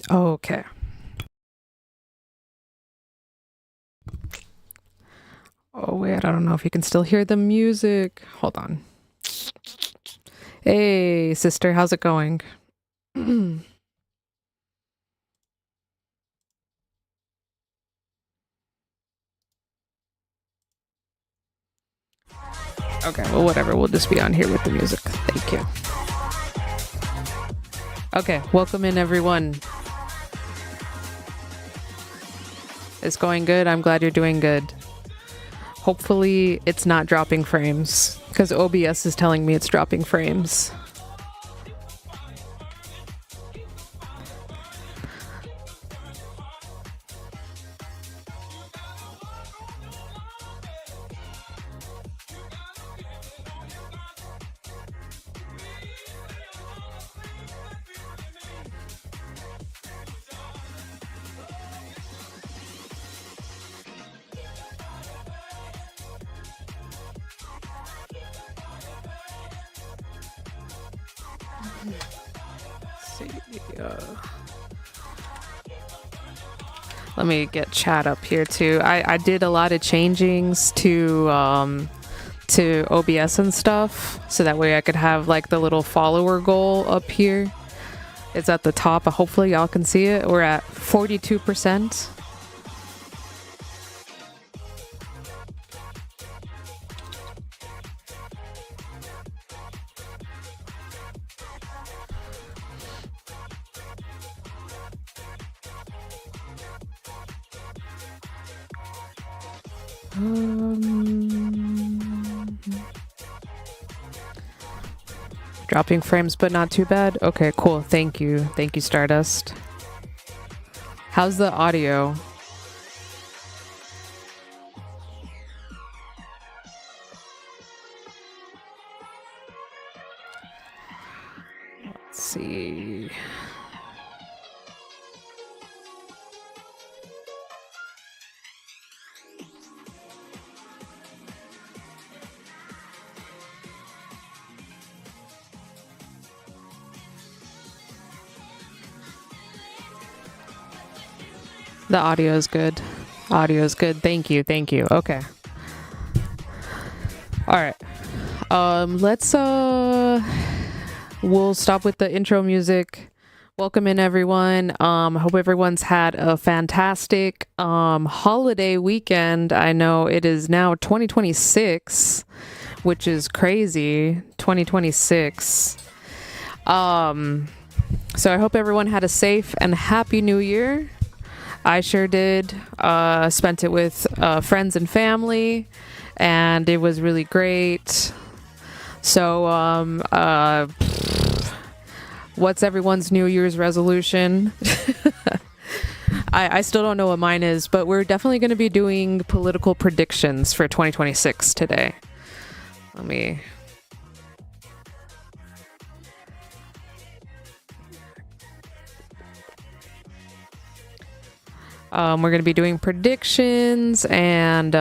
Okay. Oh, wait, I don't know if you can still hear the music. Hold on. Hey, sister, how's it going? Okay, well, whatever. We'll just be on here with the music. Thank you. Okay, welcome in, everyone. It's going good. I'm glad you're doing good. Hopefully, it's not dropping frames, because OBS is telling me it's dropping frames. Let me get chat up here too. I did a lot of changings to OBS and stuff, so that way I could have like the little follower goal up here. It's at the top. Hopefully y'all can see it. We're at 42%. Dropping frames, but not too bad. Okay, cool. Thank you. Thank you, Stardust. How's the audio? Let's see. The audio is good. Audio is good. Thank you. Thank you. Okay. All right. We'll stop with the intro music. Welcome in, everyone. Hope everyone's had a fantastic holiday weekend. I know it is now 2026, which is crazy. 2026. So I hope everyone had a safe and happy new year. I sure did. Spent it with friends and family, and it was really great. So, what's everyone's New Year's resolution? I still don't know what mine is, but we're definitely going to be doing political predictions for 2026 today. Let me... we're going to be doing predictions and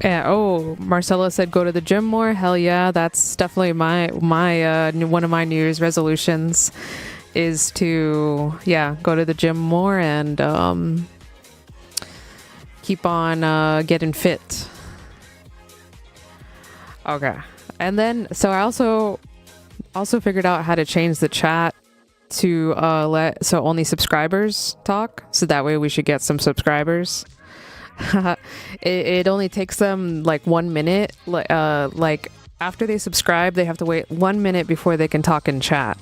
yeah, oh, Marcella said go to the gym more. Hell yeah, that's definitely my one of my New Year's resolutions is to go to the gym more and keep on getting fit. Okay. And then so I also figured out how to change the chat to so only subscribers talk, so that way we should get some subscribers. It only takes them like 1 minute, like after they subscribe they have to wait 1 minute before they can talk in chat,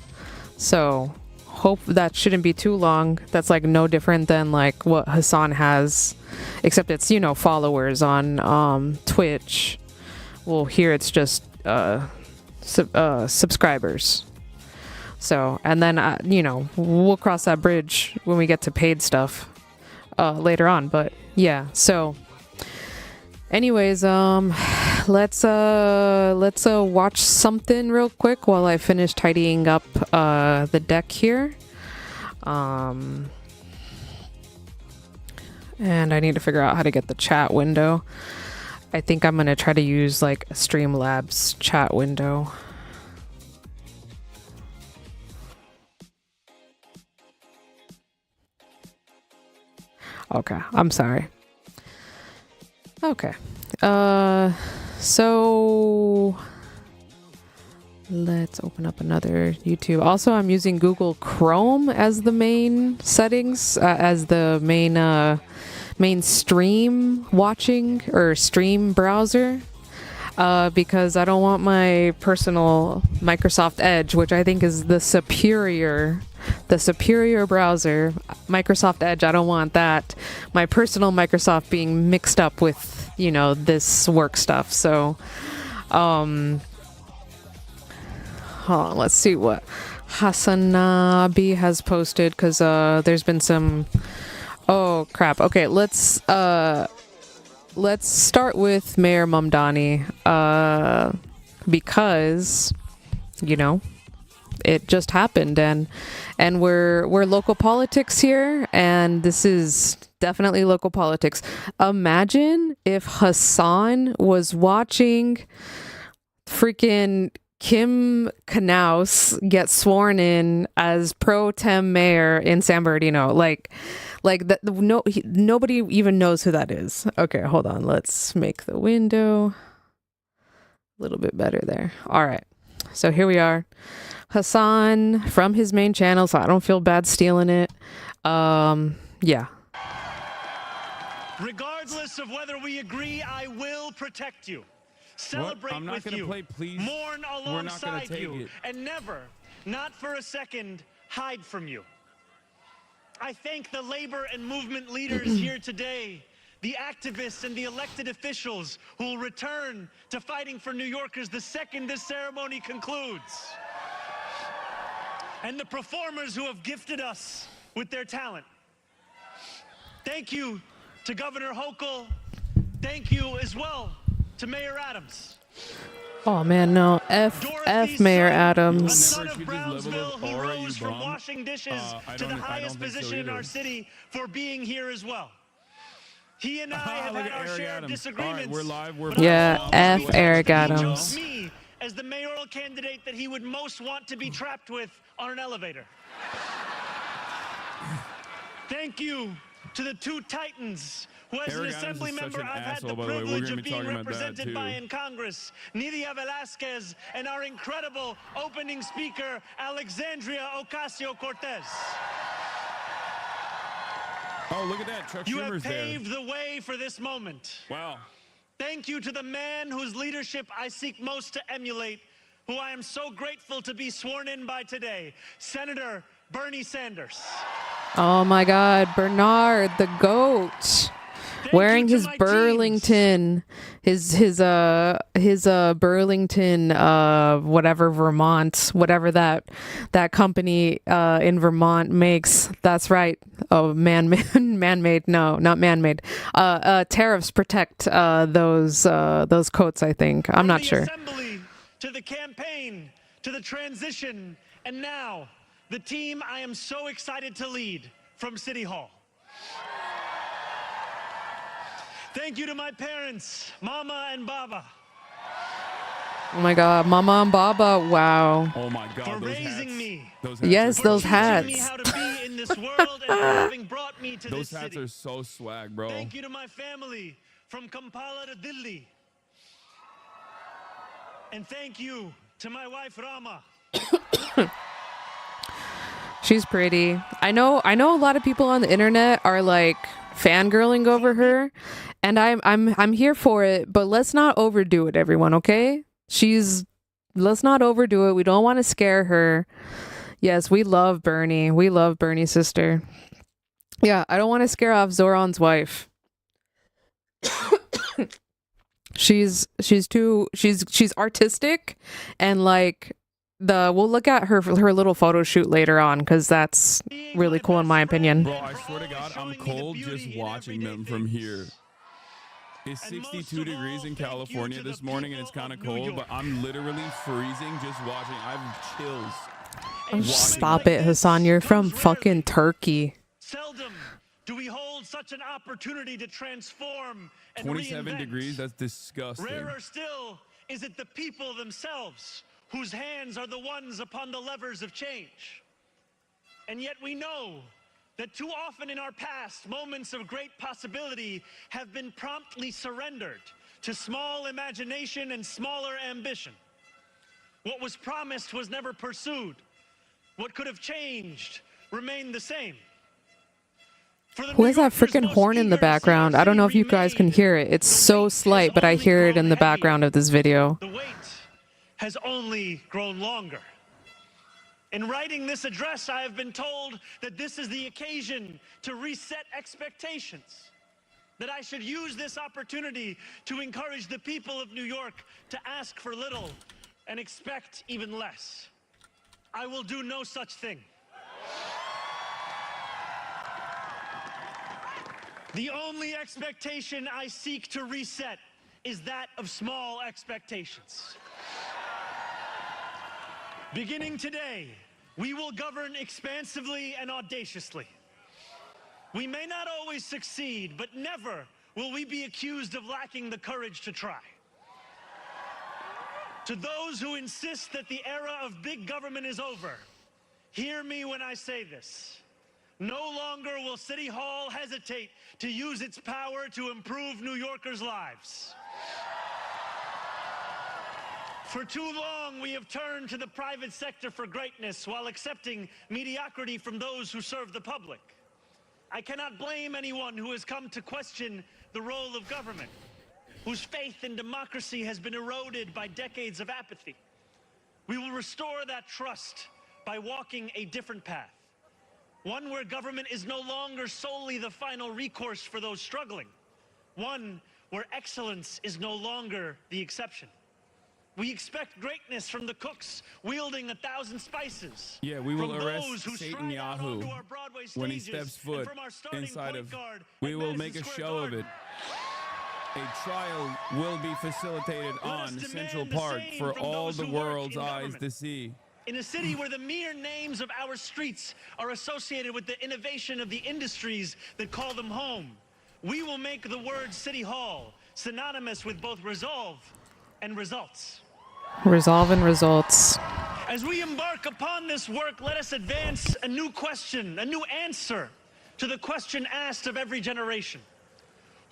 so hope that shouldn't be too long. That's like no different than like what Hassan has, except it's, you know, followers on Twitch. Well, here it's just subscribers. So, and then you know, we'll cross that bridge when we get to paid stuff later on. But yeah, so anyways, let's watch something real quick while I finish tidying up the deck here. And I need to figure out how to get the chat window. I think I'm gonna try to use like Streamlabs chat window. Okay. I'm sorry. Okay. So let's open up another YouTube. Also, I'm using Google Chrome as the main settings, as the main stream watching or stream browser. Because I don't want my personal Microsoft Edge, which I think is the superior browser. Microsoft Edge, I don't want that. My personal Microsoft being mixed up with, you know, this work stuff. So, hold on, let's see what Hasanabi has posted, because there's been some. Oh crap. Okay, let's start with Mayor Mamdani, because, you know, it just happened, and we're local politics here, and this is definitely local politics. Imagine if Hassan was watching freaking Kim Knaus get sworn in as pro tem mayor in San Bernardino. Like that. No, nobody even knows who that is. Okay, hold on. Let's make the window a little bit better there. All right. So here we are. Hassan from his main channel, so I don't feel bad stealing it. Yeah. Regardless of whether we agree, I will protect you. Celebrate I'm not with you, play, please. mourn alongside you, it. and never, not for a second, hide from you. I thank the labor and movement leaders here today, the activists and the elected officials who will return to fighting for New Yorkers the second this ceremony concludes. And the performers who have gifted us with their talent. Thank you to Governor Hochul. Thank you as well to Mayor Adams. Oh man, no. F Mayor Adams. A son of Brownsville who rose from washing dishes to the highest position in our city for being here as well. He and I have had our share of disagreements. We're live. Yeah, F Eric Adams. Me as the mayoral candidate that he would most want to be trapped with on an elevator. Thank you to the two titans who, as an assembly member, I've had the privilege of being represented by in Congress, Nidia Velázquez, and our incredible opening speaker, Alexandria Ocasio-Cortez. Oh, look at that. Chuck You have Schumer's paved the way for this moment. Wow. Thank you to the man whose leadership I seek most to emulate, who I am so grateful to be sworn in by today, Senator Bernie Sanders. Oh my God, Bernard the goat, wearing his Burlington, his Burlington, whatever Vermont, whatever that company in Vermont makes. That's right. Oh, man-made. No, not man-made. Tariffs protect those coats, I think. I'm not sure. Assembly, to the campaign, to the transition, and now the team I am so excited to lead from City Hall. Thank you to my parents, Mama and Baba. Oh my God, Mama and Baba, wow. Oh my God, for those raising hats. me. Those hats yes, those hats. Me how to be in this world and having brought me to those this hats city. are so swag, bro. Thank you to my family from Kampala to Delhi. And thank you to my wife, Rama. She's pretty. I know a lot of people on the internet are like fangirling over her, and I'm here for it, but let's not overdo it, everyone, okay? Let's not overdo it. We don't want to scare her. Yes, we love Bernie. We love Bernie's sister. Yeah, I don't want to scare off Zoran's wife. she's artistic, and like we'll look at her little photo shoot later on, because that's really cool in my opinion. Bro, I swear to God, I'm cold just watching them from here. It's 62 degrees in California this morning, and it's kind of cold, but I'm literally freezing just watching. I have chills. Stop it, Hassan. You're from fucking Turkey. Seldom do we hold such an opportunity to transform and 27 reinvent. degrees, that's disgusting. Rarer still is it the people themselves whose hands are the ones upon the levers of change. And yet we know that too often in our past, moments of great possibility have been promptly surrendered to small imagination and smaller ambition. What was promised was never pursued. What could have changed remained the same. Who has that freaking horn in the background? I don't know if you guys can hear it. It's so slight, but I hear it in the background of this video. The wait has only grown longer. In writing this address, I have been told that this is the occasion to reset expectations, that I should use this opportunity to encourage the people of New York to ask for little and expect even less. I will do no such thing. The only expectation I seek to reset is that of small expectations. Beginning today, we will govern expansively and audaciously. We may not always succeed, but never will we be accused of lacking the courage to try. To those who insist that the era of big government is over, hear me when I say this. No longer will City Hall hesitate to use its power to improve New Yorkers' lives. For too long, we have turned to the private sector for greatness while accepting mediocrity from those who serve the public. I cannot blame anyone who has come to question the role of government, whose faith in democracy has been eroded by decades of apathy. We will restore that trust by walking a different path. One where government is no longer solely the final recourse for those struggling. One where excellence is no longer the exception. We expect greatness from the cooks wielding 1,000 spices. Yeah, we will arrest Satan Yahoo when he steps foot inside of. We will make a show of it. A trial will be facilitated on Central Park for all the world's eyes to see. In a city where the mere names of our streets are associated with the innovation of the industries that call them home, we will make the word City Hall synonymous with both resolve and results. Resolve and results. As we embark upon this work, let us advance a new question, a new answer to the question asked of every generation.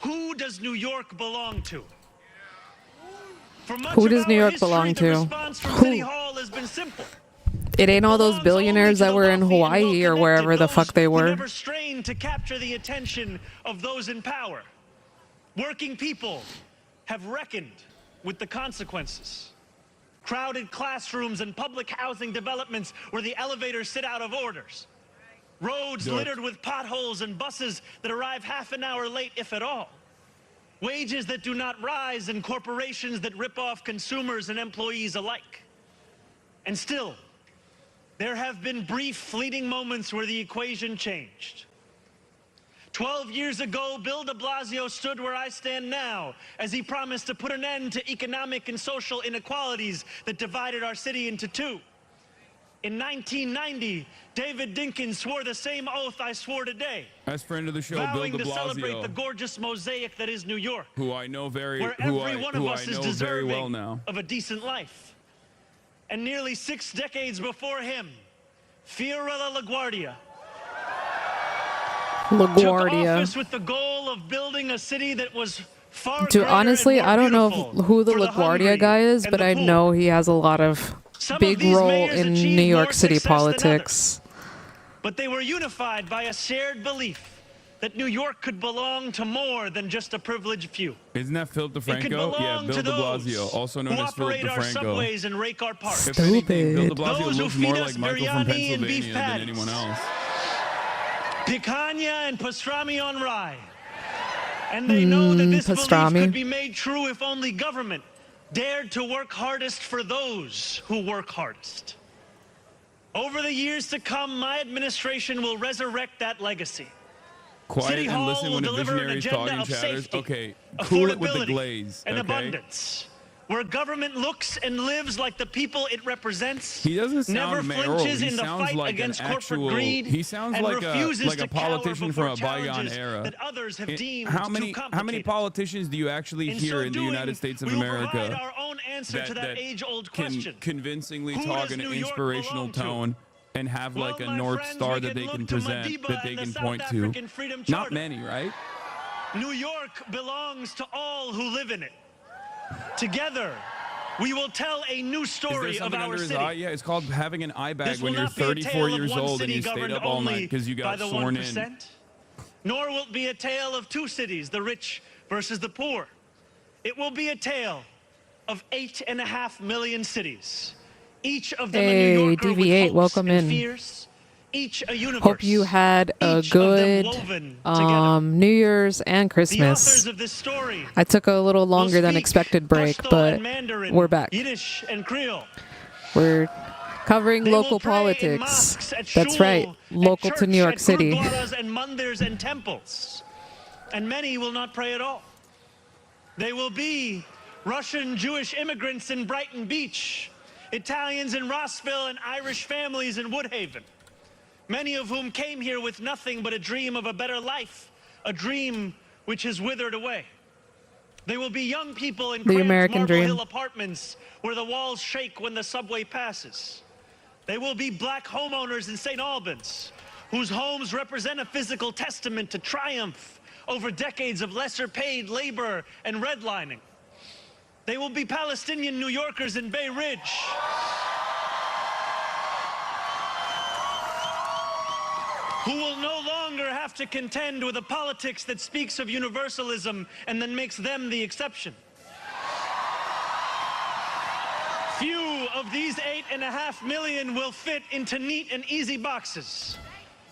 Who does New York belong to? For much Who does of New our York belong history, to? The response from City Hall has been simple. It ain't all those billionaires that were in Hawaii or wherever the fuck they were. Never strained to capture the attention of those in power. Working people have reckoned with the consequences. Crowded classrooms and public housing developments where the elevators sit out of orders. Roads littered with potholes and buses that arrive half an hour late, if at all. Wages that do not rise and corporations that rip off consumers and employees alike. And still, there have been brief, fleeting moments where the equation changed. 12 years ago, Bill de Blasio stood where I stand now as he promised to put an end to economic and social inequalities that divided our city into two. In 1990, David Dinkins swore the same oath I swore today. As friend of the show, Bill de to celebrate the Blasio, gorgeous mosaic that is New York, who I know very, where who every I, one who of I us is know very deserving well now. of a decent life. And nearly 6 decades before him, Fiorella LaGuardia took office with the goal of building a city that was far Dude, greater honestly, and more I don't know beautiful who the for LaGuardia hungry guy is, and but the I poor. know he has a lot of Some big of these role mayors in achieved New York more City success than politics. But they were unified by a shared belief that New York could belong to more than just a privileged few. Isn't that Phil It could DeFranco? Yeah, belong Bill to de those Blasio, also known who as Philip operate our DeFranco. subways and rake our parks. If anything, Bill de Stupid. Blasio Those who looks feed more us like Michael from biryani and beef Pennsylvania than patties. anyone else. Picanha and pastrami on rye. And they know that this belief pastrami. could be made true if only government dared to work hardest for those who work hardest. Over the years to come, my administration will resurrect that legacy. Quiet City and Hall listen will when a deliver an visionary is agenda talking, of chatters. safety, Okay, cool it with the affordability, glaze. and Okay? abundance, where government looks and lives like the people it represents. He doesn't sound never mayoral. flinches He in the sounds fight like an against corporate actual. greed. He sounds and like refuses a to cower politician before from a bygone challenges era. that others have deemed How too many complicated. politicians do you actually In hear so in the doing, United States of we will provide America our own answer to that age-old can question. convincingly Who talk does in an New York inspirational belong to? tone and have like a my North friends, Star we that they look can to present, Madiba that they and the can South point to. African Freedom Not Charter. many, right? New York belongs to all who live in it. Together, we will tell a new Is there story of something our under his city. eye? Yeah, it's called having an eye bag This will when you're not be a 34 tale of years one old and city you stayed governed up all night only because you by got the sworn 1%, in. nor will it be a tale of two cities, the rich versus the poor. It will be a tale of 8.5 million cities, each of them a New Yorker with DV8, hopes welcome and in. fears, each a universe. Hope you had a each of them good woven together. New Year's and The Christmas. authors of this story I took a little will longer than speak expected break, Pashto but and Mandarin, we're back. Yiddish and Creole. We're covering They will local pray in politics. mosques, at That's right, shul, local at to New church, York at City. gurudwaras and mandirs and temples. And many will not pray at all. They will be Russian Jewish immigrants in Brighton Beach, Italians in Rossville, and Irish families in Woodhaven, many of whom came here with nothing but a dream of a better life, a dream which has withered away. They will be young people in cramped American Marble dream. Hill apartments where the walls shake when the subway passes. They will be black homeowners in St. Albans, whose homes represent a physical testament to triumph over decades of lesser paid labor and redlining. They will be Palestinian New Yorkers in Bay Ridge, who will no longer have to contend with a politics that speaks of universalism and then makes them the exception. Few of these 8.5 million will fit into neat and easy boxes.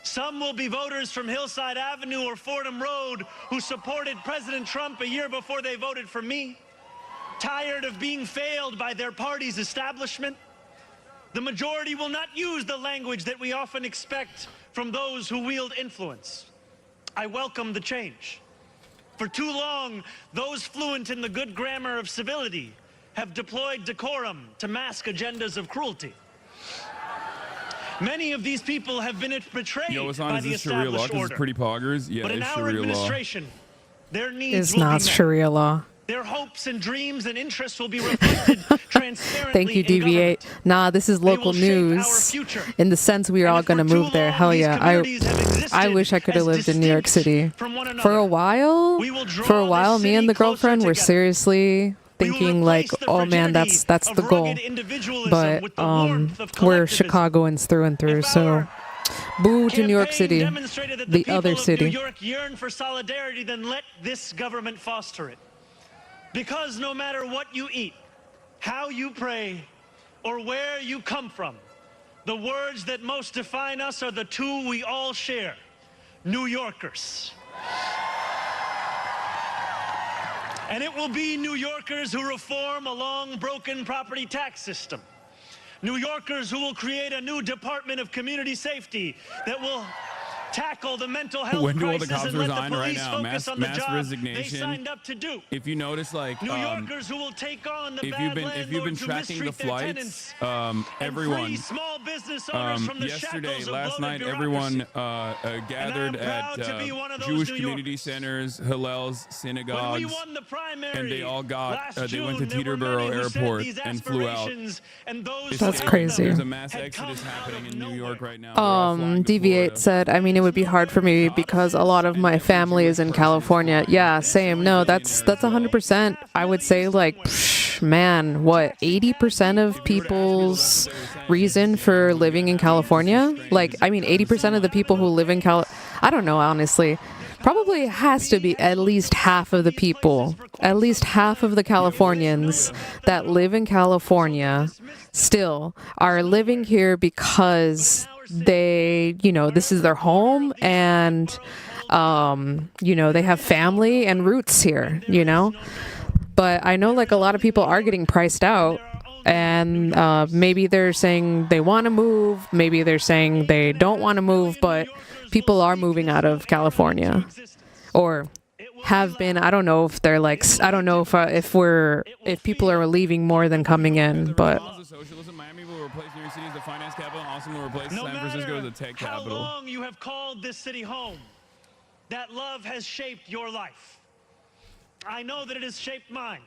Some will be voters from Hillside Avenue or Fordham Road who supported President Trump a year before they voted for me, tired of being failed by their party's establishment. The majority will not use the language that we often expect from those who wield influence. I welcome the change. For too long, those fluent in the good grammar of civility have deployed decorum to mask agendas of cruelty. Many of these people have been betrayed Yo, what's by on? Is the this Sharia law? established 'Cause it's order. pretty poggers. Yeah, But in it's our Sharia law. administration, their needs It's will not be met. Sharia law. Their hopes and dreams and interests will be reflected transparently Thank you, in government. DV8. Nah, this is They local will shape our news. future. In the sense we are And all if going to for too move there. long Hell these yeah. communities have I existed wish I could have as lived in New York distinct City. from one For another, a while, we will draw this me and city the closer girlfriend were together. seriously We will thinking like, replace the oh man, frigidity that's of the goal. rugged individualism But with the warmth of we're collectivism. Chicagoans through and through, If so our boo to New York campaign City, demonstrated that the people other of city. New York yearn for solidarity, then let this government foster it. Because no matter what you eat, how you pray, or where you come from, the words that most define us are the two we all share: New Yorkers. And it will be New Yorkers who reform a long broken property tax system. New Yorkers who will create a new Department of Community Safety that will tackle the mental health When do all the crisis cops and let the resign right police now? focus on the Mass job resignation. they signed up to do. If you notice, like, New Yorkers who will take on the if bad you've been landlords who tracking the mistreat their flights, tenants, everyone. and free small business owners from the Yesterday, shackles of last bloated night, everyone bureaucracy. gathered And I'm proud at to be one of those Jewish New community Yorkers. centers, Hillel's, When synagogues, we won the primary and they all got. last They went to June, there were Teterboro many who said Airport these and flew out. aspirations and those That's who held crazy. them There's a mass had exodus come out happening of in New York nowhere. right now. They're all flying to DV8 Florida. said, I mean, it would be hard for me because a lot of my family is in California. Yeah, same. No, that's 100%. I would say like, man, what, 80% of people's reason for living in California? Like, I mean, 80% of the people who live in I don't know, honestly. Probably has to be at least half of the people, at least half of the Californians that live in California still are living here because they, this is their home and, they have family and roots here, But I know like a lot of people are getting priced out and maybe they're saying they want to move, maybe they're saying they don't want to move, but people are moving out of California or have been. I don't know if they're like, I don't know if people are leaving more than coming in, but Socialism, Miami will replace New York City as the finance capital, and Austin will replace No San Francisco as the matter tech how capital. long you have called this city home, that love has shaped your life. I know that it has shaped mine.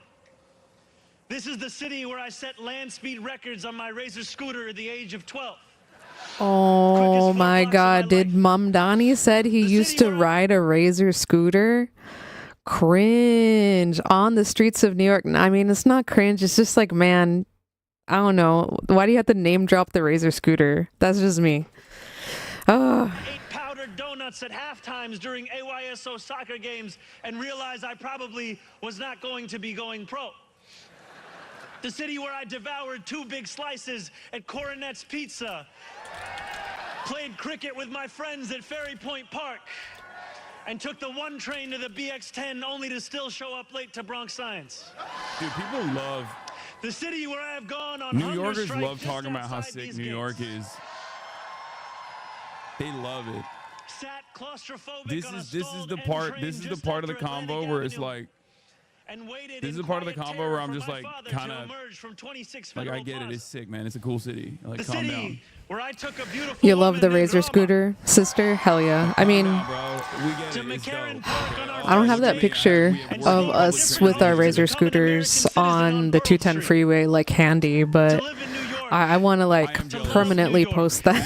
This is the city where I set land speed records on my Razor scooter at the age of 12. Oh my God. Did life. Mamdani said he The used city to where ride a Razor scooter? Cringe. On the streets of New York. I mean, it's not cringe. It's just like, man, I don't know. Why do you have to name drop the Razor scooter? That's just me. Oh. ate powdered donuts at half times during AYSO soccer games and realized I probably was not going to be going pro. The city where I devoured 2 big slices at Coronet's Pizza, played cricket with my friends at Ferry Point Park, and took the 1 train to the BX10 only to still show up late to Bronx Science. Dude, people love... The city where I have gone on New hunger Yorkers strike love just talking about how outside sick these New gates. York is. They love it. Sat claustrophobic This on a is the stalled N part train this is the just part of the after Atlantic convo where it's Avenue, like, and waited this is in the part of the quiet convo terror where I'm for just my like, father kind to of emerge from 26 like, I Federal get it, Plaza. it's sick, man, it's a cool city, like, The calm city down. where I took a beautiful You love the woman named Razor Rama scooter, sister? Hell yeah. I mean, Calm down, bro. We get to it, it's McCarran dope. Park on our I don't have that Street picture and of stole us different with our homes to Razor become an American scooters citizen on the Pearl 210 Street. freeway like handy, To but live in New York. I want to I like am jealous. permanently New York. post I'm that.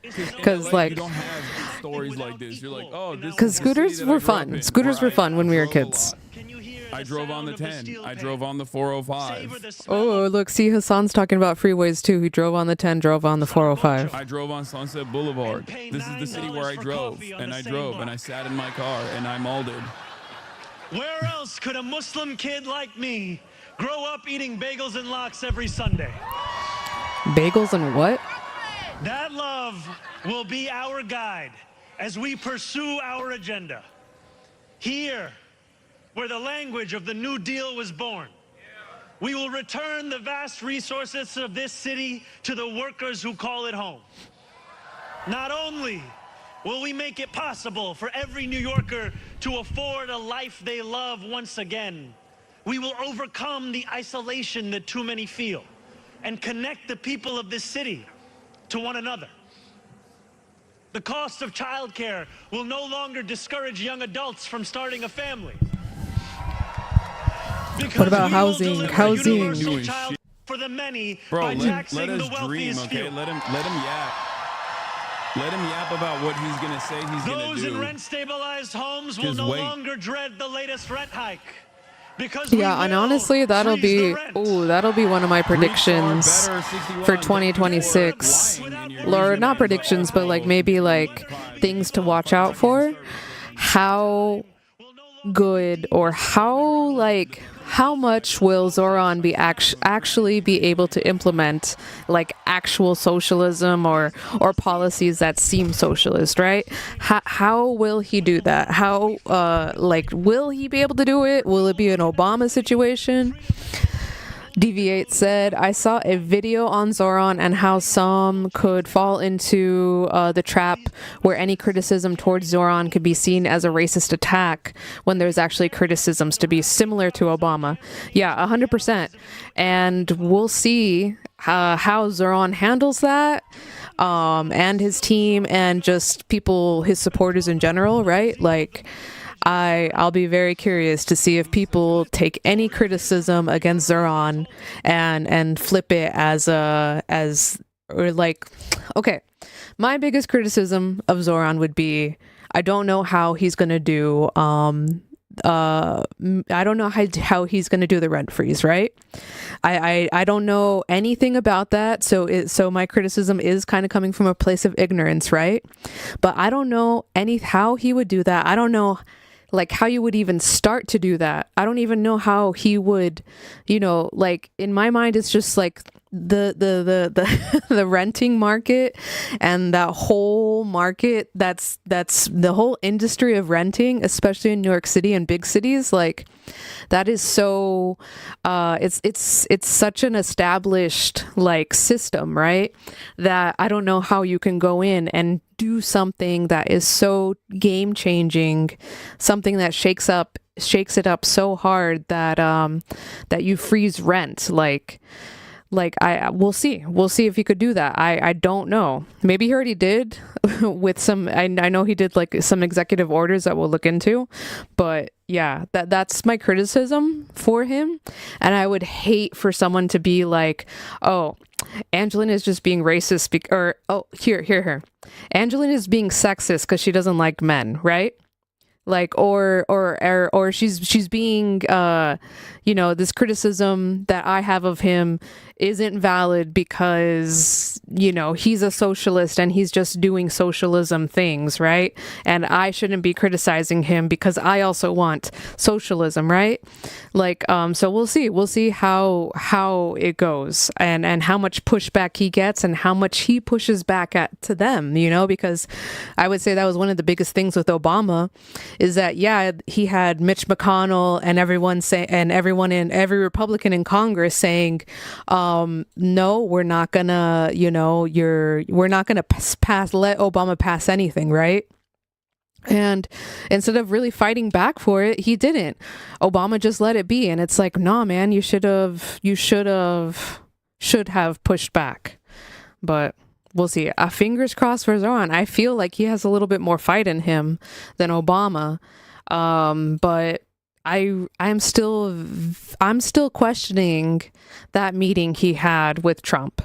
jealous. 'Cause, LA, like- you don't have stories like this. You're like, oh, this Because is the city scooters that I were grew up fun. in, Scooters where were I fun when we were drove a kids. lot. Can you hear I the drove on the sound of 10. steel I pane? drove on the Savor 405. the smell Oh, of look, see, Hassan's talking about freeways too. He drove on the 10, drove on the 405. I drove on Sunset Boulevard. And pay This is the city where I $9 for drove, coffee on and the I same drove, block. and I sat in my car, and I molded. Where else could a Muslim kid like me grow up eating bagels and lox every Sunday? Bagels and what? That love will be our guide as we pursue our agenda. Here, where the language of the New Deal was born, we will return the vast resources of this city to the workers who call it home. Not only will we make it possible for every New Yorker to afford a life they love once again, we will overcome the isolation that too many feel and connect the people of this city to one another. The cost of childcare will no longer discourage young adults from starting a family. What about we will housing? deliver Housing. universal Doing child shit. for the many Bro, by let taxing us the dream, wealthiest okay? few. Let him yap. Let him yap about what he's gonna say he's gonna Those in do. rent-stabilized homes will Just no wait. longer dread the latest rent hike. Because Yeah, we and will honestly, that'll freeze the be rent. that'll be one of my predictions Better, 61. for 2026. Lying in your Or reason not as, predictions, but like oh, maybe like things to watch out for. How good or how much will Zoran be actually be able to implement like actual socialism or policies that seem socialist, right? How will he do that? How will he be able to do it? Will it be an Obama situation? Deviate said, I saw a video on Zoran and how some could fall into the trap where any criticism towards Zoran could be seen as a racist attack when there's actually criticisms to be similar to Obama. Yeah, 100%. And we'll see how Zoran handles that and his team and just people, his supporters in general, right? Like, I'll be very curious to see if people take any criticism against Zoran and flip it okay. My biggest criticism of Zoran would be I don't know how he's gonna do I don't know how he's gonna do the rent freeze, right? I don't know anything about that, so my criticism is kind of coming from a place of ignorance, right? But I don't know how he would do that. I don't know like how you would even start to do that. I don't even know how he would, like in my mind, it's just like the the renting market and that whole market that's the whole industry of renting, especially in New York City and big cities, like that is so it's such an established like system, right? That I don't know how you can go in and do something that is so game changing, something that shakes it up so hard that that you freeze rent. Like like we'll see if he could do that. I don't know, maybe he already did with some, I know he did like some executive orders that we'll look into, but yeah, that's my criticism for him. And I would hate for someone to be like, oh, Angelina is just being racist or oh, here Angelina is being sexist because she doesn't like men, right? Like or she's being this criticism that I have of him isn't valid because he's a socialist and he's just doing socialism things, right? And I shouldn't be criticizing him because I also want socialism, right? Like so we'll see how it goes and how much pushback he gets and how much he pushes back to them, because I would say that was one of the biggest things with Obama is that he had Mitch McConnell and every Republican in Congress saying no, we're not gonna we're not gonna let Obama pass anything, right? And instead of really fighting back for it, he didn't. Obama just let it be, and it's like, nah, man, you should have pushed back. But we'll see. Fingers crossed for Zoran. I feel like he has a little bit more fight in him than Obama. But I'm still questioning that meeting he had with Trump.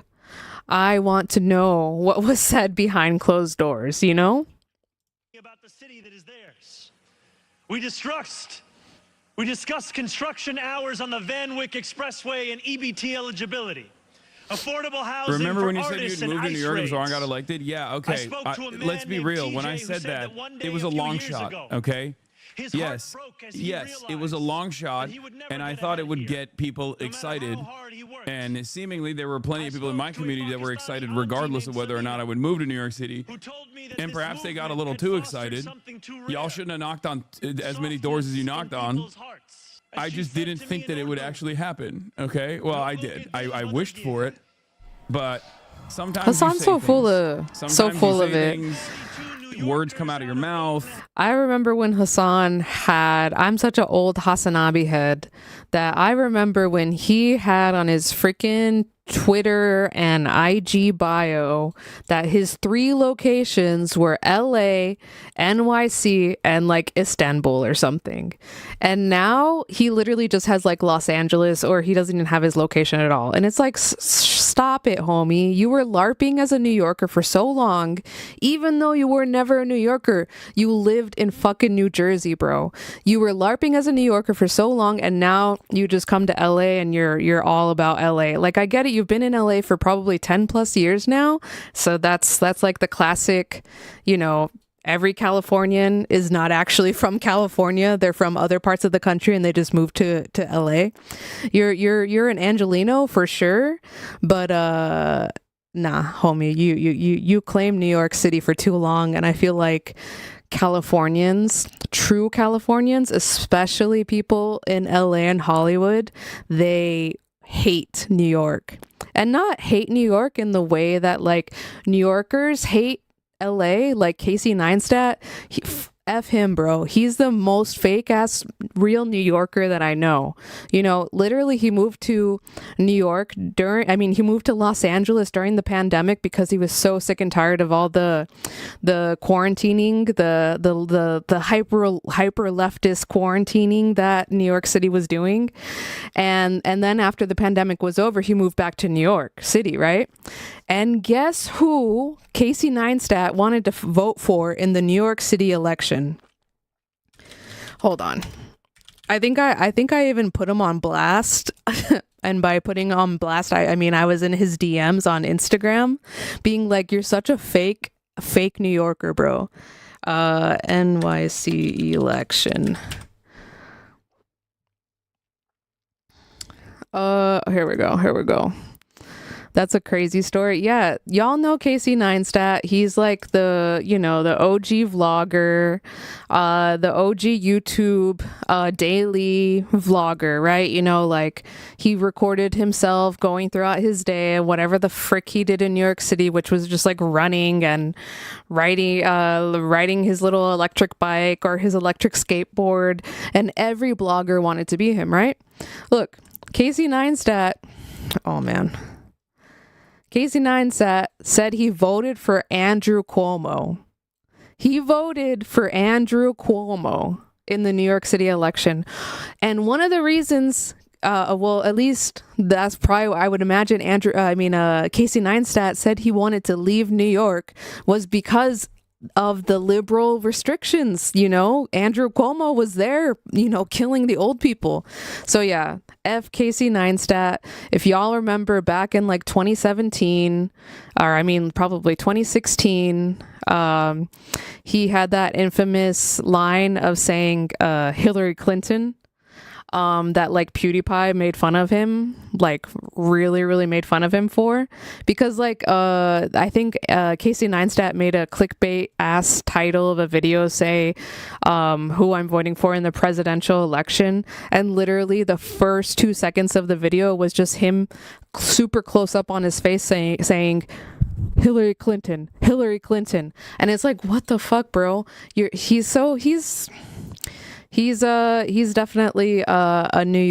I want to know what was said behind closed doors, about the city that is theirs. We discussed construction hours on the Van Wyck Expressway and EBT eligibility. Affordable housing. Remember when you said you'd moved to New York and Zoran got elected? Yeah, okay. Let's be real. When I said that, it was a long shot, okay? Yes, it was a long shot, and I thought it would get people excited. And seemingly there were plenty of people in my community that were excited regardless of whether or not I would move to New York City. And perhaps they got a little too excited. Y'all shouldn't have knocked on as many doors as you knocked on. I just didn't think that it would actually happen, okay? Well, I did. I wished for it, but sometimes Hassan's so full of it. Words come out of your mouth. I remember when Hassan I'm such an old Hassanabi head that I remember when he had on his freaking Twitter and IG bio that his 3 locations were LA, NYC, and like Istanbul or something. And now he literally just has like Los Angeles, or he doesn't even have his location at all. And it's like, stop it, homie. You were LARPing as a New Yorker for so long, even though you were never a New Yorker. You lived in fucking New Jersey, bro. You were LARPing as a New Yorker for so long, and now you just come to LA and you're all about LA. Like, I get it. You've been in LA for probably 10 plus years now. So that's like the classic, every Californian is not actually from California. They're from other parts of the country and they just moved to LA. You're an Angelino for sure, but nah, homie, you claim New York City for too long, and I feel like Californians, true Californians, especially people in LA and Hollywood, they hate New York. And not hate New York in the way that like New Yorkers hate LA, like Casey Neistat. F him, bro. He's the most fake ass real New Yorker that I know. Literally he moved to New York he moved to Los Angeles during the pandemic because he was so sick and tired of all the quarantining, the hyper leftist quarantining that New York City was doing. And then after the pandemic was over, he moved back to New York City, right? And guess who Casey Neistat wanted to vote for in the New York City election? Hold on. I think I even put him on blast. And by putting on blast, I mean I was in his DMs on Instagram being like, you're such a fake New Yorker, bro. NYC election. Here we go. That's a crazy story. Yeah, y'all know Casey Neistat. He's like the OG vlogger, the OG YouTube daily vlogger, right? Like he recorded himself going throughout his day, whatever the frick he did in New York City, which was just like running and riding his little electric bike or his electric skateboard, and every blogger wanted to be him, right? Look, Casey Neistat. Oh man. Casey Neistat said he voted for Andrew Cuomo. He voted for Andrew Cuomo in the New York City election. And one of the reasons, well, at least that's probably, I would imagine Casey Neistat said he wanted to leave New York was because of the liberal restrictions. You know, Andrew Cuomo was there, you know, killing the old people. So yeah, F Casey Neistat. If y'all remember back in like 2017, or I mean probably 2016, he had that infamous line of saying Hillary Clinton, that like PewDiePie made fun of him, like really made fun of him for, because like I think Casey Neistat made a clickbait ass title of a video say who I'm voting for in the presidential election, and literally the first 2 seconds of the video was just him super close up on his face saying Hillary Clinton, and it's like, what the fuck, bro? He's definitely a New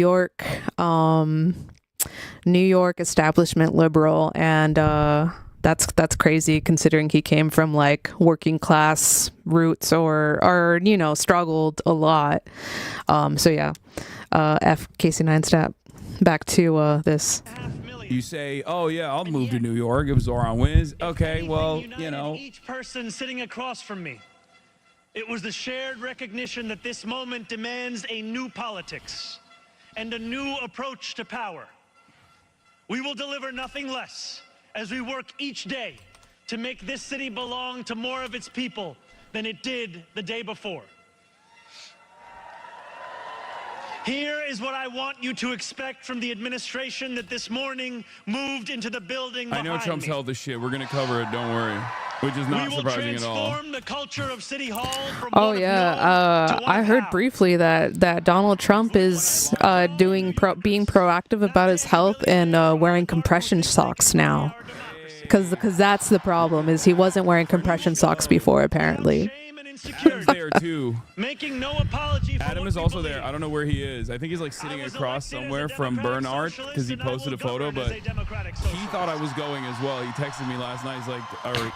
York establishment liberal, and that's crazy considering he came from like working class roots or you know, struggled a lot. So yeah, F Casey Neistat. Back to this. You say, oh yeah, I'll move to New York if Zoran wins. Okay, well, you know. Each person sitting across from me. It was the shared recognition that this moment demands a new politics and a new approach to power. We will deliver nothing less as we work each day to make this city belong to more of its people than it did the day before. Here is what I want you to expect from the administration that this morning moved into the building behind me. I know Trump's held this shit. We're going to cover it, don't worry. Which is not surprising at all. The culture of City Hall from I heard briefly that Donald Trump is being proactive about his health and wearing compression socks now, because that's the problem, is he wasn't wearing compression socks before apparently. Adam's there too. Making no apology for Adam is also there. I don't know where he is. I think he's like sitting across somewhere from Bernard because he posted a photo, but he thought I was going as well. He texted me last night. He's like,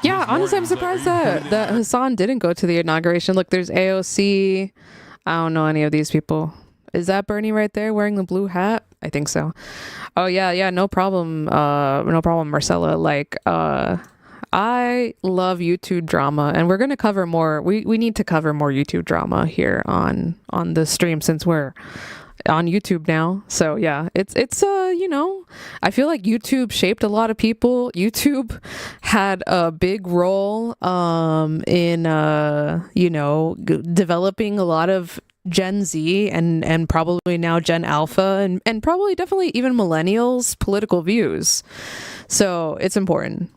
yeah, honestly, I'm surprised that Hassan didn't go to the inauguration. Look, there's AOC. I don't know any of these people. Is that Bernie right there wearing the blue hat? I think so. Oh yeah, no problem. No problem, Marcella. Like, I love YouTube drama, and we're going to cover more. We need to cover more YouTube drama here on the stream, since we're on YouTube now. So yeah, it's you know, I feel like YouTube shaped a lot of people. YouTube had a big role in you know, developing a lot of Gen Z and probably now Gen Alpha and probably definitely even millennials' political views. So it's important.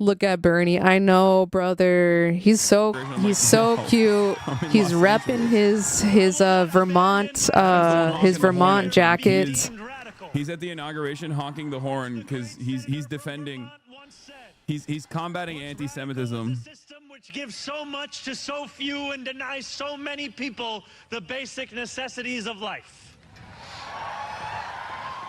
Look at Bernie. I know, brother. He's so cute. He's repping his Vermont jacket. He's at the inauguration honking the horn because he's defending. He's combating anti-Semitism. Which gives so much to so few and denies so many people the basic necessities of life.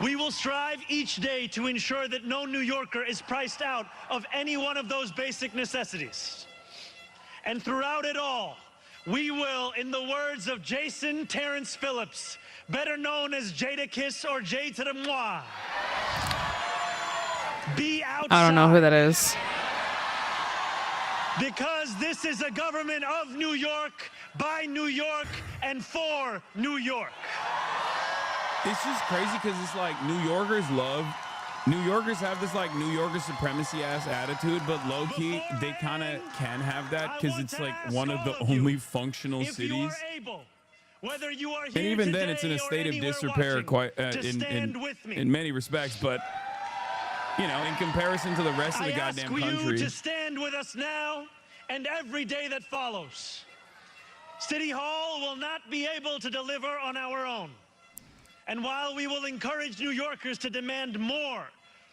We will strive each day to ensure that no New Yorker is priced out of any one of those basic necessities. And throughout it all, we will, in the words of Jason Terrence Phillips, better known as Jadakiss or Jay to the Moi, be outside. I don't know who that is. Because this is a government of New York, by New York, and for New York. It's just crazy because it's like New Yorkers have this like New Yorker supremacy ass attitude, but low key they kind of can have that because it's like one of the only functional cities. And even then, it's in a state of disrepair quite in many respects. But you know, in comparison to the rest of the goddamn country. I ask you to stand with us now and every day that follows. City Hall will not be able to deliver on our own. And while we will encourage New Yorkers to demand more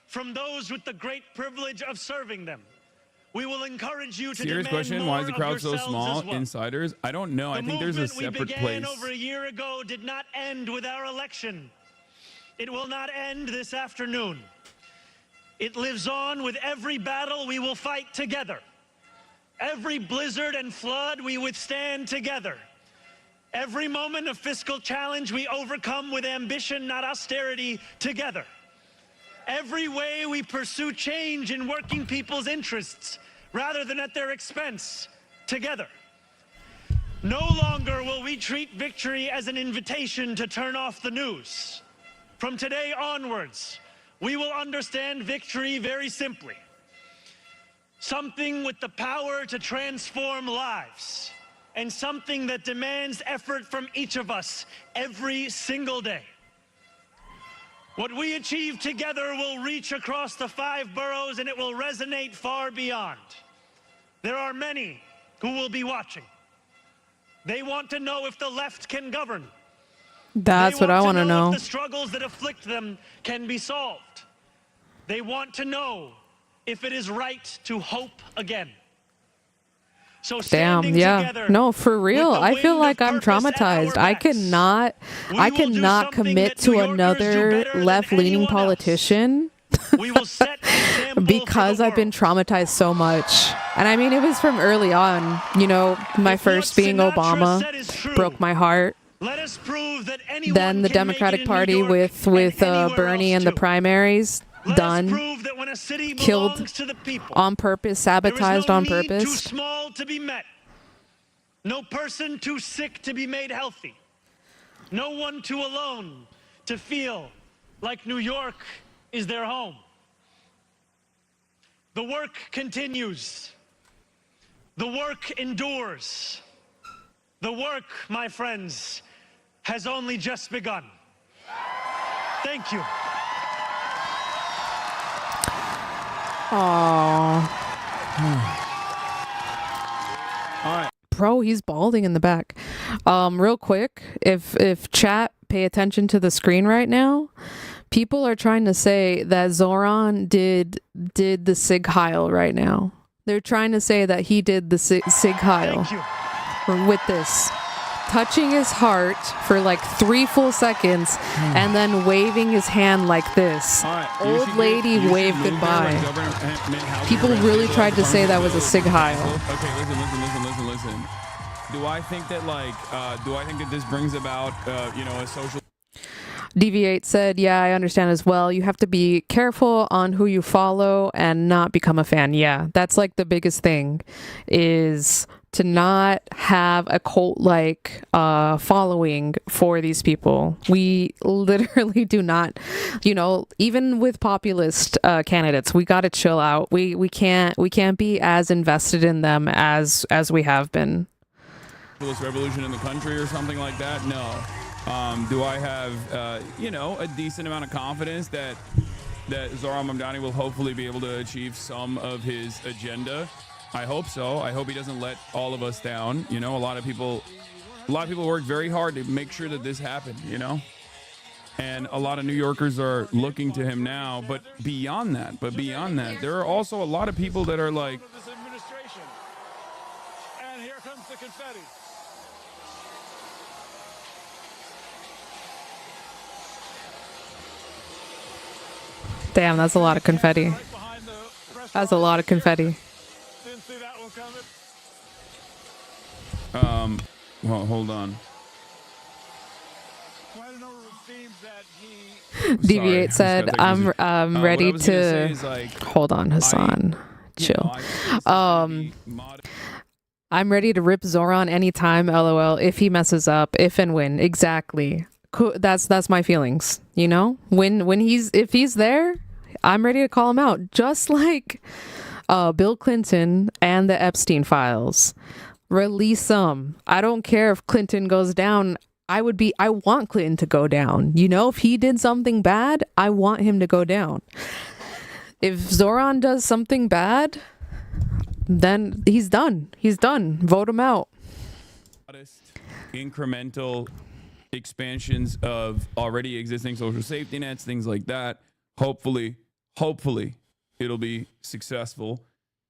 from those with the great privilege of serving them, we will encourage you to Serious demand question, more why is the crowd so yourselves small? as well. Insiders? I don't know. I think there's a separate place. The movement we began over a year ago did not end with our election. It will not end this afternoon. It lives on with every battle we will fight together. Every blizzard and flood we withstand together. Every moment of fiscal challenge we overcome with ambition, not austerity, together. Every way we pursue change in working people's interests rather than at their expense, together. No longer will we treat victory as an invitation to turn off the news. From today onwards, we will understand victory very simply. Something with the power to transform lives, and something that demands effort from each of us every single day. What we achieve together will reach across the 5 boroughs, and it will resonate far beyond. There are many who will be watching. They want to know if the left can govern. That's what I want to know. If the struggles that afflict them can be solved. They want to know if it is right to hope again. So damn, yeah. No, for real. I feel like I'm traumatized. I cannot commit to another left-leaning politician because I've been traumatized so much. And I mean, it was from early on. You know, my first being Obama broke my heart. Then the Democratic Party with Bernie in the primaries. Done. Killed on purpose, sabotaged on purpose. Too small to be met. No person too sick to be made healthy. No one too alone to feel like New York is their home. The work continues. The work endures. The work, my friends, has only just begun. Thank you. Aww. All right. Bro, he's balding in the back. Real quick, if chat pay attention to the screen right now, people are trying to say that Zoran did the Sig Heil right now. They're trying to say that he did the Sig Heil with this. Touching his heart for like 3 full seconds and then waving his hand like this. Right, old lady waved goodbye. People really tried to say that was a Sig Heil. Okay, listen. Do I think that this brings about a social... Deviate said, yeah, I understand as well. You have to be careful on who you follow and not become a fan. Yeah, that's like the biggest thing, is to not have a cult-like following for these people. We literally do not, even with populist candidates, we got to chill out. We can't be as invested in them as we have been. Revolution in the country or something like that? No. Do I have a decent amount of confidence that Zoran Mamdani will hopefully be able to achieve some of his agenda? I hope so. I hope he doesn't let all of us down. A lot of people work very hard to make sure that this happened, and a lot of New Yorkers are looking to him now. But beyond that, there are also a lot of people that are like, and here comes the confetti. Damn, that's a lot of confetti. That's a lot of confetti. Didn't see that one coming. Well, hold on. Deviate said, I'm ready to... Hold on, Hassan. Chill. I'm ready to rip Zoran anytime, LOL, if he messes up, if and when. Exactly. That's my feelings, if he's there, I'm ready to call him out, just like Bill Clinton and the Epstein files. Release them. I don't care if Clinton goes down. I want Clinton to go down. If he did something bad, I want him to go down. If Zoran does something bad, then he's done. Vote him out. Incremental expansions of already existing social safety nets, things like that. Hopefully it'll be successful.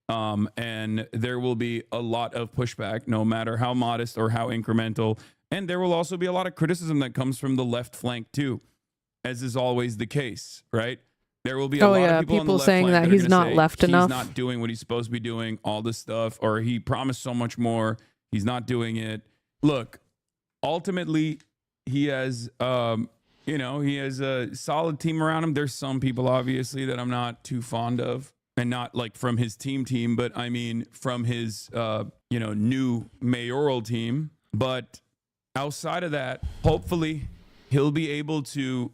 And there will be a lot of pushback, no matter how modest or how incremental. And there will also be a lot of criticism that comes from the left flank too, as is always the case, right? There will be a lot of people on the left saying flank that are he's gonna not say left enough. He's not doing what he's supposed to be doing, all this stuff, or he promised so much more. He's not doing it. Look, ultimately, he has, he has a solid team around him. There's some people, obviously, that I'm not too fond of, and not like from his team, but I mean from his, new mayoral team. But outside of that, hopefully, he'll be able to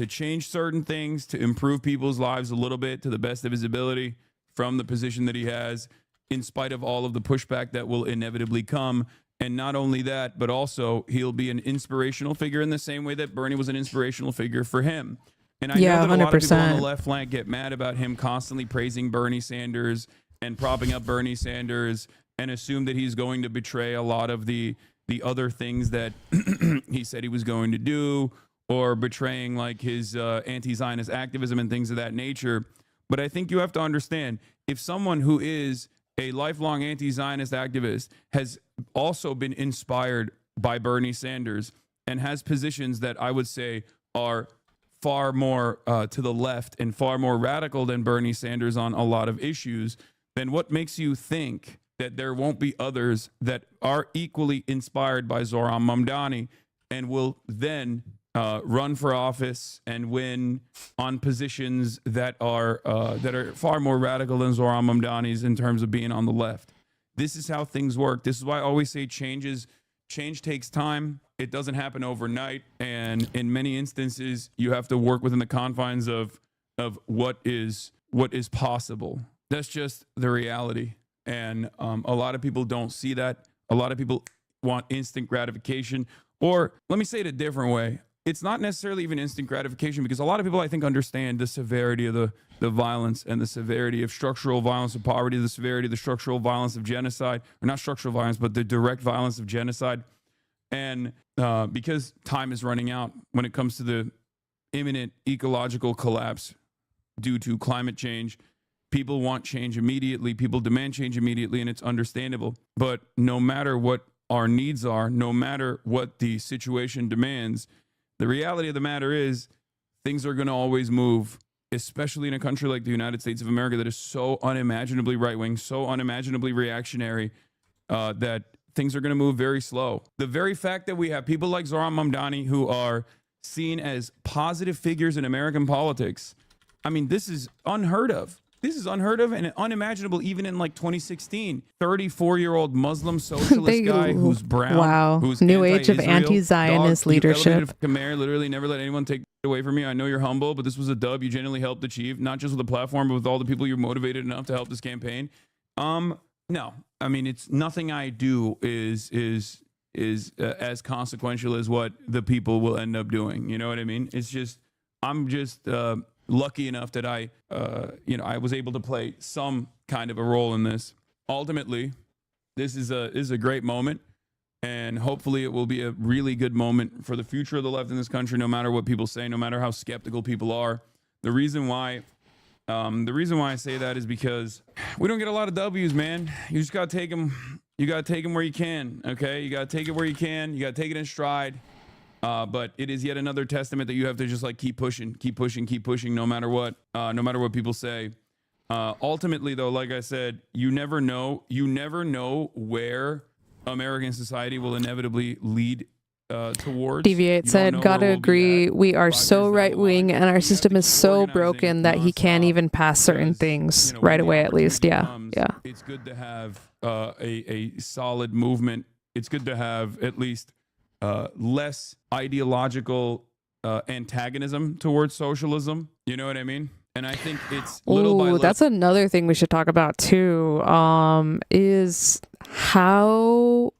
change certain things, to improve people's lives a little bit to the best of his ability from the position that he has, in spite of all of the pushback that will inevitably come. And not only that, but also he'll be an inspirational figure in the same way that Bernie was an inspirational figure for him. And I know that 100%. A lot of people on the left flank get mad about him constantly praising Bernie Sanders and propping up Bernie Sanders and assume that he's going to betray a lot of the other things that he said he was going to do, or betraying like his anti-Zionist activism and things of that nature. But I think you have to understand, if someone who is a lifelong anti-Zionist activist has also been inspired by Bernie Sanders and has positions that I would say are far more to the left and far more radical than Bernie Sanders on a lot of issues, then what makes you think that there won't be others that are equally inspired by Zoran Mamdani and will then run for office and win on positions that are far more radical than Zoran Mamdani's in terms of being on the left? This is how things work. This is why I always say change takes time. It doesn't happen overnight, and in many instances, you have to work within the confines of what is possible. That's just the reality, and a lot of people don't see that. A lot of people want instant gratification, or let me say it a different way. It's not necessarily even instant gratification, because a lot of people, I think, understand the severity of the violence and the severity of structural violence of poverty, the severity of the structural violence of genocide, or not structural violence, but the direct violence of genocide. And because time is running out when it comes to the imminent ecological collapse due to climate change, people want change immediately. People demand change immediately, and it's understandable. But no matter what our needs are, no matter what the situation demands, the reality of the matter is things are going to always move, especially in a country like the United States of America that is so unimaginably right-wing, so unimaginably reactionary, that things are going to move very slow. The very fact that we have people like Zoran Mamdani who are seen as positive figures in American politics, I mean, this is unheard of. This is unheard of and unimaginable even in like 2016. 34-year-old Muslim socialist guy who's brown. Wow. Who's New age of anti-Zionist leadership. Khmer, literally never let anyone take it away from me. I know you're humble, but this was a dub you genuinely helped achieve, not just with the platform, but with all the people you're motivated enough to help this campaign. No, I mean, it's nothing I do is as consequential as what the people will end up doing. You know what I mean? It's just, I'm just lucky enough that I was able to play some kind of a role in this. Ultimately, this is a great moment, and hopefully it will be a really good moment for the future of the left in this country, no matter what people say, no matter how skeptical people are. The reason why I say that is because we don't get a lot of W's, man. You just got to take them. You got to take them where you can. Okay. You got to take it where you can. You got to take it in stride. But it is yet another testament that you have to just like keep pushing, no matter what people say. Ultimately though, like I said, you never know where American society will inevitably lead towards. Deviate said, gotta agree, we are so right-wing and our system is so broken that he can't even pass certain things right away, at least. Yeah. It's good to have a solid movement. It's good to have at least less ideological antagonism towards socialism. You know what I mean? And I think it's little by little. That's another thing we should talk about too, is how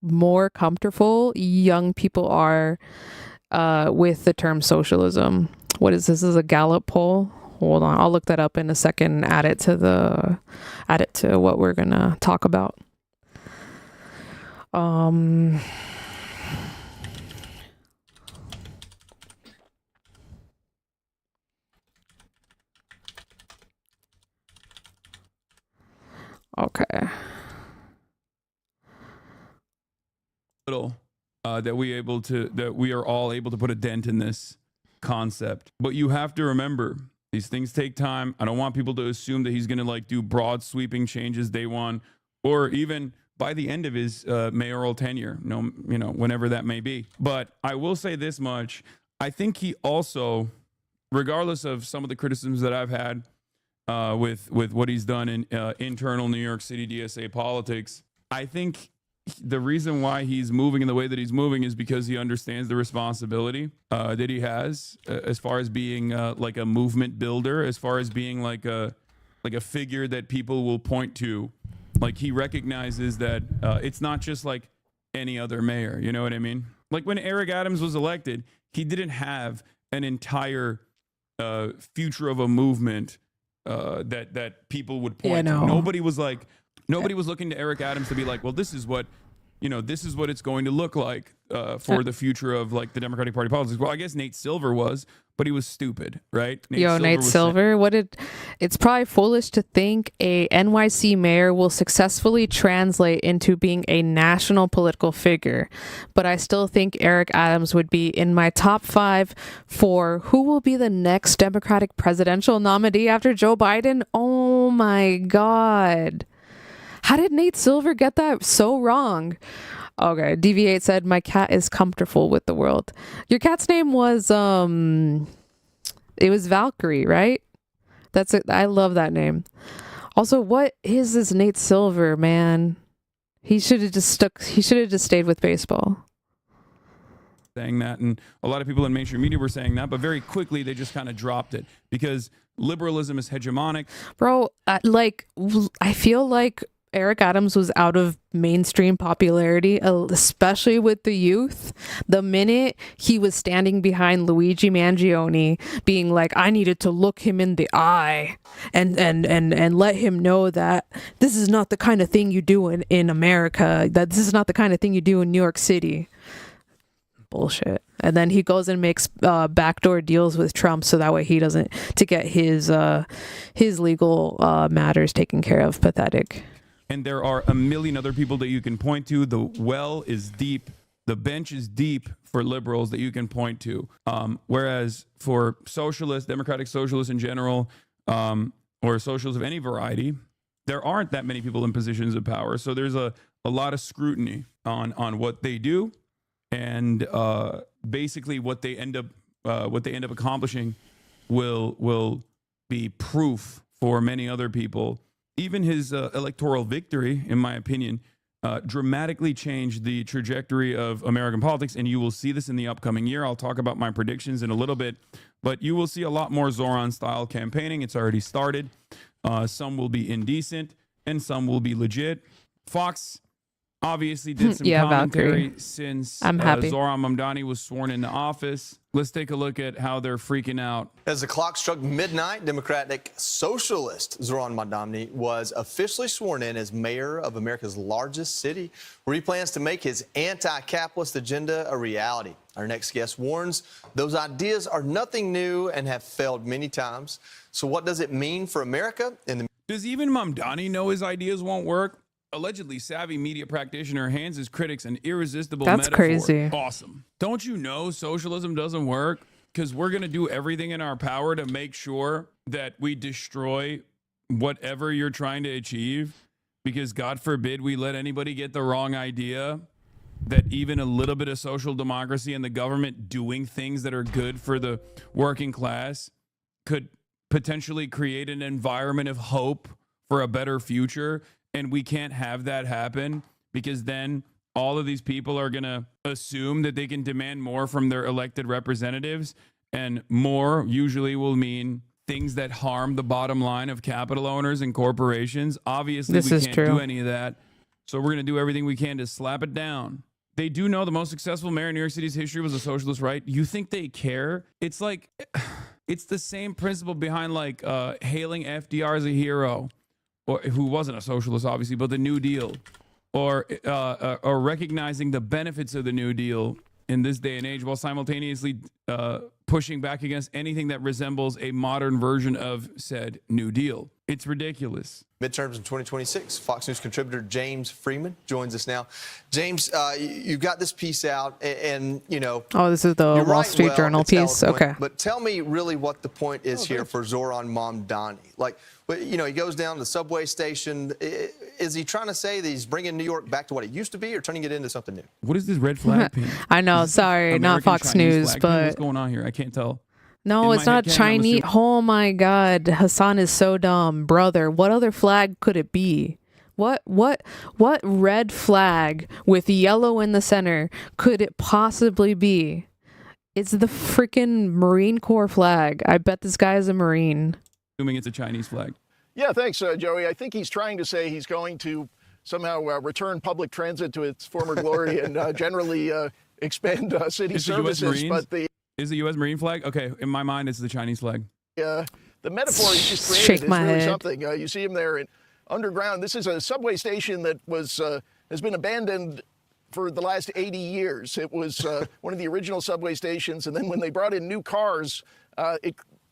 more comfortable young people are with the term socialism. What is this? This is a Gallup poll. Hold on, I'll look that up in a second. Add it to what we're gonna talk about. Okay. That we are all able to put a dent in this, concept. But you have to remember, these things take time. I don't want people to assume that he's going to like do broad sweeping changes day one, or even by the end of his mayoral tenure, whenever that may be. But I will say this much. I think he also, regardless of some of the criticisms that I've had with what he's done in internal New York City DSA politics, I think the reason why he's moving in the way that he's moving is because he understands the responsibility that he has as far as being like a movement builder, as far as being like a figure that people will point to. Like, he recognizes that it's not just like any other mayor. You know what I mean? Like, when Eric Adams was elected, he didn't have an entire future of a movement that people would point to. Nobody was looking to Eric Adams to be like, well, this is what it's going to look like for the future of like the Democratic Party politics. Well, I guess Nate Silver was, but he was stupid, right? Nate Silver, it's probably foolish to think a NYC mayor will successfully translate into being a national political figure. But I still think Eric Adams would be in my top 5 for who will be the next Democratic presidential nominee after Joe Biden. Oh my God. How did Nate Silver get that so wrong? Okay, DV8 said, my cat is comfortable with the world. Your cat's name was, it was Valkyrie, right? That's it. I love that name. Also, what is this Nate Silver, man? He should have just stayed with baseball. Saying that, and a lot of people in mainstream media were saying that, but very quickly they just kind of dropped it because liberalism is hegemonic. Bro, I feel like Eric Adams was out of mainstream popularity, especially with the youth, the minute he was standing behind Luigi Mangione being like, I needed to look him in the eye and let him know that this is not the kind of thing you do in America, that this is not the kind of thing you do in New York City. Bullshit. And then he goes and makes backdoor deals with Trump so that way he doesn't, to get his legal matters taken care of. Pathetic. And there are a million other people that you can point to. The well is deep. The bench is deep for liberals that you can point to. Whereas for socialists, democratic socialists in general, or socialists of any variety, there aren't that many people in positions of power. So there's a lot of scrutiny on what they do, and basically what they end up accomplishing will be proof for many other people. Even his electoral victory, in my opinion, dramatically changed the trajectory of American politics, and you will see this in the upcoming year. I'll talk about my predictions in a little bit, but you will see a lot more Zoran-style campaigning. It's already started. Some will be indecent, and some will be legit. Fox obviously did some commentary Valkyrie. Since Zoran Mamdani was sworn into office. Let's take a look at how they're freaking out. As the clock struck midnight, Democratic Socialist Zoran Mamdani was officially sworn in as mayor of America's largest city, where he plans to make his anti-capitalist agenda a reality. Our next guest warns those ideas are nothing new and have failed many times. So what does it mean for America? Does even Mamdani know his ideas won't work? Allegedly savvy media practitioner hands his critics an irresistible That's metaphor. crazy. Awesome. Don't you know socialism doesn't work? Because we're going to do everything in our power to make sure that we destroy whatever you're trying to achieve. Because God forbid we let anybody get the wrong idea that even a little bit of social democracy and the government doing things that are good for the working class could potentially create an environment of hope for a better future. And we can't have that happen, because then all of these people are going to assume that they can demand more from their elected representatives, and more usually will mean things that harm the bottom line of capital owners and corporations. Obviously, we can't do any of that. So we're going to do everything we can to slap it down. They do know the most successful mayor in New York City's history was a socialist, right? You think they care? It's like, it's the same principle behind like hailing FDR as a hero. Or who wasn't a socialist, obviously, but the New Deal, or recognizing the benefits of the New Deal in this day and age, while simultaneously pushing back against anything that resembles a modern version of said New Deal. It's ridiculous. Midterms in 2026. Fox News contributor James Freeman joins us now. James, you got this piece out, and you know. Oh, this is the Wall Street Journal piece. Okay. But tell me really what the point is here for Zoran Mamdani. Like, you know, he goes down to the subway station. Is he trying to say that he's bringing New York back to what it used to be, or turning it into something new? What is this red flag pin? I know. Sorry, not Fox News, but what's going on here? I can't tell. No, it's not Chinese. Oh my God, Hassan is so dumb, brother. What other flag could it be? What red flag with yellow in the center could it possibly be? It's the freaking Marine Corps flag. I bet this guy is a Marine. Assuming it's a Chinese flag. Yeah, thanks, Joey. I think he's trying to say he's going to somehow return public transit to its former glory and generally expand city services. But is the U.S. Marine flag? Okay, in my mind, it's the Chinese flag. The metaphor he's just created is really something. You see him there underground. This is a subway station that has been abandoned for the last 80 years. It was one of the original subway stations, and then when they brought in new cars,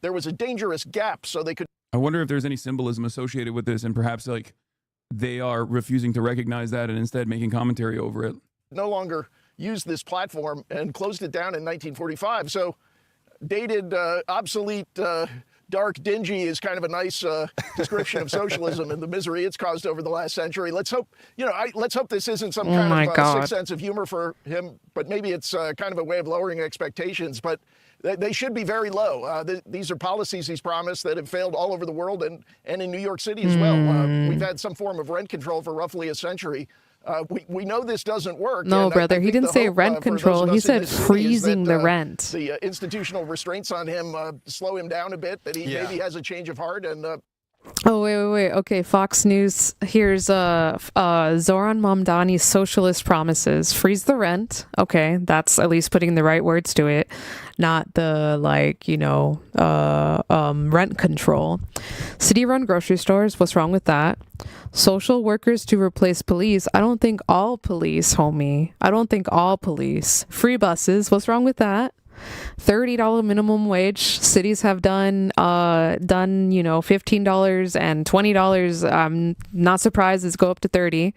there was a dangerous gap, so they could. I wonder if there's any symbolism associated with this, and perhaps like they are refusing to recognize that and instead making commentary over it. No longer used this platform and closed it down in 1945. So dated, obsolete, dark, dingy is kind of a nice description of socialism and the misery it's caused over the last century. Let's hope, let's hope this isn't some kind of sick sense of humor for him, but maybe it's kind of a way of lowering expectations. But they should be very low. These are policies he's promised that have failed all over the world and in New York City as well. We've had some form of rent control for roughly a century. We know this doesn't work. No, brother, he didn't say rent control. He said freezing the rent. The institutional restraints on him slow him down a bit, that he maybe has a change of heart. And oh, wait. Okay, Fox News. Here's Zoran Mamdani's socialist promises. Freeze the rent. Okay, that's at least putting the right words to it. Not the, rent control. City-run grocery stores. What's wrong with that? Social workers to replace police. I don't think all police, homie. I don't think all police. Free buses. What's wrong with that? $30 minimum wage. Cities have done $15 and $20. I'm not surprised it's go up to 30.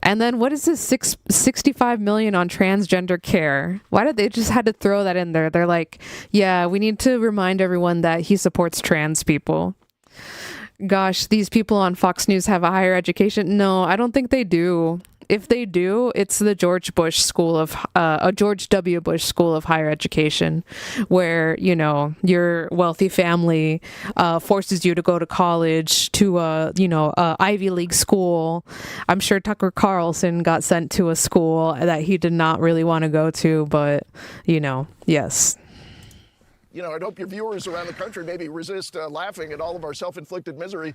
And then what is this 65 million on transgender care? Why did they just had to throw that in there? They're like, yeah, we need to remind everyone that he supports trans people. Gosh, these people on Fox News have a higher education. No, I don't think they do. If they do, it's the George W. Bush School of Higher Education, where, your wealthy family forces you to go to college, to a Ivy League school. I'm sure Tucker Carlson got sent to a school that he did not really want to go to, but, yes. I'd hope your viewers around the country maybe resist laughing at all of our self-inflicted misery.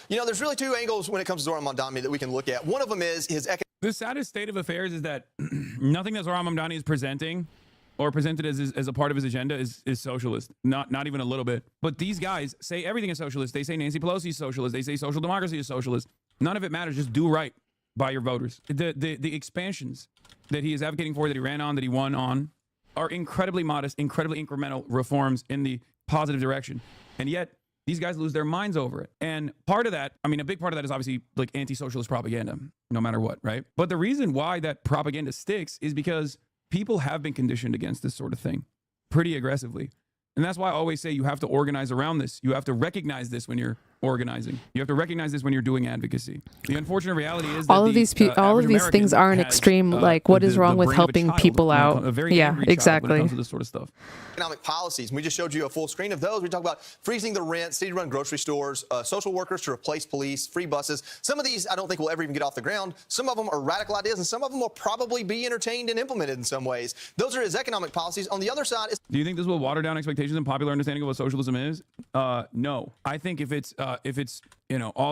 There's really two angles when it comes to Zoran Mamdani that we can look at. One of them is his economic. The saddest state of affairs is that nothing that Zoran Mamdani is presenting or presented as a part of his agenda is socialist. Not even a little bit. But these guys say everything is socialist. They say Nancy Pelosi is socialist. They say social democracy is socialist. None of it matters. Just do right by your voters. The expansions that he is advocating for, that he ran on, that he won on, are incredibly modest, incredibly incremental reforms in the positive direction. And yet, these guys lose their minds over it. And part of that, a big part of that is obviously like anti-socialist propaganda, no matter what, right? But the reason why that propaganda sticks is because people have been conditioned against this sort of thing pretty aggressively. And that's why I always say you have to organize around this. You have to recognize this when you're organizing. You have to recognize this when you're doing advocacy. The unfortunate reality is that all of these things aren't extreme. What is wrong with helping people out? Yeah, exactly. When it comes to this sort of stuff. Economic policies. We just showed you a full screen of those. We talk about freezing the rent, city-run grocery stores, social workers to replace police, free buses. Some of these I don't think will ever even get off the ground. Some of them are radical ideas, and some of them will probably be entertained and implemented in some ways. Those are his economic policies. On the other side is. Do you think this will water down expectations and popular understanding of what socialism is? No. I think if it's all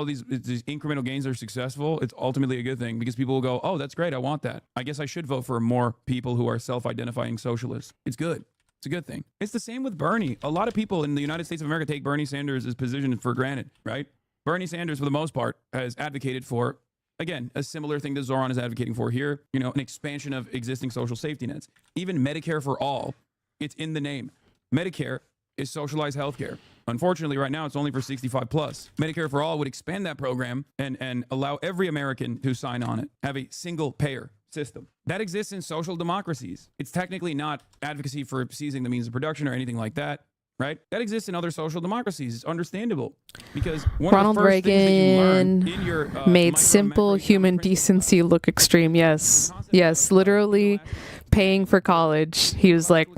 these incremental gains are successful, it's ultimately a good thing, because people will go, oh, that's great, I want that. I guess I should vote for more people who are self-identifying socialists. It's good. It's a good thing. It's the same with Bernie. A lot of people in the United States of America take Bernie Sanders' position for granted, right? Bernie Sanders, for the most part, has advocated for, again, a similar thing that Zoran is advocating for here, an expansion of existing social safety nets. Even Medicare for all, it's in the name. Medicare is socialized healthcare. Unfortunately, right now, it's only for 65 plus. Medicare for All would expand that program and allow every American to sign on it, have a single payer system. That exists in social democracies. It's technically not advocacy for seizing the means of production or anything like that, right? That exists in other social democracies. It's understandable because Ronald Reagan made simple human decency look extreme. Yes. Yes. Literally paying for college. He was like,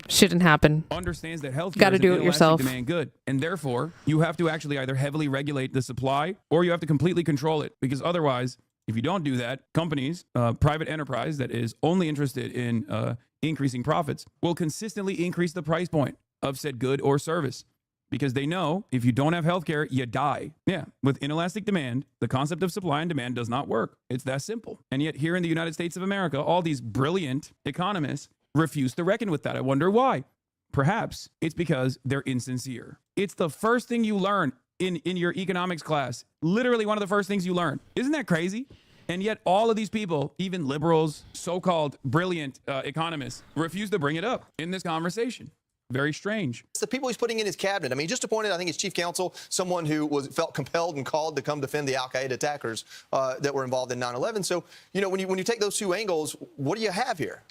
shouldn't happen. Understands that health got to do it yourself. Demand good, and therefore you have to actually either heavily regulate the supply or you have to completely control it, because otherwise, if you don't do that, companies, private enterprise that is only interested in increasing profits will consistently increase the price point of said good or service, because they know if you don't have healthcare, you die. Yeah, with inelastic demand, the concept of supply and demand does not work. It's that simple. And yet here in the United States of America, all these brilliant economists refuse to reckon with that. I wonder why. Perhaps it's because they're insincere. It's the first thing you learn in your economics class. Literally one of the first things you learn. Isn't that crazy? And yet all of these people, even liberals, so-called brilliant economists, refuse to bring it up in this conversation. Very strange. It's the people he's putting in his cabinet. I mean, he just appointed, I think, his chief counsel, someone who felt compelled and called to come defend the al-Qaeda attackers that were involved in 9/11. So, you know, when you take those two angles, what do you have here?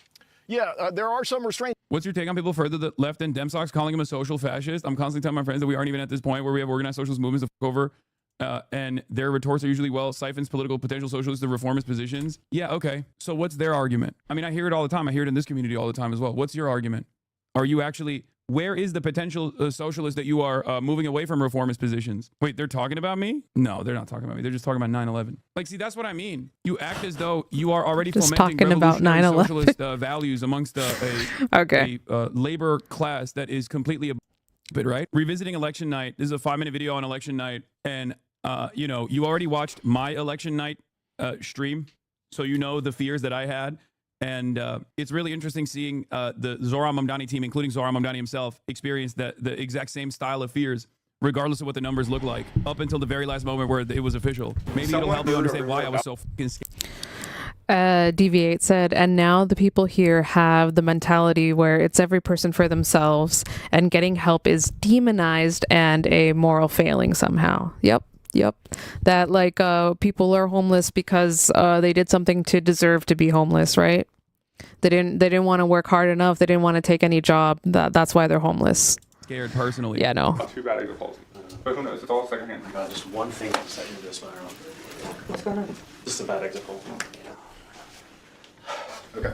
Yeah, there are some restraints. What's your take on people further the left and Demsocks calling him a social fascist? I'm constantly telling my friends that we aren't even at this point where we have organized socialist movements to over, and their retorts are usually, well, siphons political potential socialists to reformist positions. Yeah, okay. So what's their argument? I mean, I hear it all the time. I hear it in this community all the time as well. What's your argument? Are you actually... Where is the potential socialist that you are moving away from reformist positions? Wait, they're talking about me? No, they're not talking about me. They're just talking about 9/11. Like, see, that's what I mean. You act as though you are already just fomenting talking about 9/11 socialist values amongst a labor class that is completely but right. Revisiting election night. This is a 5-minute video on election night, and you know, you already watched my election night stream, so you know the fears that I had. And it's really interesting seeing the Zohran Mamdani team, including Zohran Mamdani himself, experience the exact same style of fears, regardless of what the numbers look like, up until the very last moment where it was official. Maybe it'll help you understand why I was so fucking scared. Deviate said, and now the people here have the mentality where it's every person for themselves, and getting help is demonized and a moral failing somehow. Yep. That like people are homeless because they did something to deserve to be homeless, right? They didn't want to work hard enough. They didn't want to take any job. That's why they're homeless. Scared personally. Yeah, no. Not too bad exit policy. But who knows? It's all secondhand. Just one thing to set you into a spiral. What's going on? This is a bad exit poll. Okay.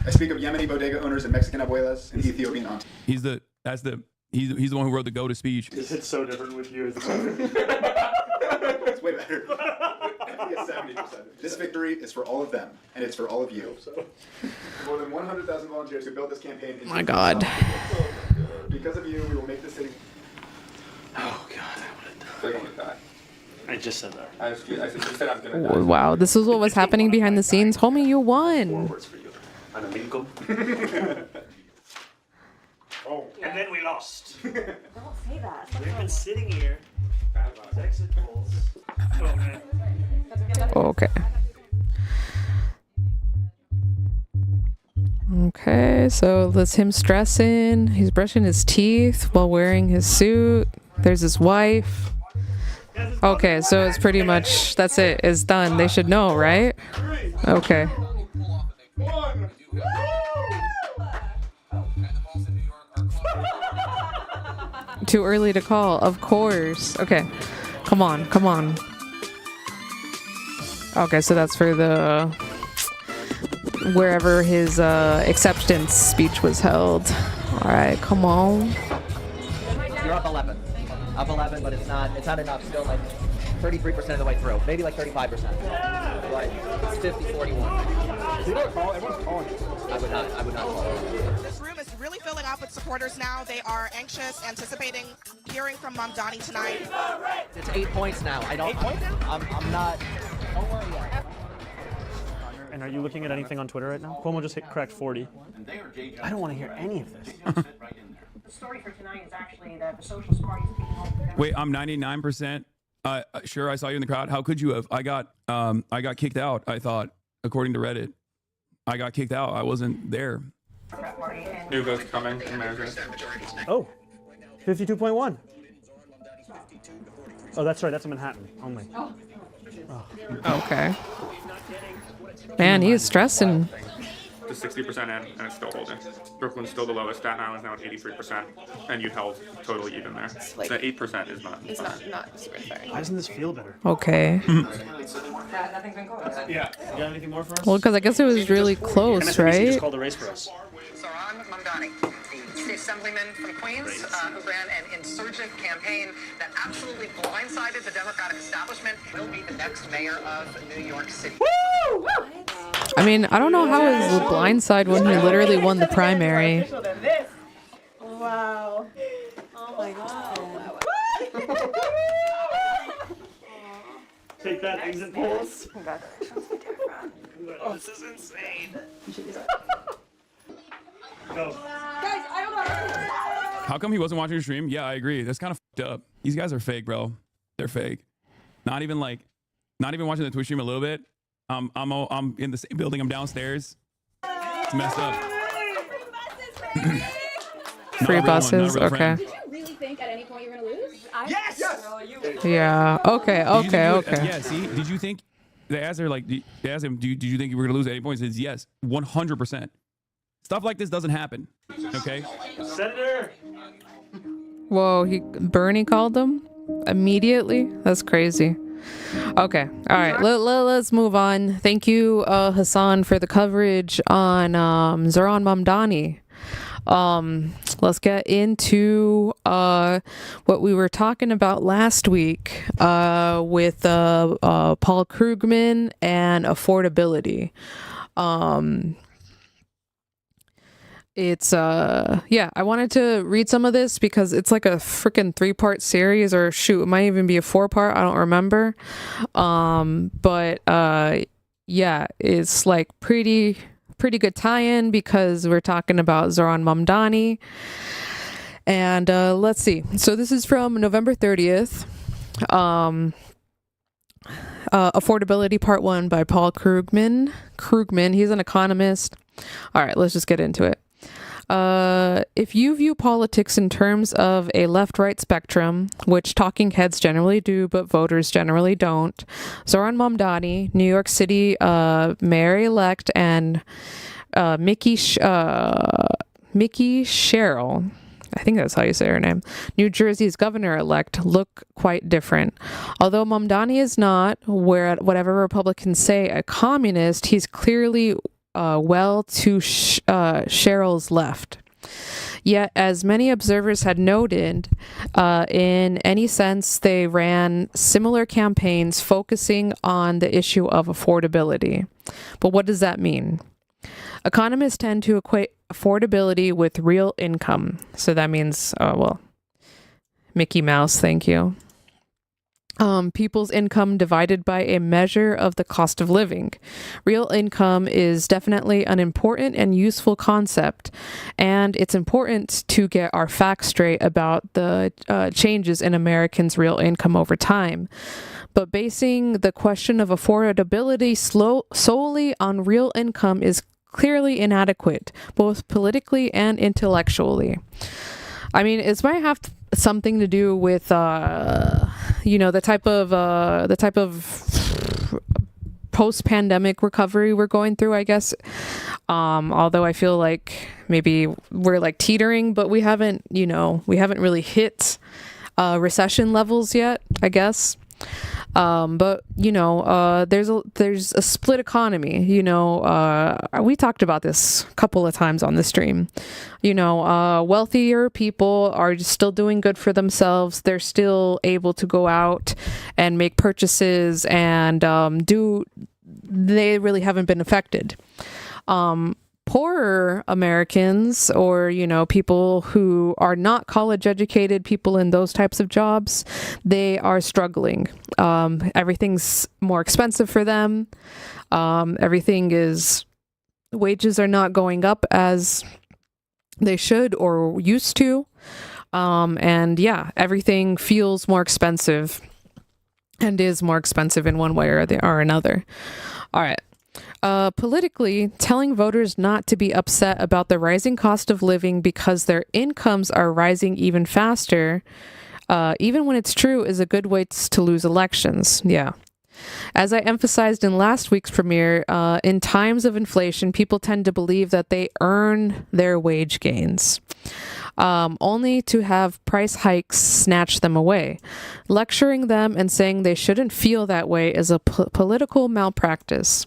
I speak of Yemeni bodega owners and Mexican abuelas and Ethiopian aunties. He's the one who wrote the go-to speech. Is it so different with you? It's way better. I think it's 70%. This victory is for all of them, and it's for all of you. More than 100,000 volunteers who built this campaign. Oh my God. Because of you, we will make this city. Oh God, I want to die. I just said that. I said I'm gonna die. Wow, this is what was happening behind the scenes. Homie, you won. 4 words for you. Unamigo. Oh. And then we lost. Don't say that. We've been sitting here. Exit polls. Oh, man. Okay. Okay, so that's him stressing. He's brushing his teeth while wearing his suit. There's his wife. Okay, so it's pretty much, that's it. It's done. They should know, right? Okay. Too early to call, of course. Okay, come on. Okay, so that's for the wherever his acceptance speech was held. All right, come on. You're up 11. Up 11, but it's not enough. Still like 33% of the way through. Maybe like 35%. But it's 50-41. You don't call, everyone's calling. I would not call. This room is really filling up with supporters now. They are anxious, anticipating hearing from Mamdani tonight. It's 8 points now. I don't. 8 points now? I'm not. Don't worry yet. And are you looking at anything on Twitter right now? Cuomo just cracked 40. I don't want to hear any of this. The story for tonight is actually that the Socialist Party is being held. Wait, I'm 99%. Sure, I saw you in the crowd. How could you have? I got kicked out. I thought, according to Reddit, I got kicked out. I wasn't there. Democrat Party. And New votes coming in mayor's race. Oh, 52.1. Oh, that's right. That's in Manhattan only. Okay. Man, he is stressing. To 60% in, and it's still holding. Brooklyn's still the lowest. Staten Island's now at 83%, and you held totally even there. Like, The 8% is not. it's not super exciting. Why doesn't this feel better? Okay. nothing's been going. Yeah. You got anything more for us? Well, because I guess it was really close, MSNBC right? just called a race for us. Zoran Mamdani, the state assemblyman from Queens, who ran an insurgent campaign that absolutely blindsided the Democratic establishment, will be the next mayor of New York City. Woo! I mean, I don't know how it was blindside when he literally won the primary. Wow. Oh my god. Take that, exit polls. Oh, this is insane. Go. How come he wasn't watching your stream? Yeah, I agree. That's kind of fucked up. These guys are fake, bro. They're fake. Not even watching the Twitch stream a little bit. I'm in the same building. I'm downstairs. It's messed up. Free buses. Okay. Did you really think at any point you were gonna lose? Yes! Yeah. Okay. Yeah. See, did you think they asked her like? They asked him, did you think you were gonna lose at any point? He says yes, 100%. Stuff like this doesn't happen. Okay. Senator. Whoa. Bernie called him immediately. That's crazy. Okay. All right. Let's move on. Thank you, Hassan, for the coverage on Zoran Mamdani. Let's get into what we were talking about last week with Paul Krugman and affordability. It's I wanted to read some of this because it's like a freaking 3-part series, or shoot, it might even be a 4-part, I don't remember. But it's like pretty good tie-in because we're talking about Zoran Mamdani. And let's see. So this is from November 30th. Affordability Part 1 by Paul Krugman. He's an economist. All right, let's just get into it. If you view politics in terms of a left-right spectrum, which talking heads generally do, but voters generally don't, Zoran Mamdani, New York City mayor-elect, and Mickey Sherrill, I think that's how you say her name, New Jersey's governor-elect, look quite different. Although Mamdani is not, whatever Republicans say, a communist, he's clearly well to Sherrill's left. Yet, as many observers had noted, in any sense, they ran similar campaigns focusing on the issue of affordability. But what does that mean? Economists tend to equate affordability with real income. So that means, Mickey Mouse, thank you. People's income divided by a measure of the cost of living. Real income is definitely an important and useful concept, and it's important to get our facts straight about the changes in Americans' real income over time. But basing the question of affordability solely on real income is clearly inadequate, both politically and intellectually. I mean, it might have something to do with, the type of post-pandemic recovery we're going through, I guess. Although I feel like maybe we're like teetering, but we haven't really hit recession levels yet, I guess. But there's a split economy. We talked about this a couple of times on the stream. Wealthier people are still doing good for themselves. They're still able to go out and make purchases and they really haven't been affected. Poorer Americans, or people who are not college educated, people in those types of jobs, they are struggling. Everything's more expensive for them. Wages are not going up as they should or used to. Everything feels more expensive and is more expensive in one way or another. All right. Politically, telling voters not to be upset about the rising cost of living because their incomes are rising even faster, even when it's true, is a good way to lose elections. Yeah. As I emphasized in last week's premiere, in times of inflation, people tend to believe that they earn their wage gains, only to have price hikes snatch them away. Lecturing them and saying they shouldn't feel that way is a political malpractice.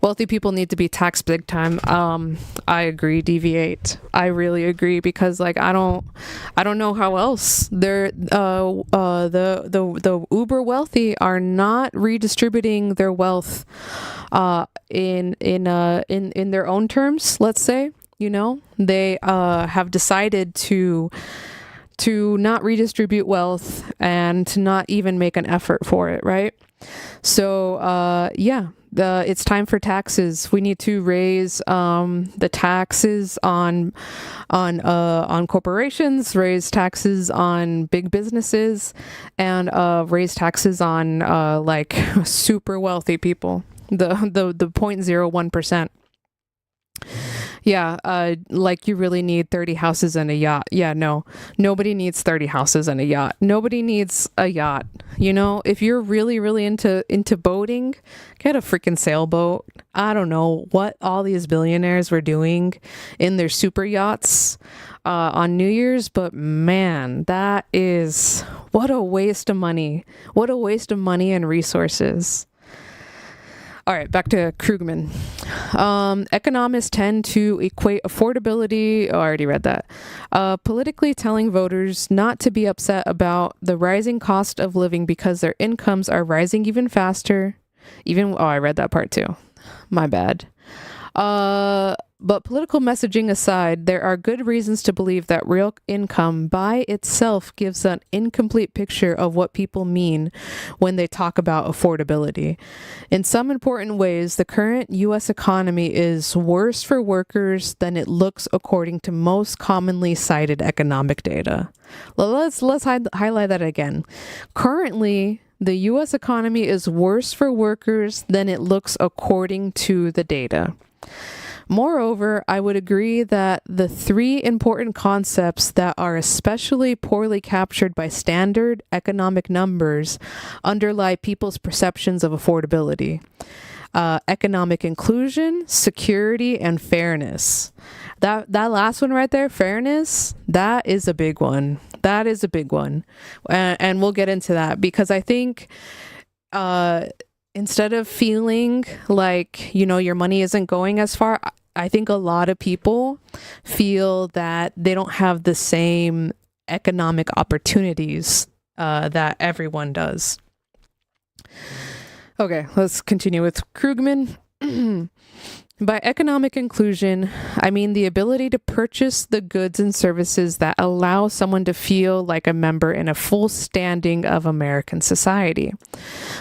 Wealthy people need to be taxed big time. I agree, Deviate. I really agree, because like I don't know how else they're the uber wealthy are not redistributing their wealth in their own terms, let's say. You know, they have decided to not redistribute wealth and to not even make an effort for it, right? So yeah. It's time for taxes. We need to raise the taxes on corporations, raise taxes on big businesses, and raise taxes on like super wealthy people, the 0.01%. Yeah, like you really need 30 houses and a yacht. Yeah, no, nobody needs 30 houses and a yacht. Nobody needs a yacht. You know, if you're really, really into boating, get a freaking sailboat. I don't know what all these billionaires were doing in their super yachts on New Year's, but man, what a waste of money. What a waste of money and resources. All right, back to Krugman. Economists tend to equate affordability, I already read that, politically telling voters not to be upset about the rising cost of living because their incomes are rising even faster. I read that part too. My bad. But political messaging aside, there are good reasons to believe that real income by itself gives an incomplete picture of what people mean when they talk about affordability. In some important ways, the current U.S. economy is worse for workers than it looks according to most commonly cited economic data. Let's highlight that again. Currently, the U.S. economy is worse for workers than it looks according to the data. Moreover, I would agree that the three important concepts that are especially poorly captured by standard economic numbers underlie people's perceptions of affordability. Economic inclusion, security, and fairness. That last one right there, fairness, that is a big one. That is a big one. And we'll get into that, because I think instead of feeling like, you know, your money isn't going as far, I think a lot of people feel that they don't have the same economic opportunities that everyone does. Okay, let's continue with Krugman. By economic inclusion, I mean the ability to purchase the goods and services that allow someone to feel like a member in a full standing of American society.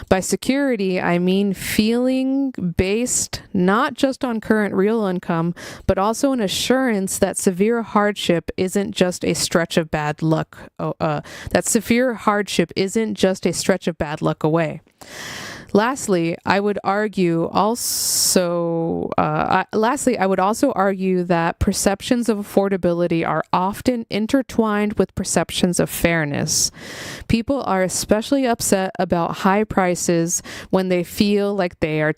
By security, I mean feeling based not just on current real income, but also an assurance that severe hardship isn't just a stretch of bad luck. That severe hardship isn't just a stretch of bad luck away. Lastly, I would also argue that perceptions of affordability are often intertwined with perceptions of fairness. People are especially upset about high prices when they feel like they are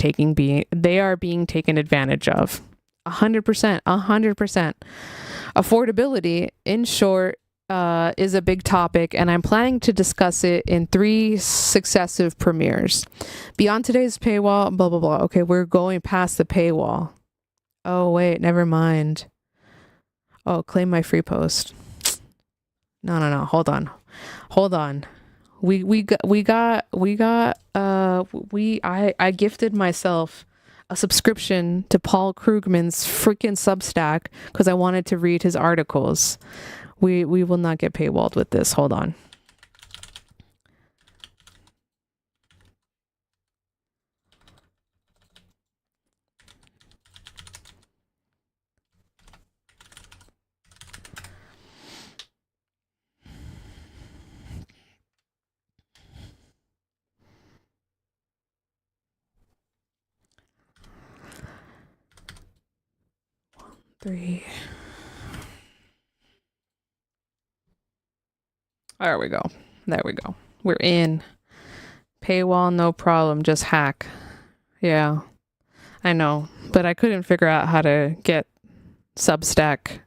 being taken advantage of. 100%. Affordability, in short, is a big topic, and I'm planning to discuss it in 3 successive premieres. Beyond today's paywall, blah, blah, blah. Okay, we're going past the paywall. Oh, wait, never mind. Oh, claim my free post. No. Hold on. I gifted myself a subscription to Paul Krugman's freaking Substack because I wanted to read his articles. We will not get paywalled with this. Hold on. 3. There we go. There we go. We're in. Paywall, no problem. Just hack. Yeah, I know. But I couldn't figure out how to get Substack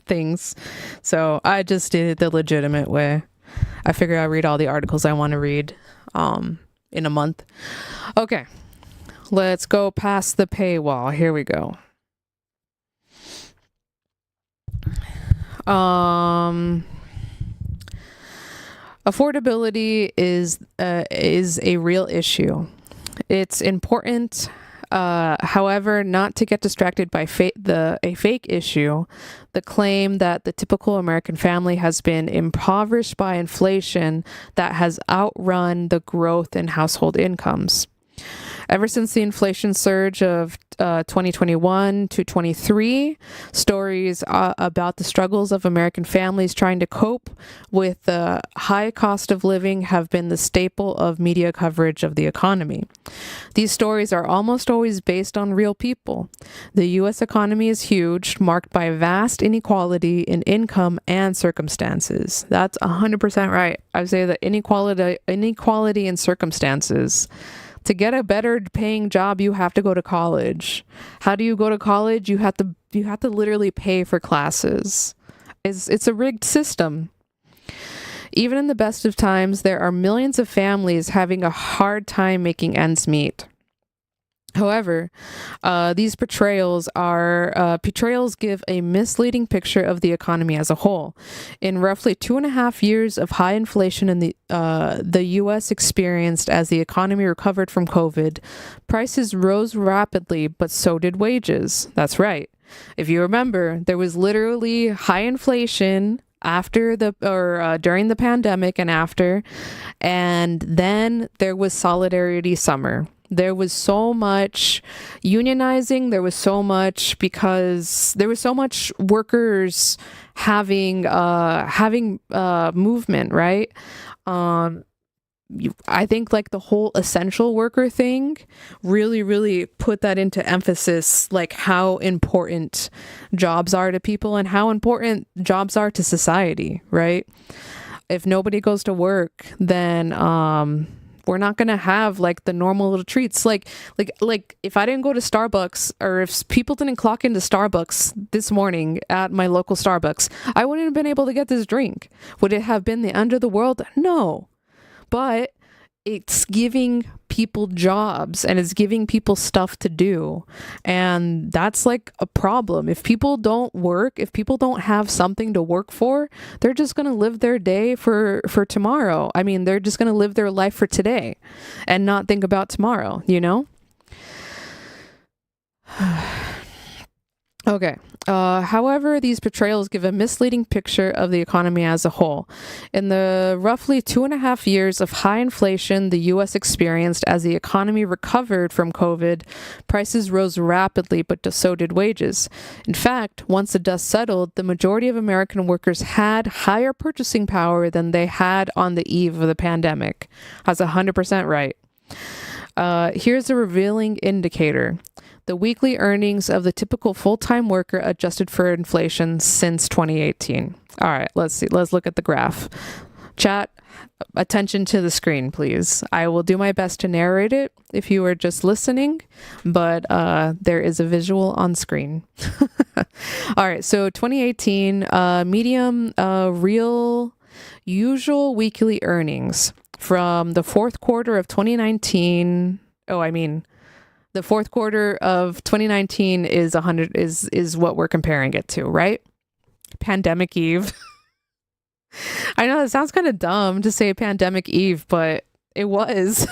things. So I just did it the legitimate way. I figured I'd read all the articles I want to read in a month. Okay. Let's go past the paywall. Here we go. Affordability is a real issue. It's important, however, not to get distracted by a fake issue, the claim that the typical American family has been impoverished by inflation that has outrun the growth in household incomes. Ever since the inflation surge of 2021 to 23, stories about the struggles of American families trying to cope with the high cost of living have been the staple of media coverage of the economy. These stories are almost always based on real people. The U.S. economy is huge, marked by vast inequality in income and circumstances. That's 100% right. I would say that inequality in circumstances. To get a better paying job, you have to go to college. How do you go to college? You have to literally pay for classes. It's a rigged system. Even in the best of times, there are millions of families having a hard time making ends meet. However, these portrayals give a misleading picture of the economy as a whole. In roughly 2.5 years of high inflation in the U.S. experienced as the economy recovered from COVID, prices rose rapidly, but so did wages. That's right. If you remember, there was literally high inflation during the pandemic and after, and then there was Solidarity Summer. There was so much unionizing. There was so much because there was so much workers having movement, right? I think like the whole essential worker thing really, really put that into emphasis, like how important jobs are to people and how important jobs are to society, right? If nobody goes to work, then we're not going to have like the normal little treats. Like if I didn't go to Starbucks, or if people didn't clock into Starbucks this morning at my local Starbucks, I wouldn't have been able to get this drink. Would it have been the end of the world? No. But it's giving people jobs and it's giving people stuff to do. And that's like a problem. If people don't work, if people don't have something to work for, they're just going to live their day for tomorrow. I mean, they're just going to live their life for today and not think about tomorrow, you know? Okay. However, these portrayals give a misleading picture of the economy as a whole. In the roughly 2.5 years of high inflation the U.S. experienced as the economy recovered from COVID, prices rose rapidly, but so did wages. In fact, once the dust settled, the majority of American workers had higher purchasing power than they had on the eve of the pandemic. That's 100% right. Here's a revealing indicator. The weekly earnings of the typical full-time worker adjusted for inflation since 2018. All right, let's see. Let's look at the graph. Chat, attention to the screen, please. I will do my best to narrate it if you are just listening, but there is a visual on screen. All right, so 2018, medium real usual weekly earnings from the fourth quarter of 2019. The fourth quarter of 2019 is what we're comparing it to, right? Pandemic Eve. I know it sounds kind of dumb to say Pandemic Eve, but it was.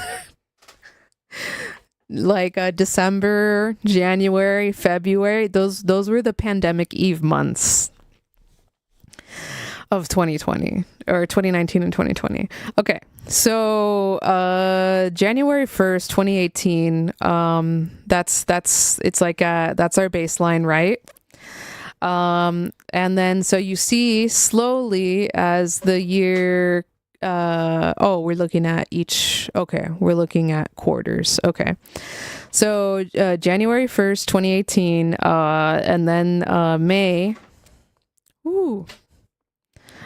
Like December, January, February, those were the Pandemic Eve months of 2020 or 2019 and 2020. Okay. So, January 1st, 2018, that's our baseline, right? And then, so you see slowly as the year we're looking at each. Okay, we're looking at quarters. Okay, so January 1st, 2018, and then May. Ooh.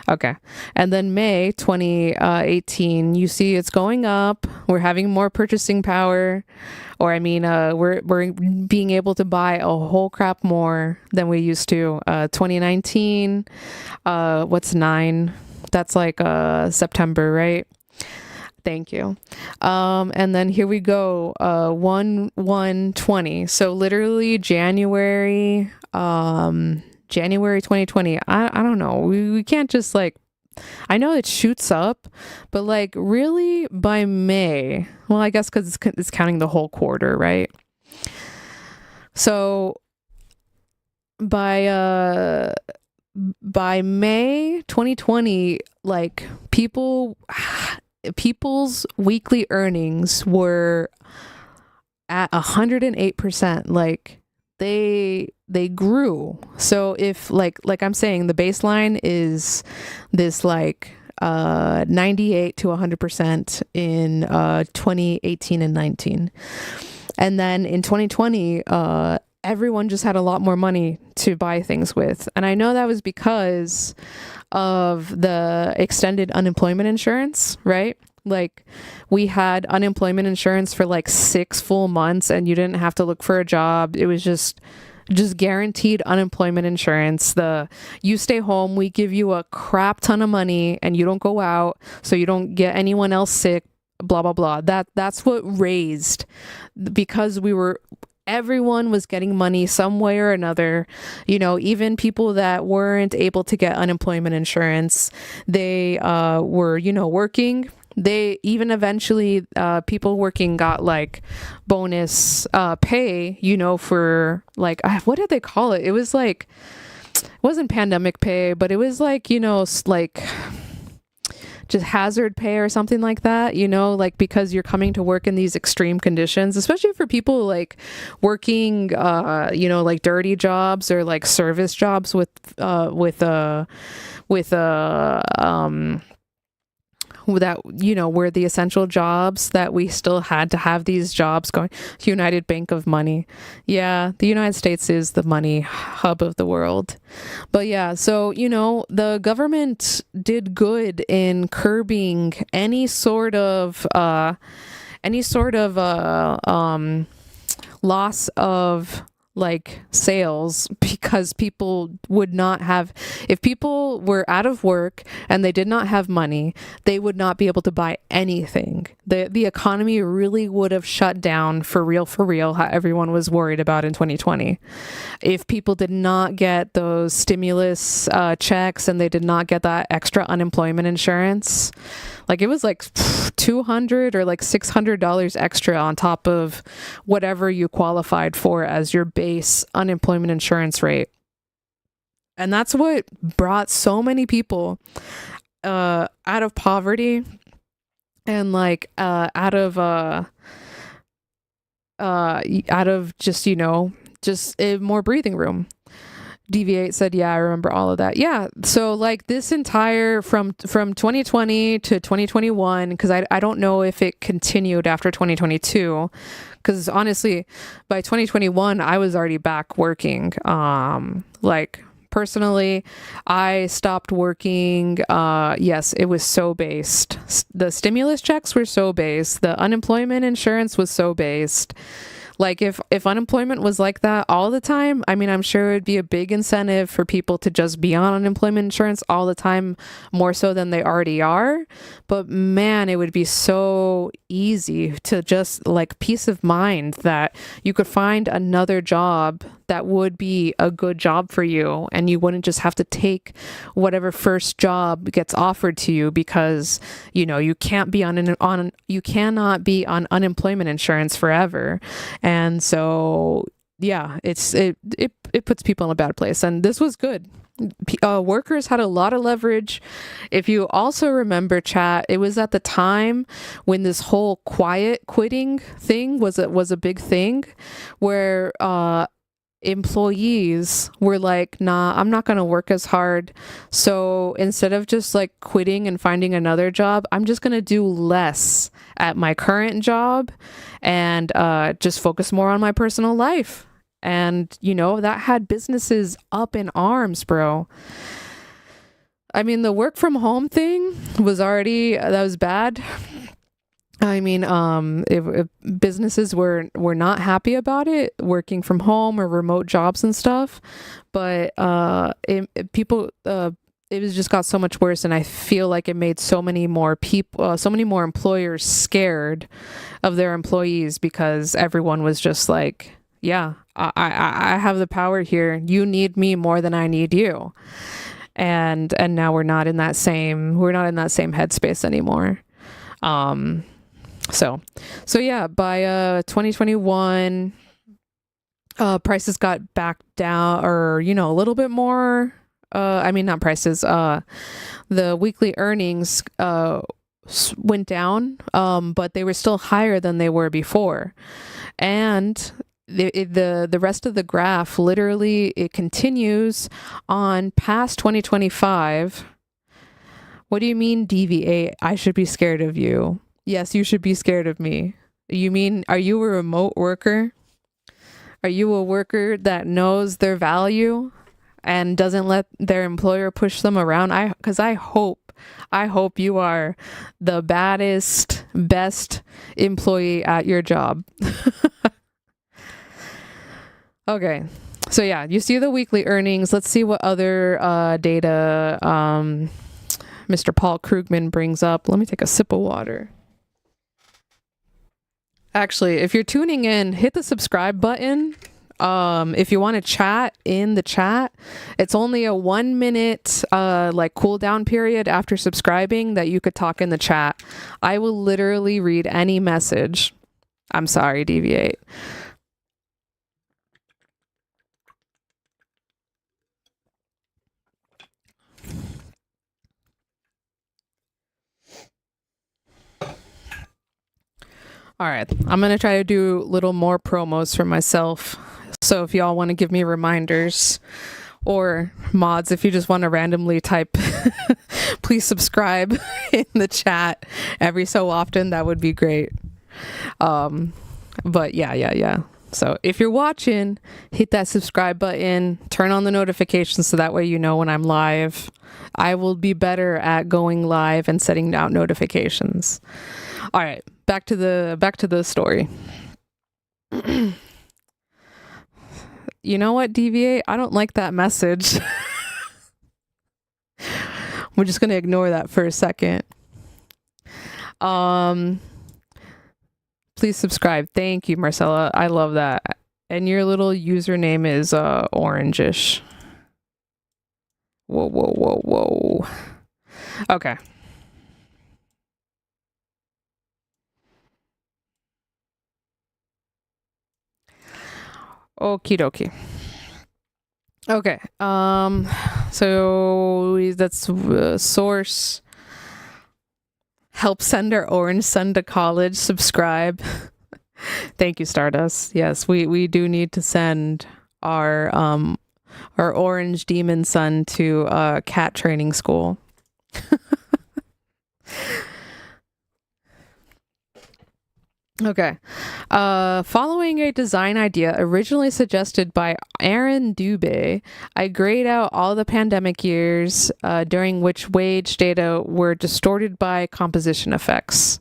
Okay, and then May 2018, you see it's going up. We're having more purchasing power, or I mean, we're being able to buy a whole crap more than we used to. 2019, what's 9? That's like September, right? Thank you. And then here we go, 1/1/20. So literally January 2020. I don't know. We can't just like, I know it shoots up, but like really by May, well, I guess because it's counting the whole quarter, right? So by May 2020, like people's weekly earnings were at 108%. Like they grew. So if like I'm saying, the baseline is this like 98 to 100% in 2018 and 19. And then in 2020, everyone just had a lot more money to buy things with. And I know that was because of the extended unemployment insurance, right? Like we had unemployment insurance for like 6 full months and you didn't have to look for a job. It was just guaranteed unemployment insurance. You stay home, we give you a crap ton of money and you don't go out so you don't get anyone else sick, blah, blah, blah. That's what raised, because everyone was getting money some way or another. You know, even people that weren't able to get unemployment insurance, they were, working. They even eventually, people working got like bonus pay, for like, what did they call it? It was like, it wasn't pandemic pay, but it was like, like just hazard pay or something like that, like because you're coming to work in these extreme conditions, especially for people like working, like dirty jobs or like service jobs with that, were the essential jobs that we still had to have these jobs going. United Bank of Money. Yeah, the United States is the money hub of the world. But yeah, so, the government did good in curbing any sort of loss of like sales, because people would not have, if people were out of work and they did not have money, they would not be able to buy anything. The economy really would have shut down for real, how everyone was worried about in 2020. If people did not get those stimulus checks and they did not get that extra unemployment insurance, like it was like $200 or like $600 extra on top of whatever you qualified for as your base unemployment insurance rate. And that's what brought so many people out of poverty and like out of just, just more breathing room. Deviate said, yeah, I remember all of that. Yeah. So like this entire from 2020 to 2021, because I don't know if it continued after 2022, because honestly, by 2021, I was already back working. Like personally, I stopped working. Yes, it was so based. The stimulus checks were so based. The unemployment insurance was so based. Like if unemployment was like that all the time, I mean, I'm sure it'd be a big incentive for people to just be on unemployment insurance all the time, more so than they already are. But man, it would be so easy to just like peace of mind that you could find another job that would be a good job for you, and you wouldn't just have to take whatever first job gets offered to you because you can't be you cannot be on unemployment insurance forever. And so yeah, it puts people in a bad place, and this was good. Workers had a lot of leverage. If you also remember, chat, it was at the time when this whole quiet quitting thing was a big thing, where employees were like, nah, I'm not going to work as hard. So instead of just like quitting and finding another job, I'm just going to do less at my current job and just focus more on my personal life. And, you know, that had businesses up in arms, bro. I mean, the work from home thing was that was bad. I mean, if businesses were not happy about it, working from home or remote jobs and stuff, but it was just got so much worse, and I feel like it made so many more people, so many more employers scared of their employees because everyone was just like, yeah, I have the power here. You need me more than I need you, and now we're not in that same headspace anymore. So yeah, by 2021, prices got back down, or, you know, a little bit more. I mean, not prices. The weekly earnings went down, but they were still higher than they were before. And the rest of the graph, literally, it continues on past 2025. What do you mean deviate? I should be scared of you. Yes, you should be scared of me. You mean, are you a remote worker? Are you a worker that knows their value and doesn't let their employer push them around? Because I hope you are the baddest, best employee at your job. Okay. So yeah, you see the weekly earnings. Let's see what other data Mr. Paul Krugman brings up. Let me take a sip of water. Actually, if you're tuning in, hit the subscribe button. If you want to chat in the chat, it's only a 1 minute like cool down period after subscribing that you could talk in the chat. I will literally read any message. I'm sorry, deviate. All right, I'm going to try to do a little more promos for myself. So if y'all want to give me reminders, or mods, if you just want to randomly type, please subscribe in the chat every so often, that would be great. But yeah. So if you're watching, hit that subscribe button, turn on the notifications so that way you know when I'm live. I will be better at going live and setting out notifications. All right, back to the story. You know what, deviate? I don't like that message. We're just gonna ignore that for a second. Please subscribe. Thank you, Marcella. I love that. And your little username is orangish. Whoa. Okay. Okie dokie. Okay. So that's source. Help send our orange son to college. Subscribe. Thank you, Stardust. Yes, we do need to send our orange demon son to cat training school. Okay. Following a design idea originally suggested by Aaron Dubé, I grayed out all the pandemic years during which wage data were distorted by composition effects.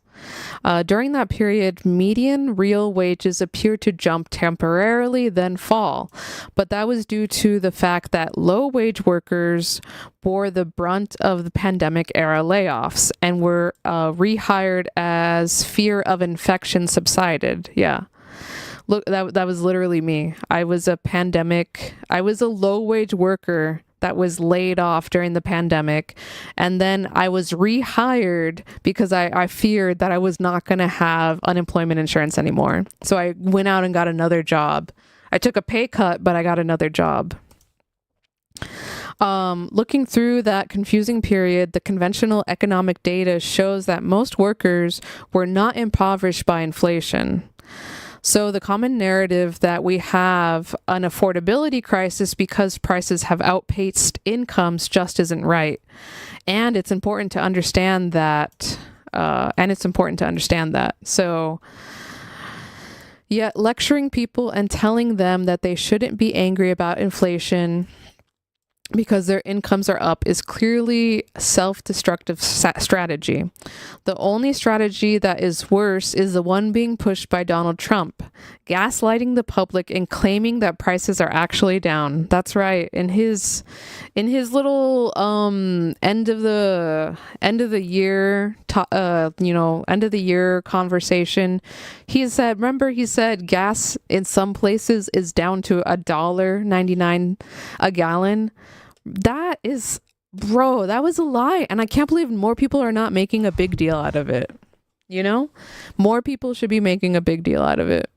During that period, median real wages appeared to jump temporarily, then fall. But that was due to the fact that low-wage workers bore the brunt of the pandemic-era layoffs and were rehired as fear of infection subsided. Yeah. Look, that was literally me. I was a low-wage worker that was laid off during the pandemic, and then I was rehired because I feared that I was not going to have unemployment insurance anymore. So I went out and got another job. I took a pay cut, but I got another job. Looking through that confusing period, the conventional economic data shows that most workers were not impoverished by inflation. So the common narrative that we have an affordability crisis because prices have outpaced incomes just isn't right. And it's important to understand that. So, yet lecturing people and telling them that they shouldn't be angry about inflation because their incomes are up is clearly self-destructive strategy. The only strategy that is worse is the one being pushed by Donald Trump, gaslighting the public and claiming that prices are actually down. That's right. In his little end of the year conversation, he said gas in some places is down to $1.99 a gallon. That was a lie. And I can't believe more people are not making a big deal out of it. More people should be making a big deal out of it.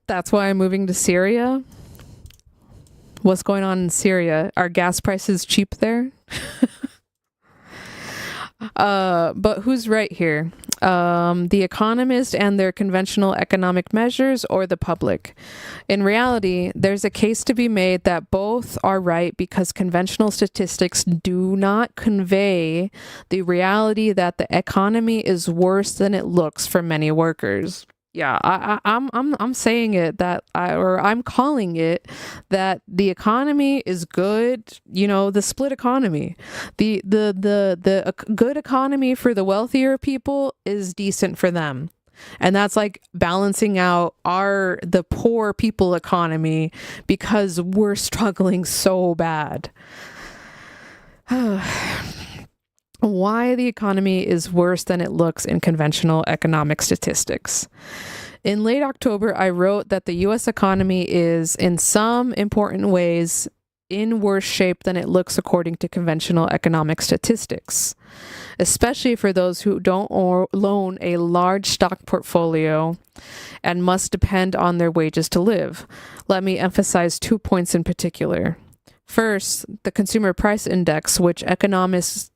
That's why I'm moving to Syria. What's going on in Syria? Are gas prices cheap there? But who's right here? The economist and their conventional economic measures, or the public? In reality, there's a case to be made that both are right because conventional statistics do not convey the reality that the economy is worse than it looks for many workers. Yeah, I'm saying it I'm calling it that the economy is good. The split economy, the good economy for the wealthier people is decent for them, and that's like balancing out the poor people economy because we're struggling so bad. Why the economy is worse than it looks in conventional economic statistics. In late October, I wrote that the U.S. economy is, in some important ways, in worse shape than it looks according to conventional economic statistics, especially for those who don't loan a large stock portfolio and must depend on their wages to live. Let me emphasize 2 points in particular. First, the consumer price index, which economist,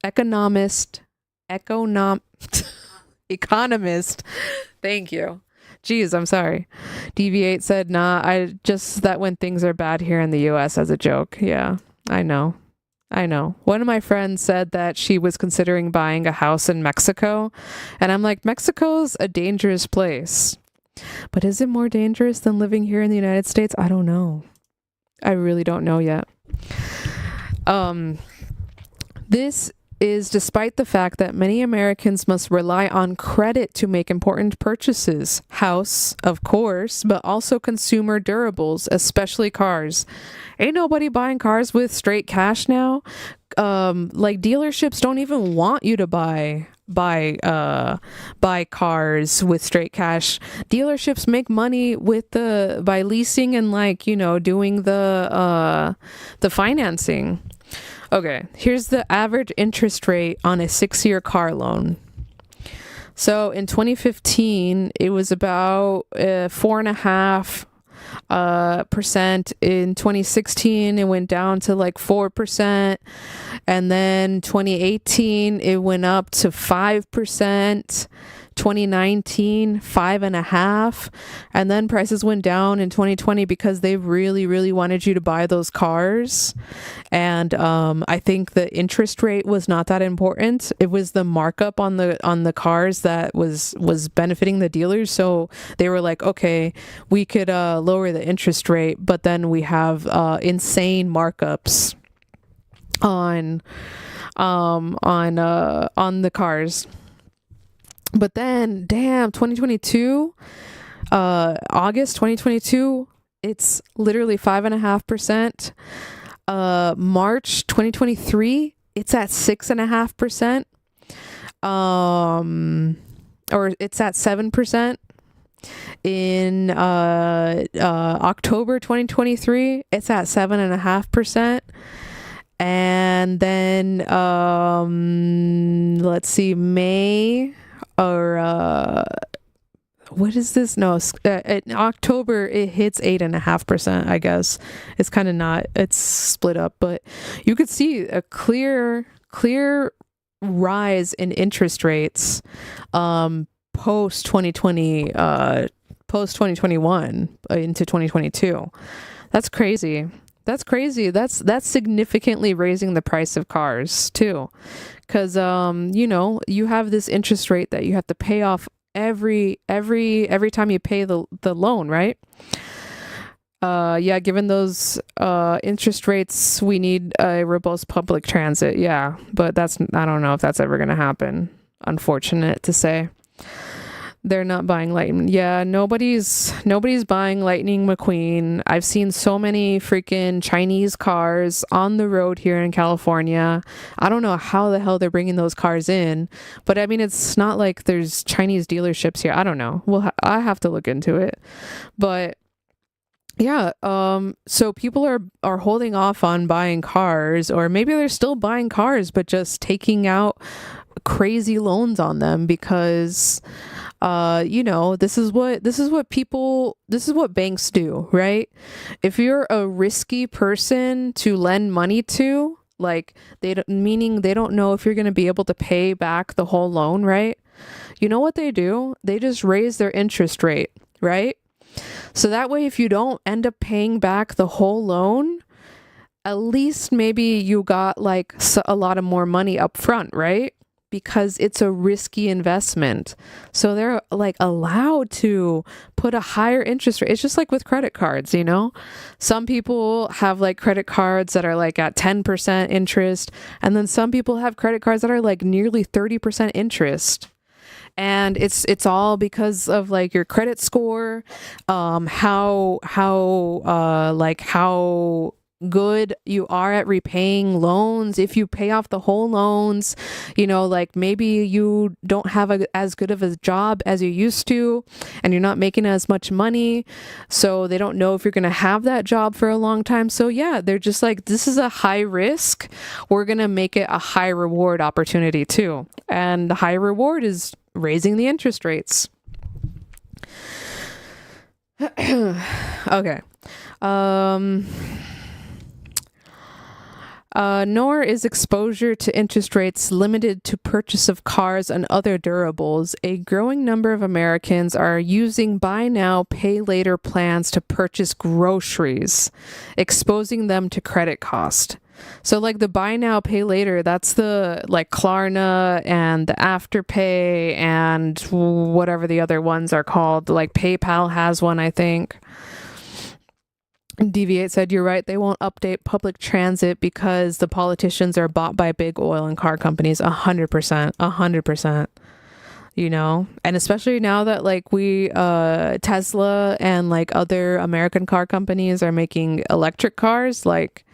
thank you. Geez, I'm sorry. DV8 said, that when things are bad here in the US as a joke. Yeah, I know. One of my friends said that she was considering buying a house in Mexico. And I'm like, Mexico's a dangerous place. But is it more dangerous than living here in the United States? I don't know. I really don't know yet. This is despite the fact that many Americans must rely on credit to make important purchases. House, of course, but also consumer durables, especially cars. Ain't nobody buying cars with straight cash now. Dealerships don't even want you to buy cars with straight cash. Dealerships make money by leasing and doing the financing. Okay, here's the average interest rate on a 6-year car loan. So in 2015, it was about 4.5%. In 2016, it went down to 4%. And then 2018, it went up to 5%. 2019, 5.5%. And then prices went down in 2020 because they really, really wanted you to buy those cars. And I think the interest rate was not that important. It was the markup on the cars that was benefiting the dealers. So they were like, okay, we could lower the interest rate, but then we have insane markups on the cars. But then, damn, 2022, August 2022, it's literally 5.5%. March 2023, it's at 6.5%. Or it's at 7%. In October 2023, it's at 7.5%. And then, let's see, May, or what is this? No, in October it hits 8.5%. I guess it's kind of not. It's split up, but you could see a clear rise in interest rates, post 2020, post 2021 into 2022. That's crazy. That's crazy. That's significantly raising the price of cars too. Cause, you know, you have this interest rate that you have to pay off every time you pay the loan, right? Yeah, given those interest rates, we need a robust public transit. Yeah, but I don't know if that's ever going to happen. Unfortunate to say. They're not buying Lightning. Yeah, nobody's buying Lightning McQueen. I've seen so many freaking Chinese cars on the road here in California. I don't know how the hell they're bringing those cars in, but I mean, it's not like there's Chinese dealerships here. I don't know. Well, I have to look into it, but yeah, so people are holding off on buying cars, or maybe they're still buying cars but just taking out crazy loans on them because you know, this is what banks do, right? If you're a risky person to lend money to, like meaning they don't know if you're going to be able to pay back the whole loan, right? You know what they do? They just raise their interest rate, right? So that way, if you don't end up paying back the whole loan, at least maybe you got like a lot of more money up front, right? Because it's a risky investment. So they're like allowed to put a higher interest rate. It's just like with credit cards, you know? Some people have like credit cards that are like at 10% interest. And then some people have credit cards that are like nearly 30% interest. And it's all because of like your credit score, how good you are at repaying loans. If you pay off the whole loans, you know, like maybe you don't have as good of a job as you used to, and you're not making as much money, so they don't know if you're going to have that job for a long time. So yeah, they're just like, this is a high risk, we're going to make it a high reward opportunity too. And the high reward is raising the interest rates. Okay. Nor is exposure to interest rates limited to purchase of cars and other durables. A growing number of Americans are using buy now, pay later plans to purchase groceries, exposing them to credit cost. So like the buy now, pay later, that's the like Klarna and the Afterpay and whatever the other ones are called. Like PayPal has one, I think. Deviate said, you're right, they won't update public transit because the politicians are bought by big oil and car companies. 100%. You know, and especially now that like Tesla and like other American car companies are making electric cars, like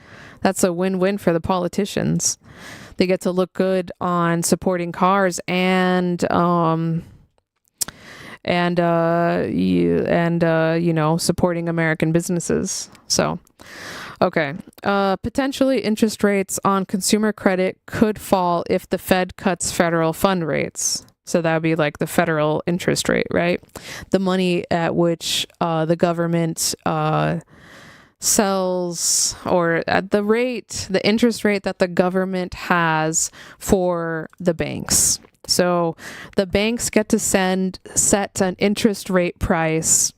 that's a win-win for the politicians. They get to look good on supporting cars and you know, supporting American businesses. So, okay. Potentially interest rates on consumer credit could fall if the Fed cuts federal fund rates. So that would be like the federal interest rate, right? The money at which the government sells, or at the interest rate that the government has for the banks. So the banks get to set an interest rate price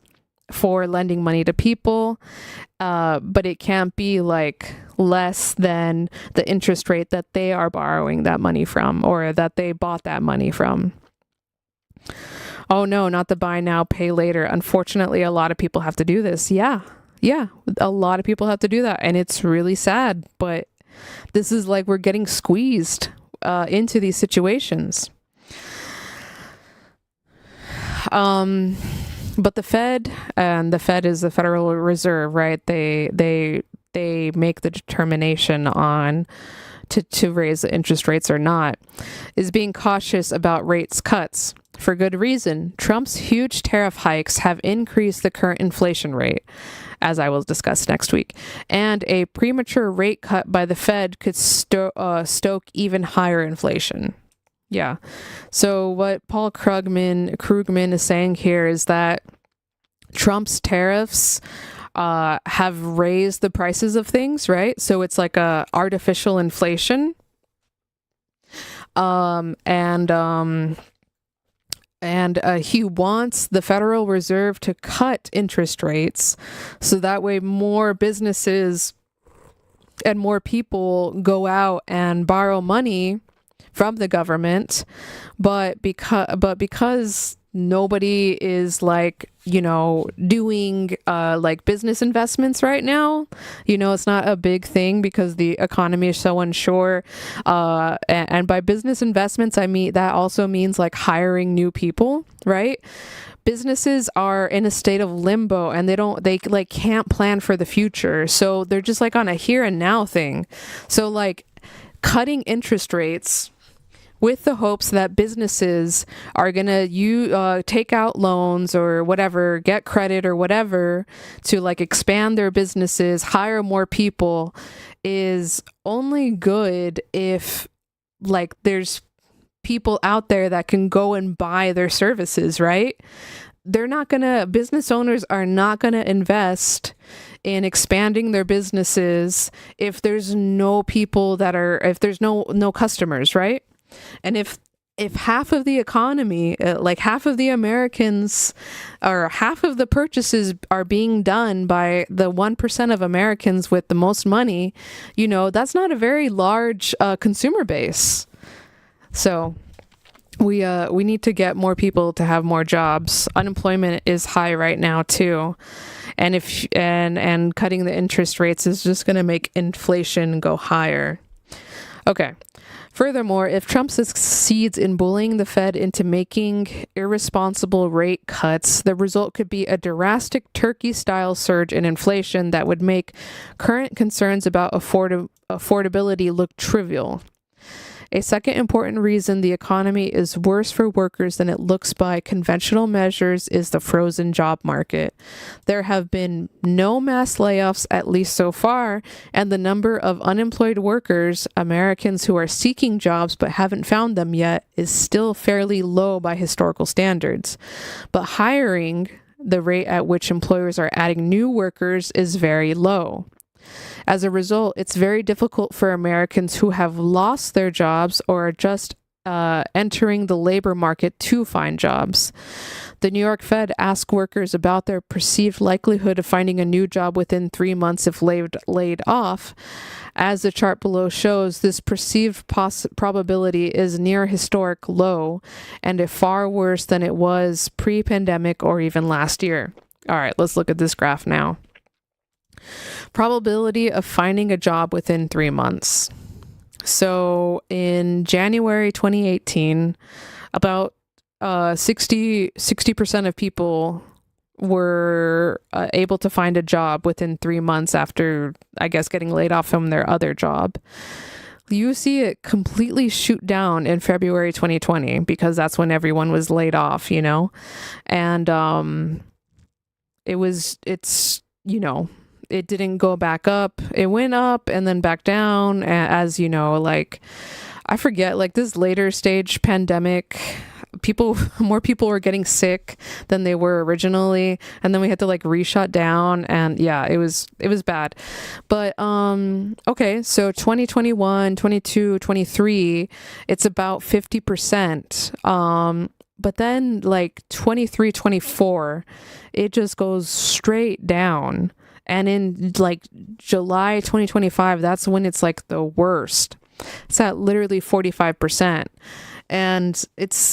for lending money to people, but it can't be like less than the interest rate that they are borrowing that money from, or that they bought that money from. Oh no, not the buy now, pay later. Unfortunately, a lot of people have to do this. Yeah, a lot of people have to do that, and it's really sad, but this is like we're getting squeezed into these situations. But the Fed is the Federal Reserve, right? They make the determination on to raise the interest rates or not, is being cautious about rates cuts. For good reason. Trump's huge tariff hikes have increased the current inflation rate, as I will discuss next week. And a premature rate cut by the Fed could stoke even higher inflation. Yeah. So what Paul Krugman is saying here is that Trump's tariffs have raised the prices of things, right? So it's like a artificial inflation. he wants the Federal Reserve to cut interest rates so that way more businesses and more people go out and borrow money from the government, but because nobody is like, doing like business investments right now, it's not a big thing because the economy is so unsure, and by business investments I mean that also means like hiring new people, right? Businesses are in a state of limbo and they can't plan for the future, so they're just like on a here and now thing. So like cutting interest rates with the hopes that businesses are going to take out loans or whatever, get credit or whatever to like expand their businesses, hire more people, is only good if like there's people out there that can go and buy their services, right? Business owners are not going to invest in expanding their businesses if there's no people if there's no customers, right? And if half of the economy, like half of the Americans or half of the purchases are being done by the 1% of Americans with the most money, that's not a very large consumer base. So we need to get more people to have more jobs. Unemployment is high right now too. And and cutting the interest rates is just going to make inflation go higher. Okay. Furthermore, if Trump succeeds in bullying the Fed into making irresponsible rate cuts, the result could be a drastic Turkey-style surge in inflation that would make current concerns about affordability look trivial. A second important reason the economy is worse for workers than it looks by conventional measures is the frozen job market. There have been no mass layoffs, at least so far, and the number of unemployed workers, Americans who are seeking jobs but haven't found them yet, is still fairly low by historical standards. But hiring, the rate at which employers are adding new workers, is very low. As a result, it's very difficult for Americans who have lost their jobs or are just entering the labor market to find jobs. The New York Fed asked workers about their perceived likelihood of finding a new job within 3 months if laid off. As the chart below shows, this perceived probability is near historic low and far worse than it was pre-pandemic or even last year. All right, let's look at this graph now. Probability of finding a job within 3 months. So in January 2018, about 60% of people were able to find a job within 3 months after, I guess, getting laid off from their other job. You see it completely shoot down in February 2020 because that's when everyone was laid off, and it didn't go back up. It went up and then back down as, I forget, like this later stage pandemic, more people were getting sick than they were originally. And then we had to like reshut down and yeah, it was bad. But, okay. So 2021, 22, 23, it's about 50%. But then like 23, 24, it just goes straight down. And in like July 2025, that's when it's like the worst. It's at literally 45%. And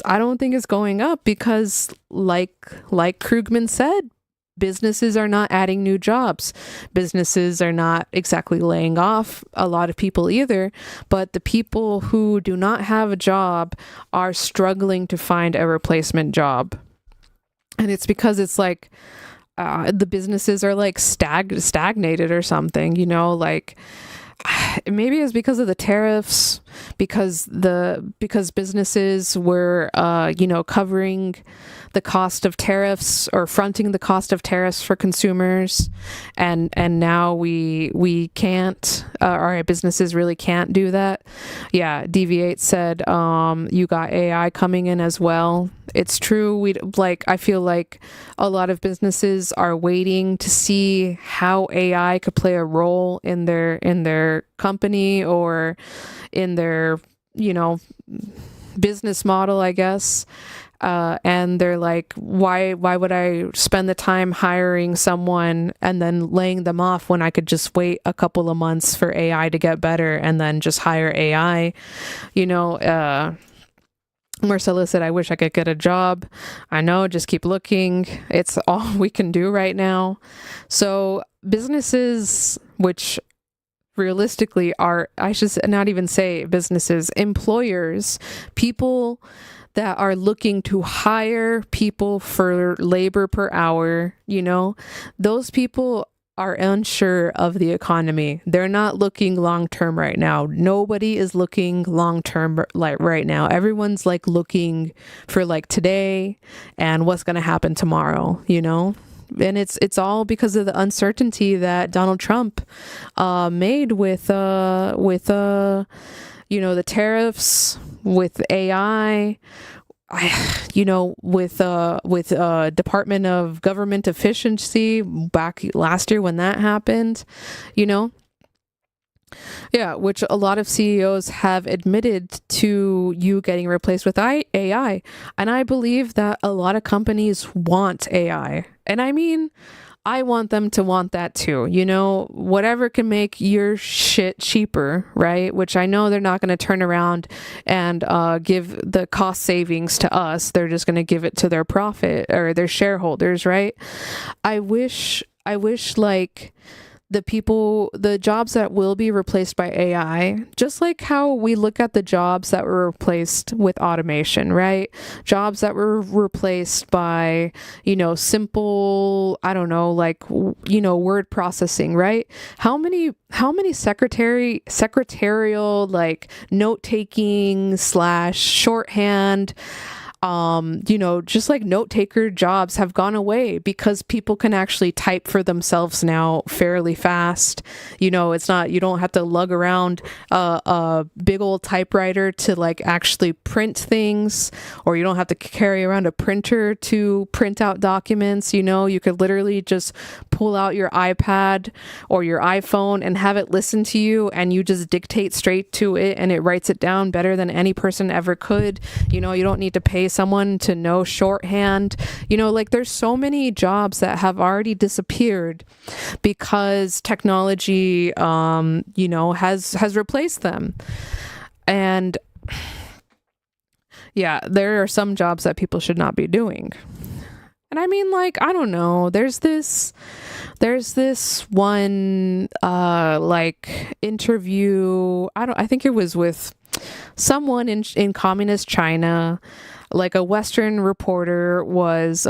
I don't think it's going up because like Krugman said, businesses are not adding new jobs. Businesses are not exactly laying off a lot of people either, but the people who do not have a job are struggling to find a replacement job. And it's because it's like, the businesses are like stagnated or something, like maybe it's because of the tariffs, because businesses were, covering the cost of tariffs or fronting the cost of tariffs for consumers. And now we can't, our businesses really can't do that. Yeah. Deviate said, you got AI coming in as well. It's true. I feel like a lot of businesses are waiting to see how AI could play a role in their company or in their, business model, I guess. and they're like, why would I spend the time hiring someone and then laying them off when I could just wait a couple of months for AI to get better and then just hire AI? Marcella said, I wish I could get a job. I know, just keep looking. It's all we can do right now. So businesses, which realistically are, I should not even say businesses, employers, people that are looking to hire people for labor per hour, those people are unsure of the economy. They're not looking long term right now. Nobody is looking long term like right now. Everyone's like looking for like today and what's going to happen tomorrow, And it's all because of the uncertainty that Donald Trump made with the tariffs, with AI, with Department of Government Efficiency back last year when that happened, Yeah, which a lot of CEOs have admitted to you getting replaced with AI. And I believe that a lot of companies want AI. And I mean, I want them to want that too. Whatever can make your shit cheaper, right? Which I know they're not going to turn around and give the cost savings to us. They're just going to give it to their profit or their shareholders, right? I wish like the jobs that will be replaced by AI, just like how we look at the jobs that were replaced with automation, right? Jobs that were replaced by, simple, I don't know, like, word processing, right? How many secretarial, like note-taking / shorthand, just like note taker jobs have gone away because people can actually type for themselves now fairly fast. It's not, you don't have to lug around a big old typewriter to like actually print things, or you don't have to carry around a printer to print out documents. You could literally just pull out your iPad or your iPhone and have it listen to you, and you just dictate straight to it and it writes it down better than any person ever could. You don't need to pay someone to know shorthand. Like there's so many jobs that have already disappeared because technology has replaced them. And yeah, there are some jobs that people should not be doing. And I mean, like, I don't know, there's this one like interview, I think it was with someone in communist China. Like a Western reporter was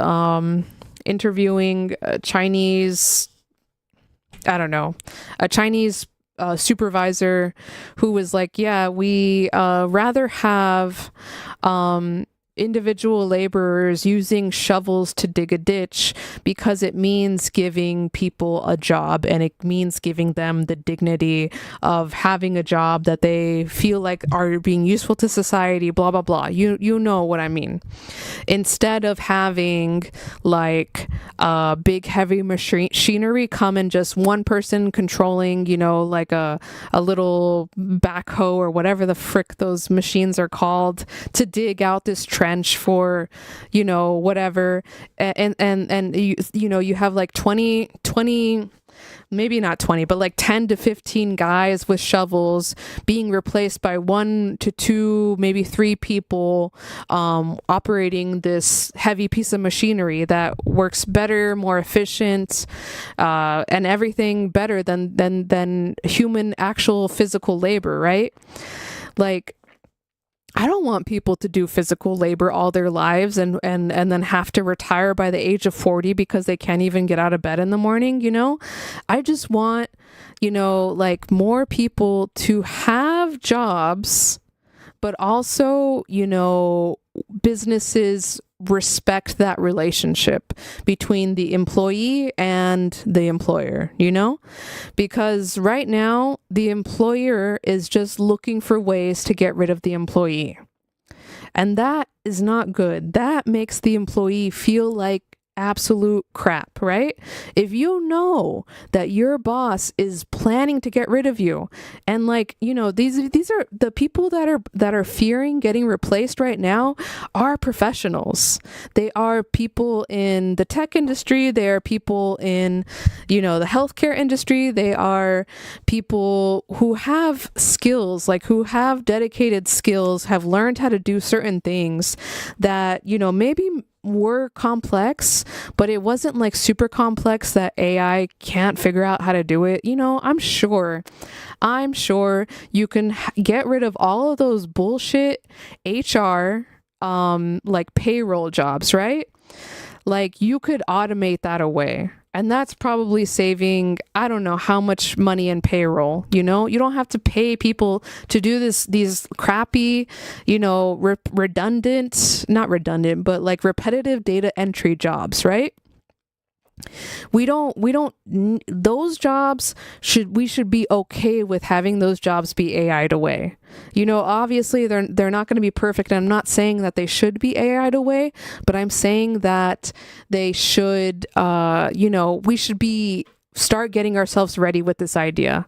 interviewing a Chinese supervisor who was like, yeah, we rather have individual laborers using shovels to dig a ditch because it means giving people a job, and it means giving them the dignity of having a job that they feel like are being useful to society, blah blah blah. You know what I mean. Instead of having like big heavy machinery come and just one person controlling, like a little backhoe or whatever the frick those machines are called to dig out this trench for, whatever. And you have like 20, maybe not 20, but like 10 to 15 guys with shovels being replaced by 1 to 2, maybe 3 people operating this heavy piece of machinery that works better, more efficient, and everything better than human actual physical labor, right? Like, I don't want people to do physical labor all their lives and then have to retire by the age of 40 because they can't even get out of bed in the morning, I just want, like more people to have jobs, but also, businesses respect that relationship between the employee and the employer, because right now the employer is just looking for ways to get rid of the employee. And that is not good. That makes the employee feel like absolute crap, right? If you know that your boss is planning to get rid of you, and like, you know, these are the people that are fearing getting replaced right now are professionals. They are people in the tech industry, they are people in, you know, the healthcare industry, they are people who have skills, like who have dedicated skills, have learned how to do certain things that, you know, maybe were complex, but it wasn't like super complex that AI can't figure out how to do it. You know, I'm sure you can get rid of all of those bullshit HR, like payroll jobs, right? Like you could automate that away. And that's probably saving, I don't know how much money in payroll, you know? You don't have to pay people to do these crappy, you know, not redundant, but like repetitive data entry jobs, right? Those jobs we should be okay with having those jobs be AI'd away. You know, obviously they're not going to be perfect. I'm not saying that they should be AI'd away, but I'm saying that they should, you know, we should start getting ourselves ready with this idea.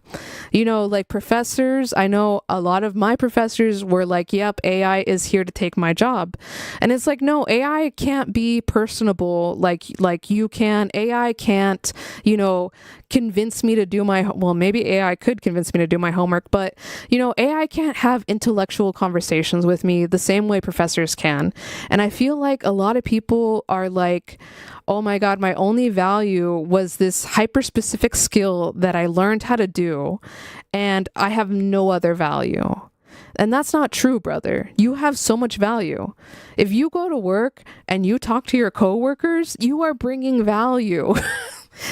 You know, like professors, I know a lot of my professors were like, yep, AI is here to take my job. And it's like, no, AI can't be personable like you can. AI can't, you know, convince me to do well, maybe AI could convince me to do my homework, but, you know, AI can't have intellectual conversations with me the same way professors can. And I feel like a lot of people are like, oh my God, my only value was this hyper-specific skill that I learned how to do, and I have no other value. And that's not true, brother. You have so much value. If you go to work and you talk to your coworkers, you are bringing value.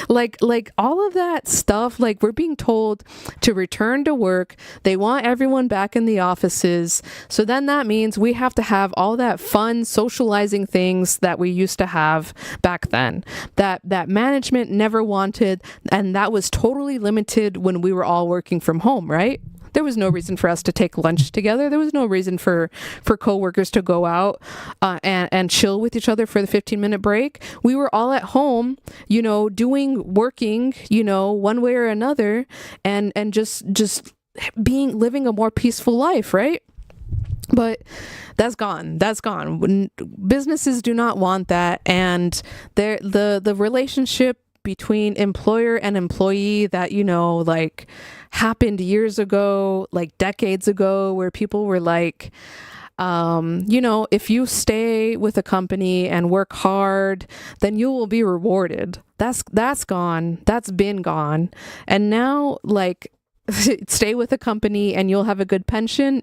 Like all of that stuff, like we're being told to return to work. They want everyone back in the offices. So then that means we have to have all that fun socializing things that we used to have back then, that management never wanted. And that was totally limited when we were all working from home, right? There was no reason for us to take lunch together. There was no reason for coworkers to go out and chill with each other for the 15-minute break. We were all at home, you know, working, you know, one way or another, and just living a more peaceful life, right? But that's gone. That's gone. Businesses do not want that, and the relationship between employer and employee that, you know, like happened years ago, like decades ago, where people were like, you know, if you stay with a company and work hard, then you will be rewarded. That's gone. That's been gone. And now, like, stay with a company and you'll have a good pension.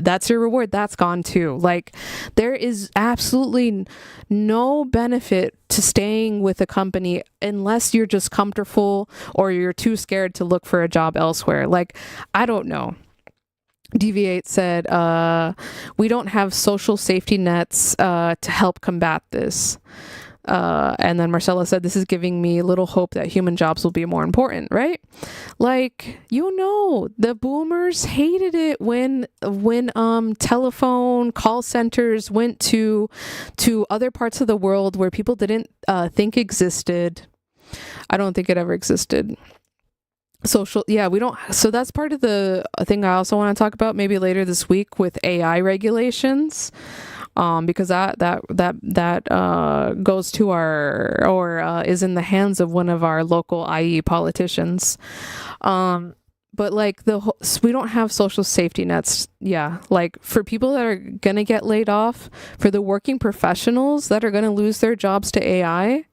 That's your reward. That's gone too. Like, there is absolutely no benefit to staying with a company unless you're just comfortable or you're too scared to look for a job elsewhere. Like, I don't know. Deviate said, we don't have social safety nets to help combat this. And then Marcella said, this is giving me little hope that human jobs will be more important, right? Like, you know, the boomers hated it when telephone call centers went to other parts of the world where people didn't think existed. I don't think it ever existed. We don't. So that's part of the thing I also want to talk about maybe later this week with AI regulations. Because that goes to is in the hands of one of our local IE politicians. But like we don't have social safety nets. Yeah. Like for people that are going to get laid off, for the working professionals that are going to lose their jobs to AI,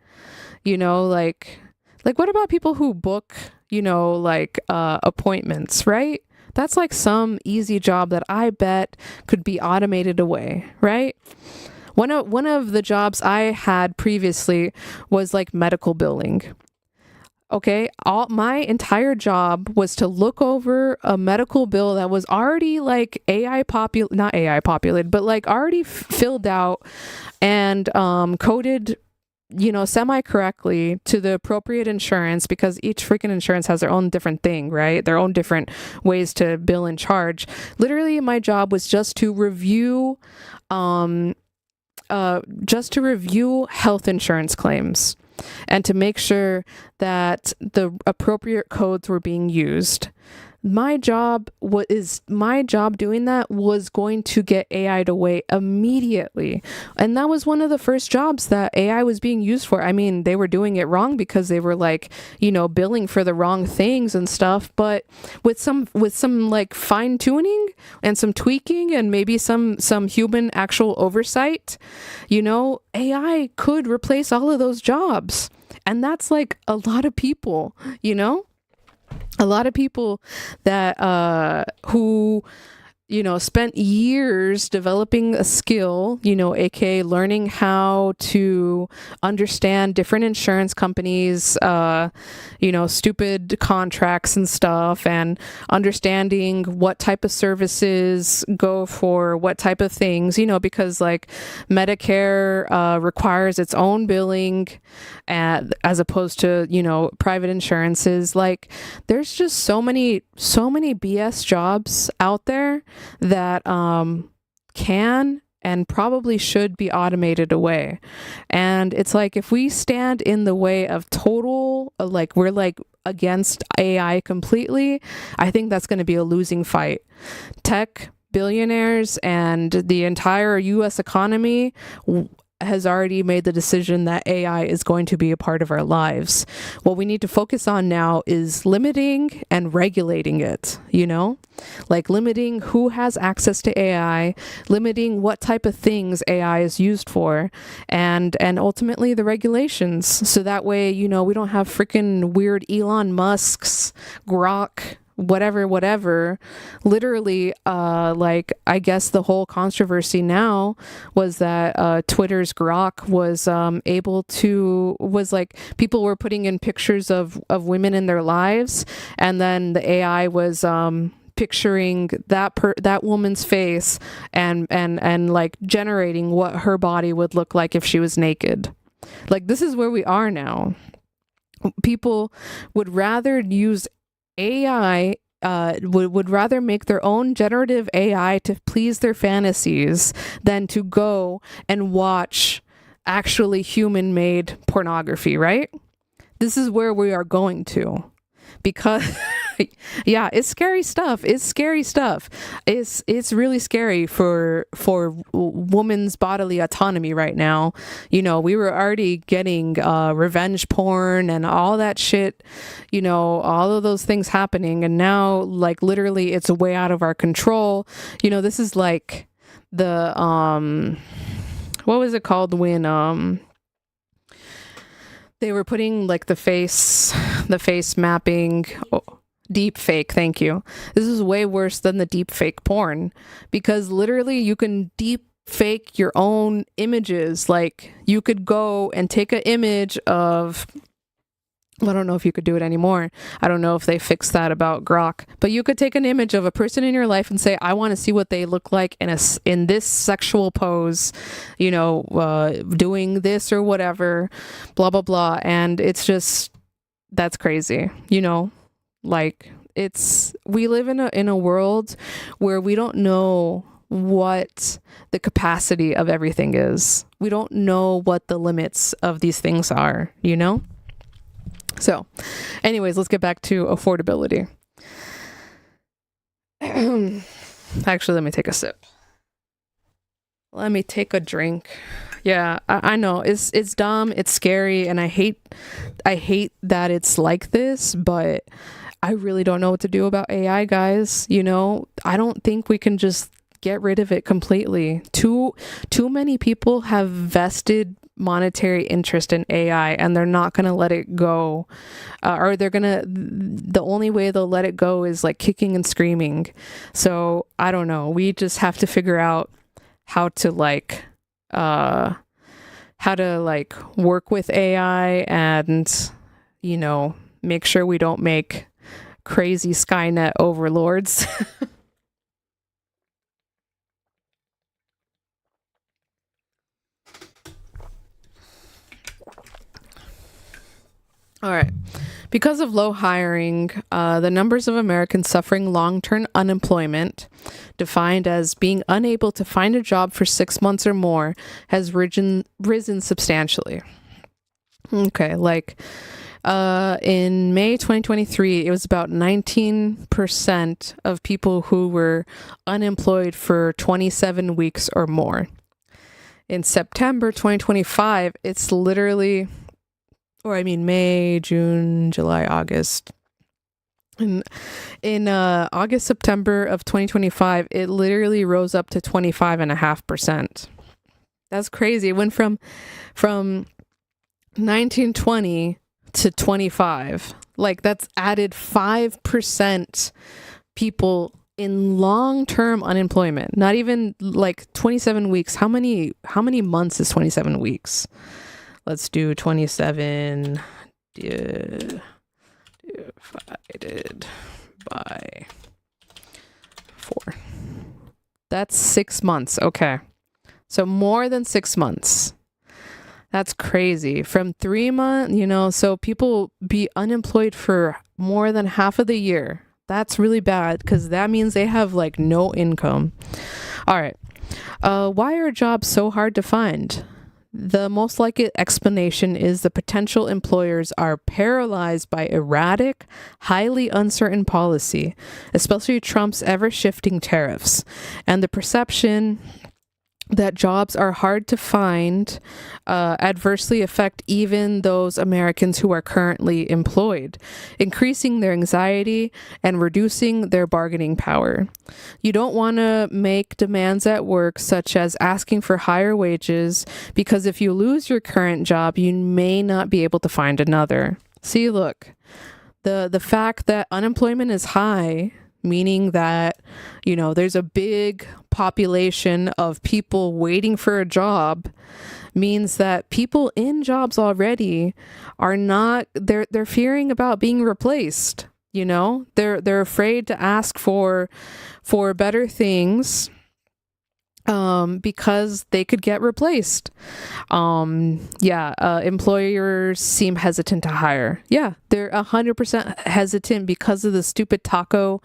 you know, like what about people who book, you know, like, appointments, right? That's like some easy job that I bet could be automated away, right? One of the jobs I had previously was like medical billing. Okay, my entire job was to look over a medical bill that was already like not AI populated, but like already filled out and coded, you know, semi-correctly to the appropriate insurance, because each freaking insurance has their own different thing, right? Their own different ways to bill and charge. Literally, my job was just to review just to review health insurance claims and to make sure that the appropriate codes were being used. My job doing that was going to get AI away immediately. And that was one of the first jobs that AI was being used for. I mean, they were doing it wrong because they were like, billing for the wrong things and stuff. But with some like fine tuning and some tweaking and maybe some human actual oversight, AI could replace all of those jobs. And that's like a lot of people, a lot of people that who spent years developing a skill, aka learning how to understand different insurance companies, stupid contracts and stuff, and understanding what type of services go for what type of things, because like Medicare requires its own billing as opposed to, private insurances. Like there's just so many BS jobs out there that can and probably should be automated away. And it's like, if we stand in the way of total, like we're like against AI completely, I think that's going to be a losing fight. Tech billionaires and the entire US economy has already made the decision that AI is going to be a part of our lives. What we need to focus on now is limiting and regulating it, like limiting who has access to AI, limiting what type of things AI is used for, and ultimately the regulations. So that way, we don't have freaking weird Elon Musk's Grok whatever. Literally, like I guess the whole controversy now was that Twitter's Grok was like people were putting in pictures of women in their lives, and then the AI was picturing that woman's face and like generating what her body would look like if she was naked. Like this is where we are now. People would rather use AI, would rather make their own generative AI to please their fantasies than to go and watch actually human-made pornography, right? This is where we are going to. Because yeah, it's scary stuff. It's really scary for women's bodily autonomy right now. We were already getting revenge porn and all that shit, all of those things happening, and now like literally it's way out of our control. This is like the what was it called when they were putting like the face mapping, deep fake. Thank you. This is way worse than the deep fake porn, because literally you can deep fake your own images. Like you could go and take an image of, I don't know if you could do it anymore. I don't know if they fixed that about Grok, but you could take an image of a person in your life and say, I want to see what they look like in this sexual pose, doing this or whatever, blah, blah, blah. And it's just, that's crazy. Like we live in a world where we don't know what the capacity of everything is. We don't know what the limits of these things are, So, anyways, let's get back to affordability. Actually, let me take a sip. Let me take a drink. Yeah, I know it's dumb, it's scary, and I hate that it's like this, but I really don't know what to do about AI, guys. I don't think we can just get rid of it completely. Too many people have vested monetary interest in AI, and they're not going to let it go, or the only way they'll let it go is like kicking and screaming. So I don't know, we just have to figure out how to work with AI and make sure we don't make crazy Skynet overlords. All right. Because of low hiring, the numbers of Americans suffering long-term unemployment, defined as being unable to find a job for 6 months or more, has risen substantially. Okay, like in May 2023, it was about 19% of people who were unemployed for 27 weeks or more. In September 2025, it's literally, May, June, July, August. In August, September of 2025, it literally rose up to 25.5%. That's crazy. It went from 1920 to 25. Like, that's added 5% people in long-term unemployment. Not even like 27 weeks. How many months is 27 weeks? Let's do 27 divided by 4. That's 6 months. Okay. So more than 6 months. That's crazy. From 3 months, so people be unemployed for more than half of the year. That's really bad because that means they have like no income. All right. Why are jobs so hard to find? The most likely explanation is the potential employers are paralyzed by erratic, highly uncertain policy, especially Trump's ever-shifting tariffs, and the perception that jobs are hard to find adversely affect even those Americans who are currently employed, increasing their anxiety and reducing their bargaining power. You don't want to make demands at work, such as asking for higher wages, because if you lose your current job, you may not be able to find another. See, look, the fact that unemployment is high, meaning that, there's a big population of people waiting for a job, means that people in jobs already are not, they're fearing about being replaced. They're afraid to ask for better things because they could get replaced. Employers seem hesitant to hire. Yeah, they're 100% hesitant because of the stupid taco,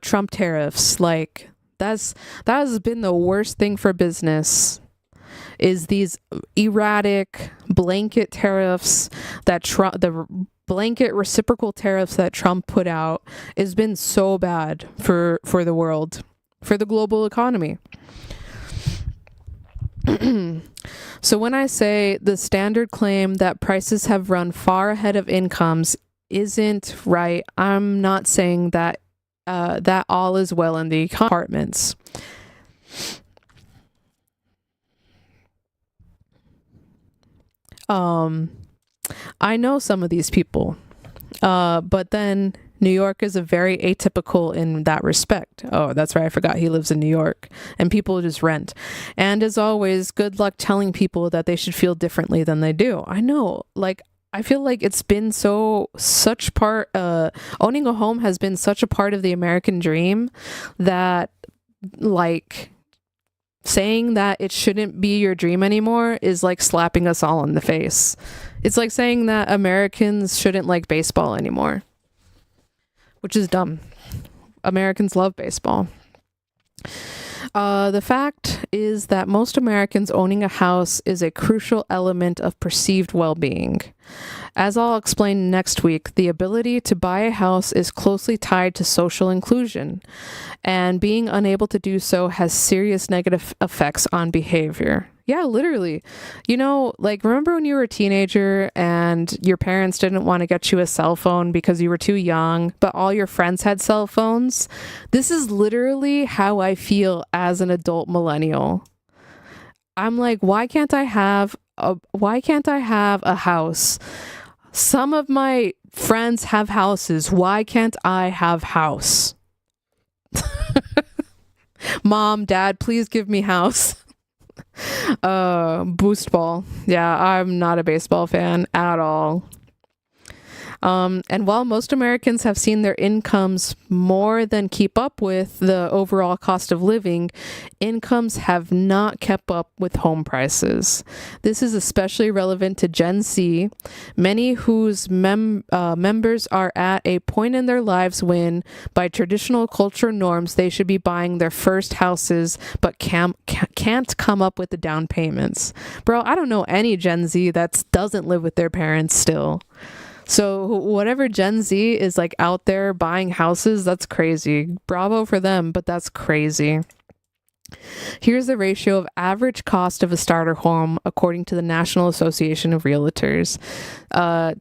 Trump tariffs. Like, that has been the worst thing for business, is these erratic blanket tariffs that the blanket reciprocal tariffs that Trump put out has been so bad for the world, for the global economy. So when I say the standard claim that prices have run far ahead of incomes isn't right, I'm not saying that that all is well in the apartments. I know some of these people, but then New York is a very atypical in that respect. Oh, that's right. I forgot he lives in New York and people just rent. And as always, good luck telling people that they should feel differently than they do. I know, I feel like it's been such part, owning a home has been such a part of the American dream that, saying that it shouldn't be your dream anymore is like slapping us all in the face. It's like saying that Americans shouldn't like baseball anymore, which is dumb. Americans love baseball. The fact is that most Americans owning a house is a crucial element of perceived well-being. As I'll explain next week, the ability to buy a house is closely tied to social inclusion, and being unable to do so has serious negative effects on behavior. Yeah, literally. Remember when you were a teenager and your parents didn't want to get you a cell phone because you were too young, but all your friends had cell phones? This is literally how I feel as an adult millennial. I'm like, why can't I have a house? Some of my friends have houses. Why can't I have house? Mom, Dad, please give me house. Boost ball. Yeah, I'm not a baseball fan at all. And while most Americans have seen their incomes more than keep up with the overall cost of living, incomes have not kept up with home prices. This is especially relevant to Gen Z, many whose members are at a point in their lives when, by traditional culture norms, they should be buying their first houses, but can't come up with the down payments. Bro, I don't know any Gen Z that doesn't live with their parents still. So whatever Gen Z is like out there buying houses, that's crazy. Bravo for them, but that's crazy. Here's the ratio of average cost of a starter home according to the National Association of Realtors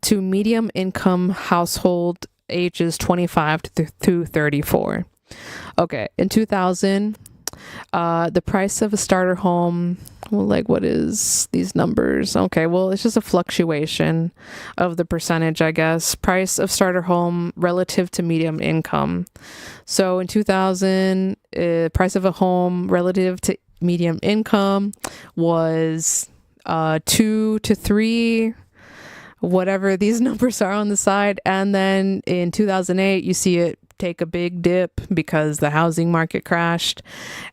to medium income household ages 25 to 34. Okay, in 2000, the price of a starter home, well, like what is these numbers? Okay, well, it's just a fluctuation of the percentage, I guess. Price of starter home relative to medium income. So in 2000, price of a home relative to medium income was 2 to 3, whatever these numbers are on the side. And then in 2008, you see it take a big dip because the housing market crashed.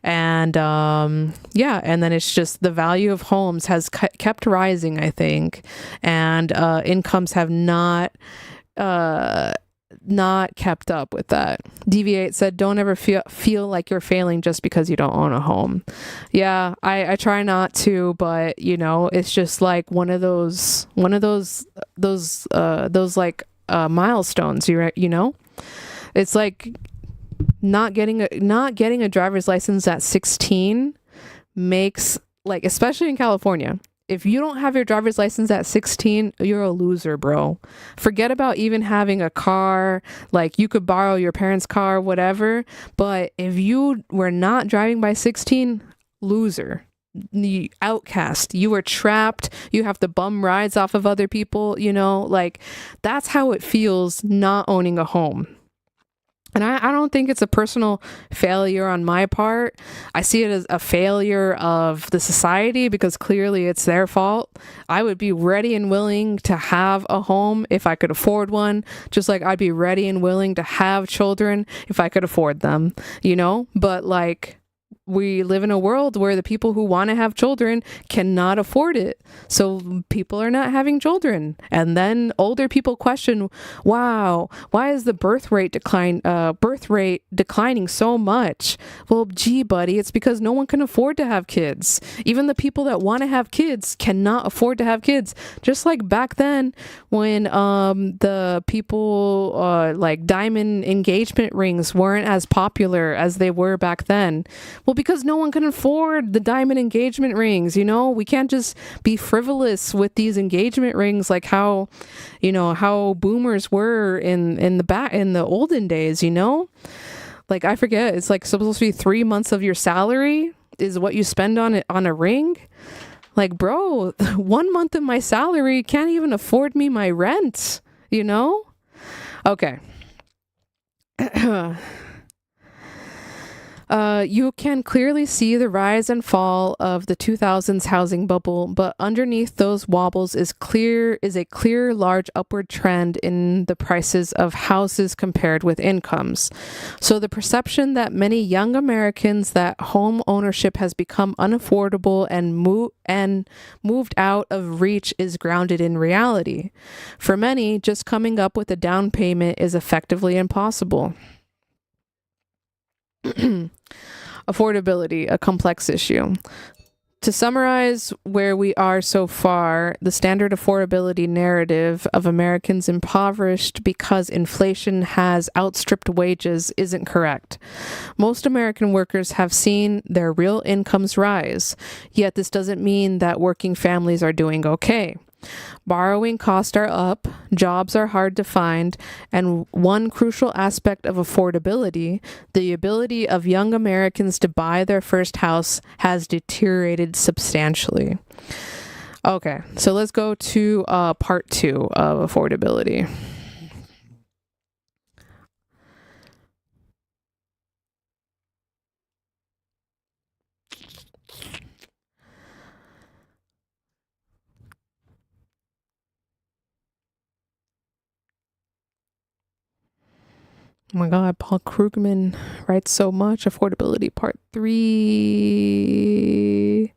And and then it's just the value of homes has kept rising, I think. And incomes have not kept up with that. Deviate said, don't ever feel like you're failing just because you don't own a home. Yeah, I try not to, but you know, it's just like one of those like milestones, you know? It's like not getting a driver's license at 16 makes, like, especially in California, if you don't have your driver's license at 16, you're a loser, bro. Forget about even having a car. Like, you could borrow your parents' car, whatever. But if you were not driving by 16, loser. The outcast. You were trapped. You have to bum rides off of other people, you know? Like, that's how it feels not owning a home. And I don't think it's a personal failure on my part. I see it as a failure of the society because clearly it's their fault. I would be ready and willing to have a home if I could afford one, just like I'd be ready and willing to have children if I could afford them, you know? But like, we live in a world where the people who want to have children cannot afford it. So people are not having children. And then older people question, wow, why is the birth rate declining so much? Well, gee, buddy, it's because no one can afford to have kids. Even the people that want to have kids cannot afford to have kids. Just like back then when the people like diamond engagement rings weren't as popular as they were back then. Well, because no one can afford the diamond engagement rings, you know? We can't just be frivolous with these engagement rings like how, you know, how boomers were in the olden days, you know? Like, I forget, it's like supposed to be 3 months of your salary is what you spend on a ring. Like, bro, 1 month of my salary can't even afford me my rent, you know? Okay. You can clearly see the rise and fall of the 2000s housing bubble, but underneath those wobbles is a clear large upward trend in the prices of houses compared with incomes. So the perception that many young Americans that home ownership has become unaffordable and moved out of reach is grounded in reality. For many, just coming up with a down payment is effectively impossible. Affordability, a complex issue. To summarize where we are so far, the standard affordability narrative of Americans impoverished because inflation has outstripped wages isn't correct. Most American workers have seen their real incomes rise, yet this doesn't mean that working families are doing okay. Borrowing costs are up, jobs are hard to find, and one crucial aspect of affordability, the ability of young Americans to buy their first house, has deteriorated substantially. Okay, so let's go to part 2 of affordability. Oh my God, Paul Krugman writes so much. Affordability Part 3.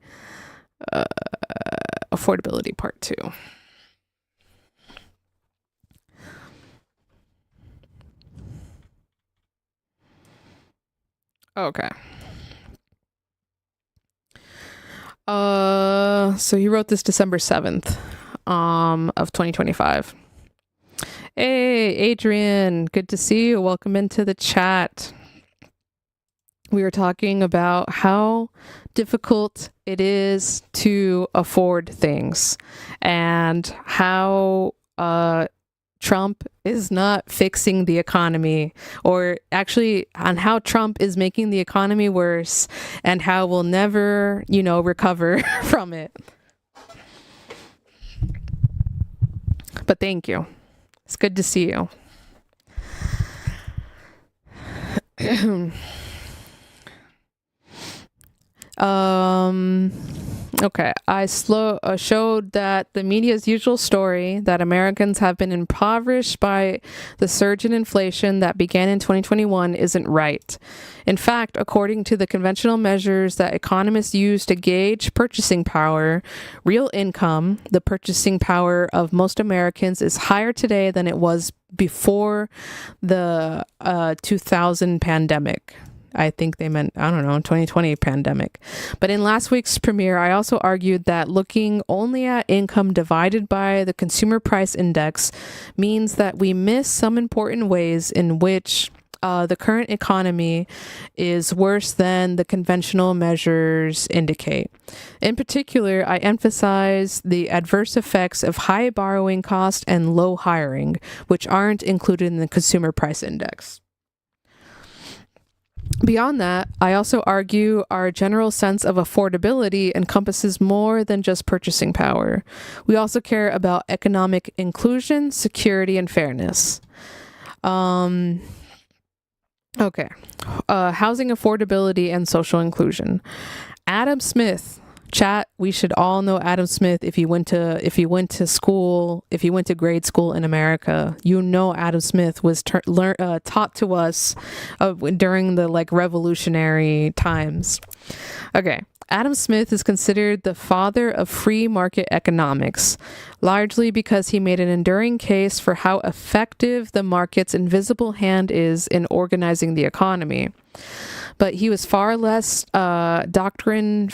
Affordability Part 2. Okay. So he wrote this December 7th, of 2025. Hey, Adrian, good to see you. Welcome into the chat. We were talking about how difficult it is to afford things and how Trump is not fixing the economy, or actually on how Trump is making the economy worse and how we'll never, recover from it. But thank you. It's good to see you. Okay, I showed that the media's usual story that Americans have been impoverished by the surge in inflation that began in 2021 isn't right. In fact, according to the conventional measures that economists use to gauge purchasing power, real income, the purchasing power of most Americans, is higher today than it was before the 2000 pandemic. I think they meant, 2020 pandemic. But in last week's premiere, I also argued that looking only at income divided by the consumer price index means that we miss some important ways in which the current economy is worse than the conventional measures indicate. In particular, I emphasize the adverse effects of high borrowing cost and low hiring, which aren't included in the consumer price index. Beyond that, I also argue our general sense of affordability encompasses more than just purchasing power. We also care about economic inclusion, security, and fairness. Okay. Housing affordability and social inclusion. Adam Smith. Chat, we should all know Adam Smith. If you went to grade school in America, Adam Smith was taught to us during the revolutionary times. Okay. Adam Smith is considered the father of free market economics, largely because he made an enduring case for how effective the market's invisible hand is in organizing the economy. But he was far less doctrinaire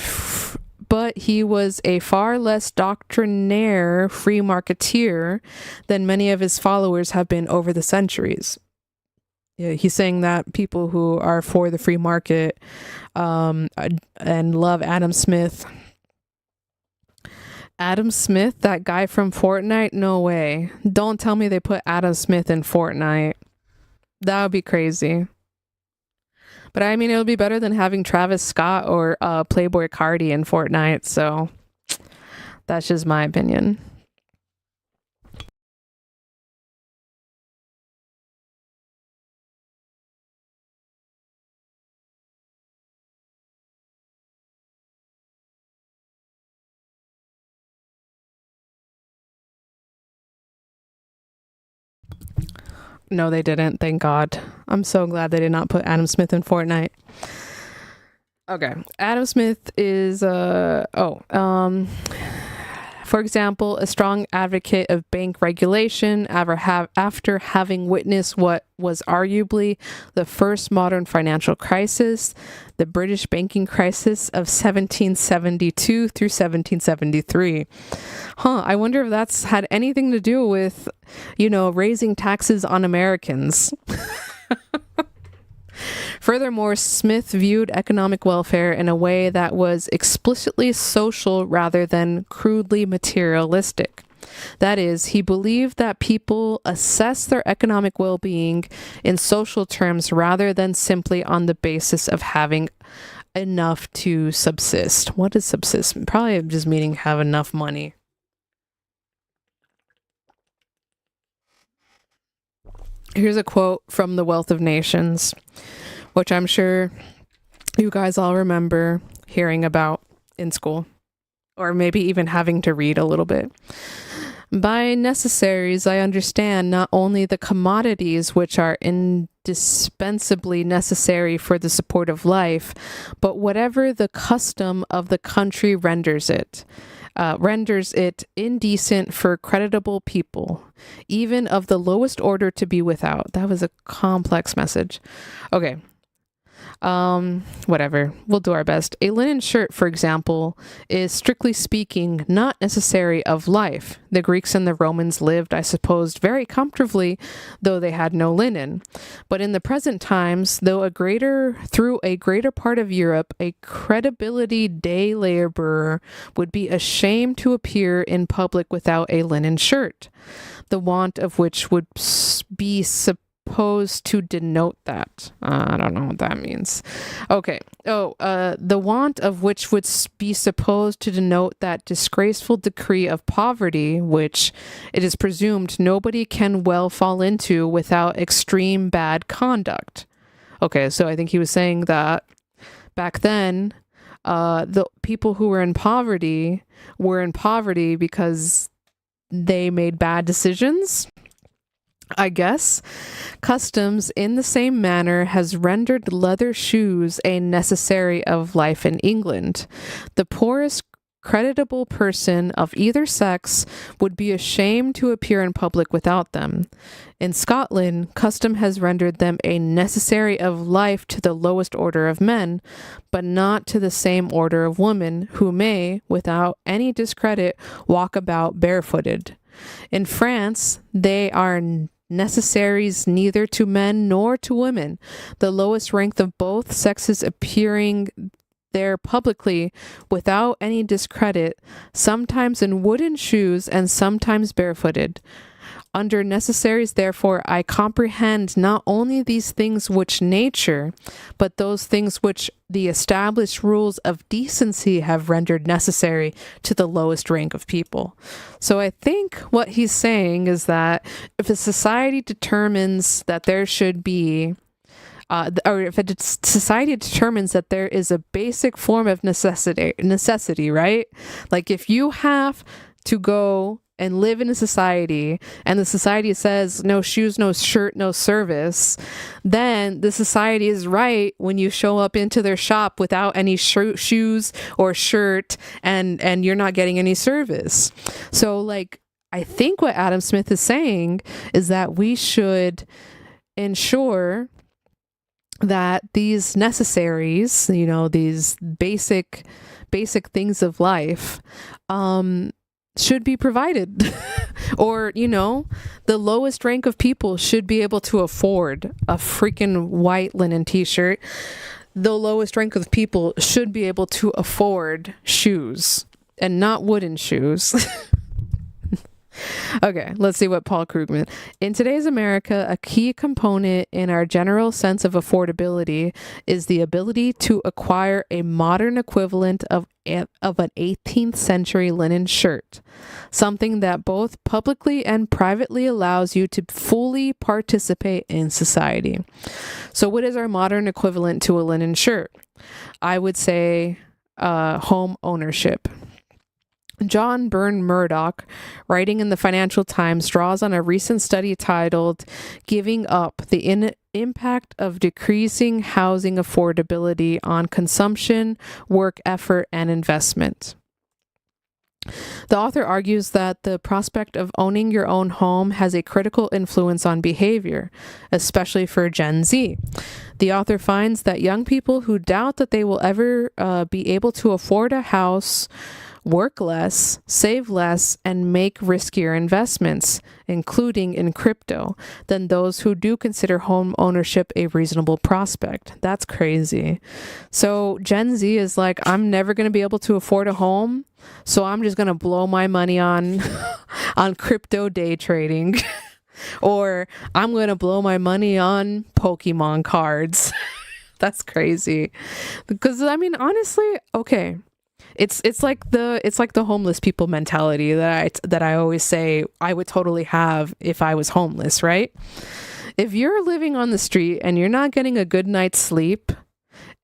free marketeer than many of his followers have been over the centuries. Yeah, he's saying that people who are for the free market and love Adam Smith. Adam Smith, that guy from Fortnite? No way. Don't tell me they put Adam Smith in Fortnite. That would be crazy. But it would be better than having Travis Scott or Playboy Cardi in Fortnite. So that's just my opinion. No, they didn't. Thank God. I'm so glad they did not put Adam Smith in Fortnite. Okay. Adam Smith is, for example, a strong advocate of bank regulation after having witnessed what was arguably the first modern financial crisis, the British banking crisis of 1772 through 1773. I wonder if that's had anything to do with, raising taxes on Americans. Furthermore, Smith viewed economic welfare in a way that was explicitly social rather than crudely materialistic. That is, he believed that people assess their economic well-being in social terms rather than simply on the basis of having enough to subsist. What is subsist? Probably just meaning have enough money. Here's a quote from The Wealth of Nations, which I'm sure you guys all remember hearing about in school, or maybe even having to read a little bit. By necessaries, I understand not only the commodities which are indispensably necessary for the support of life, but whatever the custom of the country renders it indecent for creditable people, even of the lowest order, to be without. That was a complex message. Okay. Whatever. We'll do our best. A linen shirt, for example, is strictly speaking not necessary of life. The Greeks and the Romans lived, I suppose, very comfortably, though they had no linen. But in the present times, through a greater part of Europe, a credibility day laborer would be ashamed to appear in public without a linen shirt, the want of which would be supposed to denote that. I don't know what that means. Okay. The want of which would be supposed to denote that disgraceful decree of poverty, which it is presumed nobody can well fall into without extreme bad conduct. Okay, so I think he was saying that back then, the people who were in poverty because they made bad decisions, I guess. Customs in the same manner has rendered leather shoes a necessary of life in England. The poorest creditable person of either sex would be ashamed to appear in public without them. In Scotland, custom has rendered them a necessary of life to the lowest order of men, but not to the same order of women, who may, without any discredit, walk about barefooted. In France, they are necessaries neither to men nor to women, the lowest rank of both sexes appearing there publicly without any discredit, sometimes in wooden shoes and sometimes barefooted. Under necessaries, therefore, I comprehend not only these things which nature, but those things which the established rules of decency have rendered necessary to the lowest rank of people. So I think what he's saying is that if a society determines that there should be or if a society determines that there is a basic form of necessity, right? Like if you have to go and live in a society and the society says no shoes, no shirt, no service, then the society is right when you show up into their shop without any shoes or shirt and you're not getting any service. So like, I think what Adam Smith is saying is that we should ensure that these necessaries, you know, these basic things of life, should be provided. Or, you know, the lowest rank of people should be able to afford a freaking white linen t-shirt. The lowest rank of people should be able to afford shoes and not wooden shoes. Okay, let's see what Paul Krugman. In today's America, a key component in our general sense of affordability is the ability to acquire a modern equivalent of an 18th century linen shirt, something that both publicly and privately allows you to fully participate in society. So what is our modern equivalent to a linen shirt? I would say home ownership. John Byrne Murdoch, writing in the Financial Times, draws on a recent study titled Giving Up, the Impact of Decreasing Housing Affordability on Consumption, Work Effort, and Investment. The author argues that the prospect of owning your own home has a critical influence on behavior, especially for Gen Z. The author finds that young people who doubt that they will ever be able to afford a house work less, save less, and make riskier investments, including in crypto, than those who do consider home ownership a reasonable prospect. That's crazy. So Gen Z is like, I'm never going to be able to afford a home, so I'm just going to blow my money on on crypto day trading. Or I'm going to blow my money on Pokemon cards. That's crazy. Because I mean, honestly, okay. It's like the homeless people mentality that I always say I would totally have if I was homeless, right? If you're living on the street and you're not getting a good night's sleep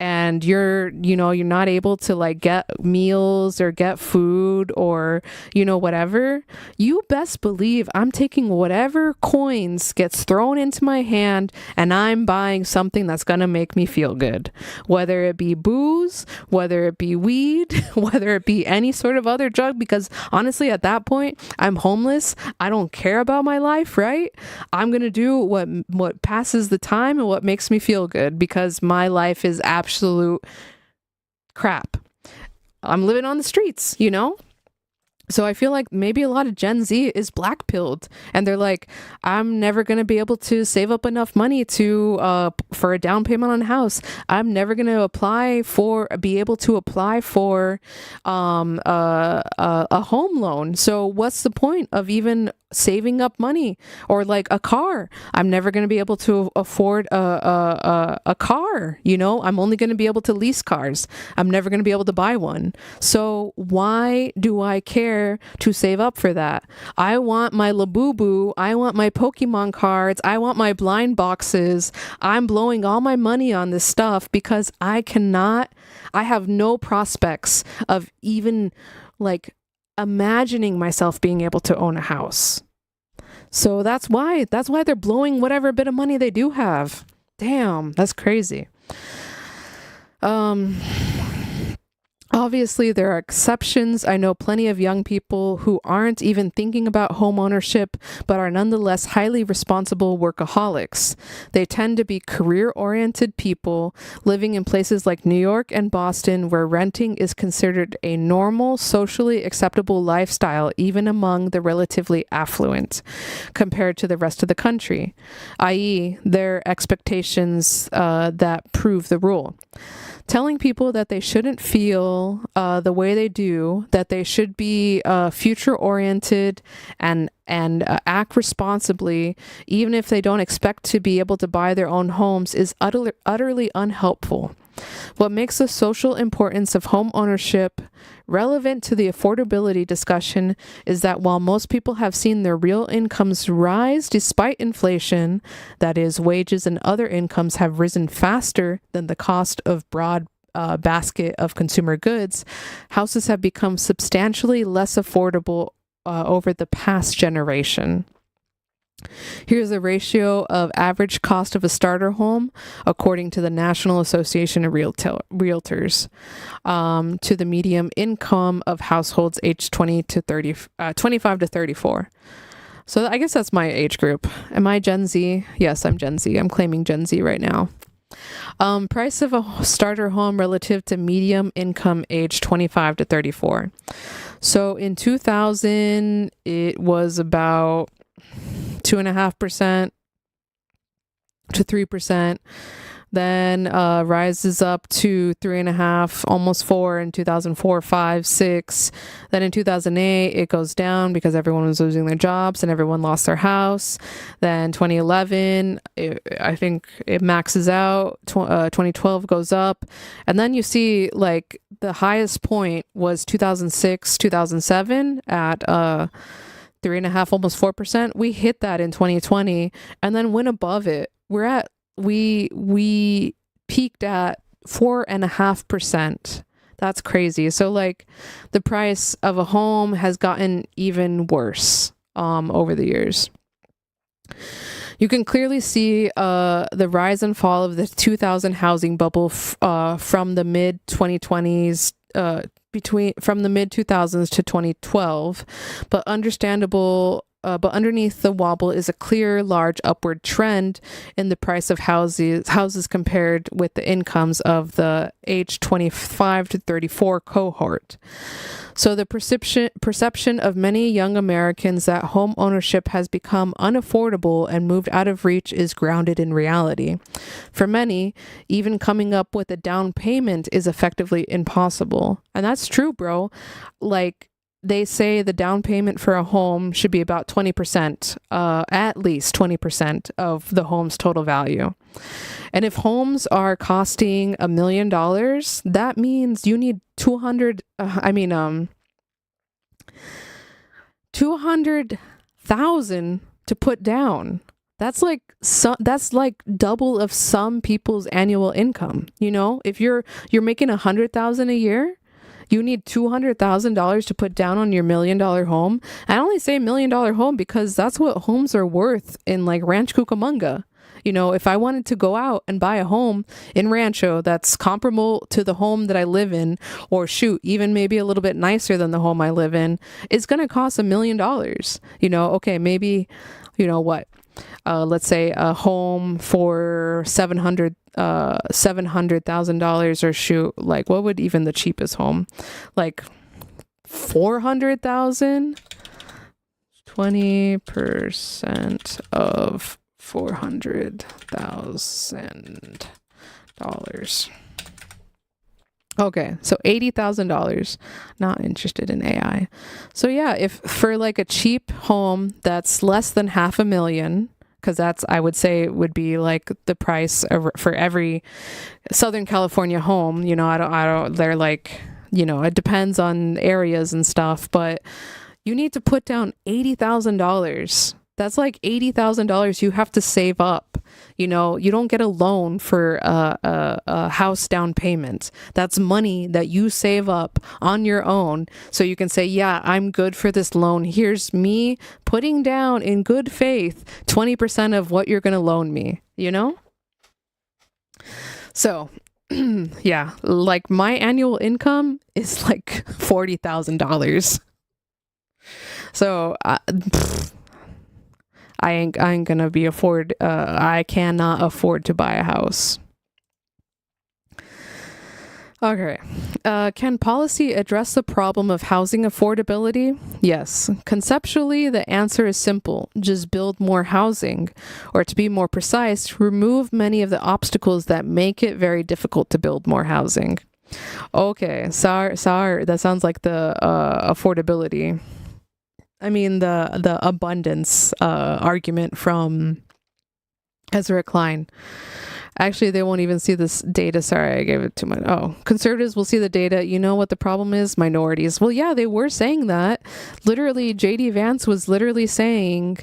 and you're not able to like get meals or get food or whatever, you best believe I'm taking whatever coins gets thrown into my hand and I'm buying something that's gonna make me feel good, whether it be booze, whether it be weed, whether it be any sort of other drug, because honestly at that point I'm homeless, I don't care about my life, right? I'm gonna do what passes the time and what makes me feel good, because my life is absolute crap. I'm living on the streets, So I feel like maybe a lot of Gen Z is black-pilled, and they're like, I'm never going to be able to save up enough money to for a down payment on a house. I'm never going to be able to apply for a home loan. So what's the point of even saving up money? Or like a car, I'm never going to be able to afford a car. I'm only going to be able to lease cars. I'm never going to be able to buy one. So why do I care to save up for that? I want my Labubu, I want my Pokemon cards, I want my blind boxes. I'm blowing all my money on this stuff because I have no prospects of even like imagining myself being able to own a house. So that's why they're blowing whatever bit of money they do have. Damn, that's crazy. Obviously, there are exceptions. I know plenty of young people who aren't even thinking about home ownership, but are nonetheless highly responsible workaholics. They tend to be career-oriented people living in places like New York and Boston, where renting is considered a normal, socially acceptable lifestyle, even among the relatively affluent, compared to the rest of the country, i.e., their expectations that prove the rule. Telling people that they shouldn't feel the way they do, that they should be future-oriented and act responsibly, even if they don't expect to be able to buy their own homes, is utterly unhelpful. What makes the social importance of home ownership relevant to the affordability discussion is that while most people have seen their real incomes rise despite inflation, that is, wages and other incomes have risen faster than the cost of broad basket of consumer goods, houses have become substantially less affordable over the past generation. Here's the ratio of average cost of a starter home, according to the National Association of Realtors, to the median income of households aged 25 to 34. So I guess that's my age group. Am I Gen Z? Yes, I'm Gen Z. I'm claiming Gen Z right now. Price of a starter home relative to medium income age 25 to 34. So in 2000, it was about 2.5% to 3%, then rises up to 3.5%, almost 4% in 2004, 5, 6. Then in 2008, it goes down because everyone was losing their jobs and everyone lost their house. Then 2011, I think it maxes out. 2012 goes up. And then you see like the highest point was 2006, 2007 at 3.5%, almost 4%. We hit that in 2020 and then went above it. We peaked at 4.5%. That's crazy. So like the price of a home has gotten even worse over the years. You can clearly see the rise and fall of the 2000 housing bubble from the mid 2020s from the mid 2000s to 2012, but underneath the wobble is a clear, large upward trend in the price of houses compared with the incomes of the age 25 to 34 cohort. So the perception of many young Americans that home ownership has become unaffordable and moved out of reach is grounded in reality. For many, even coming up with a down payment is effectively impossible. And that's true, bro. Like, they say the down payment for a home should be about 20%, at least 20% of the home's total value. And if homes are costing $1 million, that means you need 200,000 to put down. that's like double of some people's annual income. You know, if you're making $100,000 a year, you need $200,000 to put down on your $1 million home. I only say $1 million home because that's what homes are worth in like Ranch Cucamonga. You know, if I wanted to go out and buy a home in Rancho that's comparable to the home that I live in, or shoot, even maybe a little bit nicer than the home I live in, it's going to cost $1 million. You know, okay, maybe, you know what? Let's say a home for $700,000, or shoot, like what would even the cheapest home? Like 400,000? 20% of $400,000. Okay, so $80,000. Not interested in AI. So yeah, if for like a cheap home that's less than $500,000, because that's, I would say, would be like the price for every Southern California home. You know, I don't. They're like, you know, it depends on areas and stuff, but you need to put down $80,000. That's like $80,000 you have to save up. You know, you don't get a loan for a house down payment. That's money that you save up on your own. So you can say, yeah, I'm good for this loan. Here's me putting down in good faith 20% of what you're going to loan me, you know? So, yeah, like my annual income is like $40,000. So, I ain't gonna be I cannot afford to buy a house. Okay. Can policy address the problem of housing affordability? Yes. Conceptually, the answer is simple. Just build more housing. Or to be more precise, remove many of the obstacles that make it very difficult to build more housing. Okay. Sorry. That sounds like the affordability. I mean, the abundance argument from Ezra Klein. Actually, they won't even see this data. Sorry, I gave it too much. Oh, conservatives will see the data. You know what the problem is? Minorities. Well, yeah, they were saying that. Literally, J.D. Vance was literally saying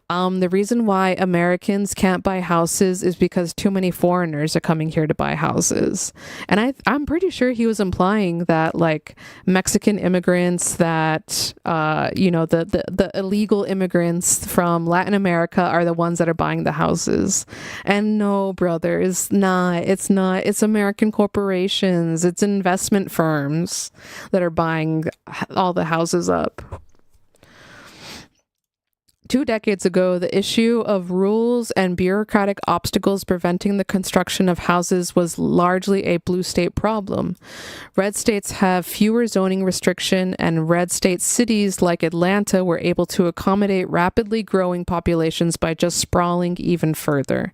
the reason why Americans can't buy houses is because too many foreigners are coming here to buy houses. And I'm pretty sure he was implying that, like, Mexican immigrants, that, you know, the illegal immigrants from Latin America are the ones that are buying the houses. And no, brother. It's not. It's American corporations. It's investment firms that are buying all the houses up. 2 decades ago, the issue of rules and bureaucratic obstacles preventing the construction of houses was largely a blue state problem. Red states have fewer zoning restriction, and red state cities like Atlanta were able to accommodate rapidly growing populations by just sprawling even further.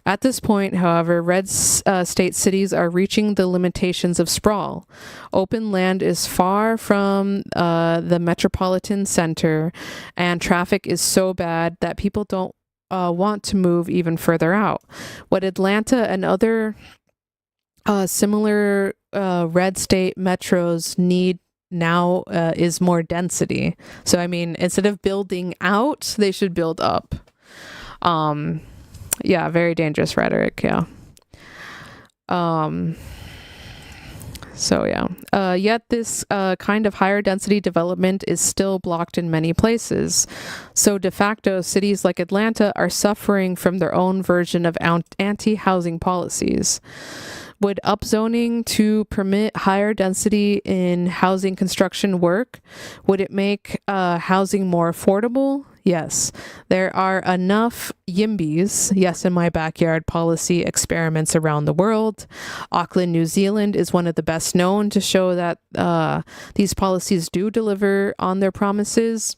At this point, however, red state cities are reaching the limitations of sprawl. Open land is far from the metropolitan center, and traffic is so bad that people don't want to move even further out. What Atlanta and other similar red state metros need now is more density. So, I mean, instead of building out, they should build up. Yeah, very dangerous rhetoric, yeah. So, yeah. Yet this kind of higher density development is still blocked in many places. So de facto, cities like Atlanta are suffering from their own version of anti-housing policies. Would upzoning to permit higher density in housing construction work? Would it make housing more affordable? Yes. There are enough YIMBYs, yes in my backyard policy experiments around the world. Auckland, New Zealand is one of the best known to show that these policies do deliver on their promises.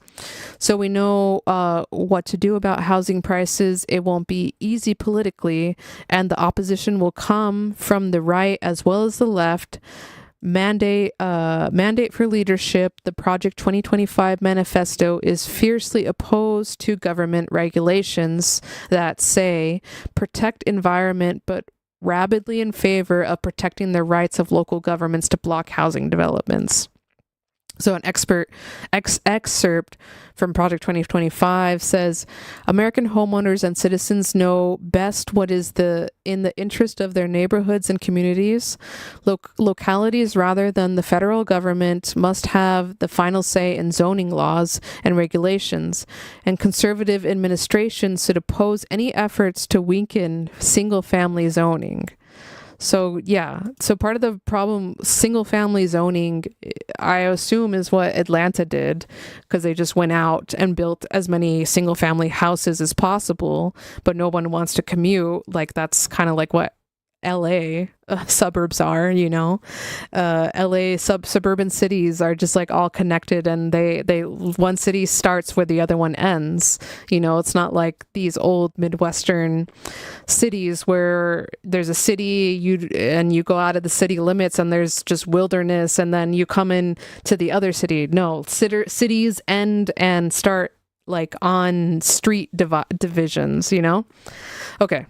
So we know what to do about housing prices. It won't be easy politically, and the opposition will come from the right as well as the left. Mandate for leadership. The Project 2025 manifesto is fiercely opposed to government regulations that say protect environment, but rabidly in favor of protecting the rights of local governments to block housing developments. So an excerpt from Project 2025 says, American homeowners and citizens know best what is in the interest of their neighborhoods and communities. Localities, rather than the federal government, must have the final say in zoning laws and regulations, and conservative administrations should oppose any efforts to weaken single-family zoning. So yeah, so part of the problem, single family zoning, I assume is what Atlanta did, because they just went out and built as many single family houses as possible, but no one wants to commute. Like that's kind of like what LA suburbs are, you know. LA suburban cities are just like all connected, and they one city starts where the other one ends. You know, it's not like these old Midwestern cities where there's a city you go out of the city limits and there's just wilderness, and then you come in to the other city. No, cities end and start like on street divisions, you know. Okay.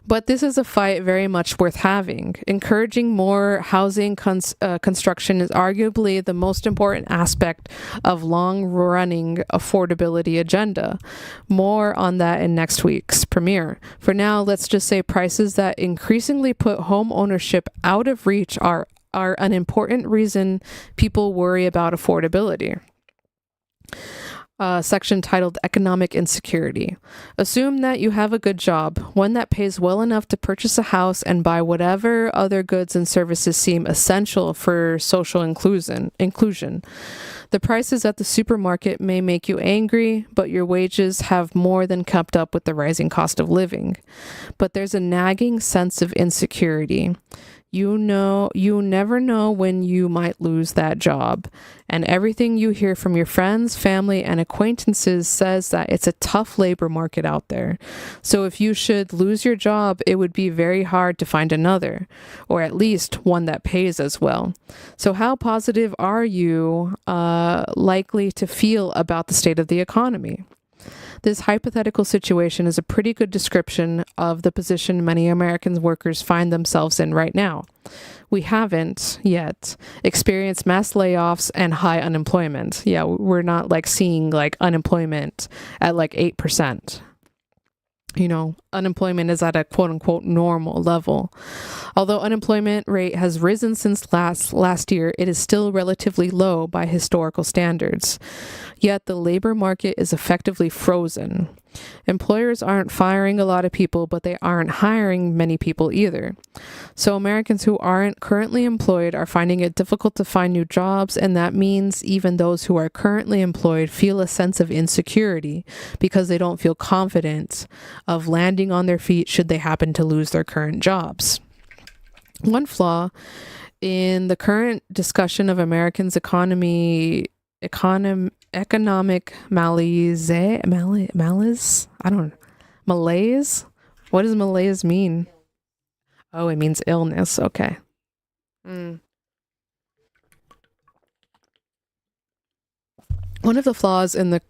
But this is a fight very much worth having. Encouraging more housing construction is arguably the most important aspect of long-running affordability agenda. More on that in next week's premiere. For now, let's just say prices that increasingly put home ownership out of reach are an important reason people worry about affordability. Section titled Economic Insecurity. Assume that you have a good job, one that pays well enough to purchase a house and buy whatever other goods and services seem essential for social inclusion. The prices at the supermarket may make you angry, but your wages have more than kept up with the rising cost of living. But there's a nagging sense of insecurity. You never know when you might lose that job. And everything you hear from your friends, family, and acquaintances says that it's a tough labor market out there. So if you should lose your job, it would be very hard to find another, or at least one that pays as well. So how positive are you likely to feel about the state of the economy? This hypothetical situation is a pretty good description of the position many American workers find themselves in right now. We haven't yet experienced mass layoffs and high unemployment. Yeah, we're not like seeing like unemployment at like 8%. You know, unemployment is at a quote unquote normal level. Although unemployment rate has risen since last year, it is still relatively low by historical standards. Yet the labor market is effectively frozen. Employers aren't firing a lot of people, but they aren't hiring many people either. So Americans who aren't currently employed are finding it difficult to find new jobs, and that means even those who are currently employed feel a sense of insecurity because they don't feel confident of landing on their feet should they happen to lose their current jobs. One flaw in the current discussion of Americans' economic malaise? I don't know. Malaise? What does malaise mean? Oh, it means illness. Okay. One of the flaws in the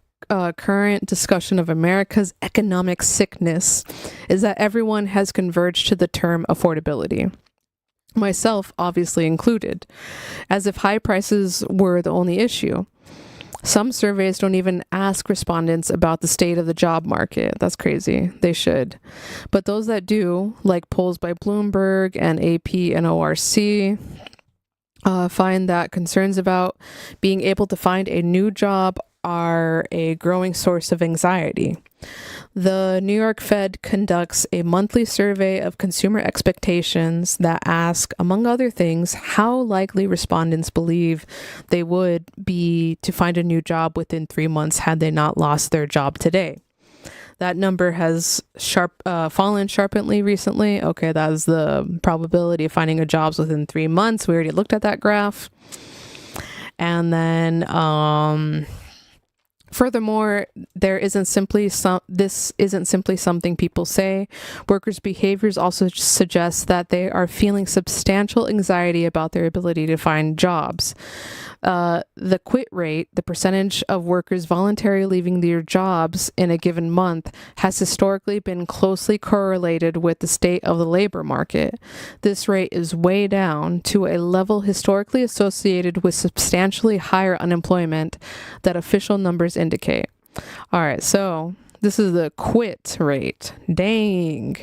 current discussion of America's economic sickness is that everyone has converged to the term affordability. Myself obviously included, as if high prices were the only issue. Some surveys don't even ask respondents about the state of the job market. That's crazy. They should. But those that do, like polls by Bloomberg and AP and ORC, find that concerns about being able to find a new job are a growing source of anxiety. The New York Fed conducts a monthly survey of consumer expectations that ask, among other things, how likely respondents believe they would be to find a new job within 3 months had they not lost their job today. That number has fallen sharply recently. Okay, that is the probability of finding a job within 3 months. We already looked at that graph. And then, furthermore, this isn't simply something people say. Workers' behaviors also suggest that they are feeling substantial anxiety about their ability to find jobs. the quit rate, the percentage of workers voluntarily leaving their jobs in a given month, has historically been closely correlated with the state of the labor market. This rate is way down to a level historically associated with substantially higher unemployment that official numbers indicate. All right, so this is the quit rate. Dang.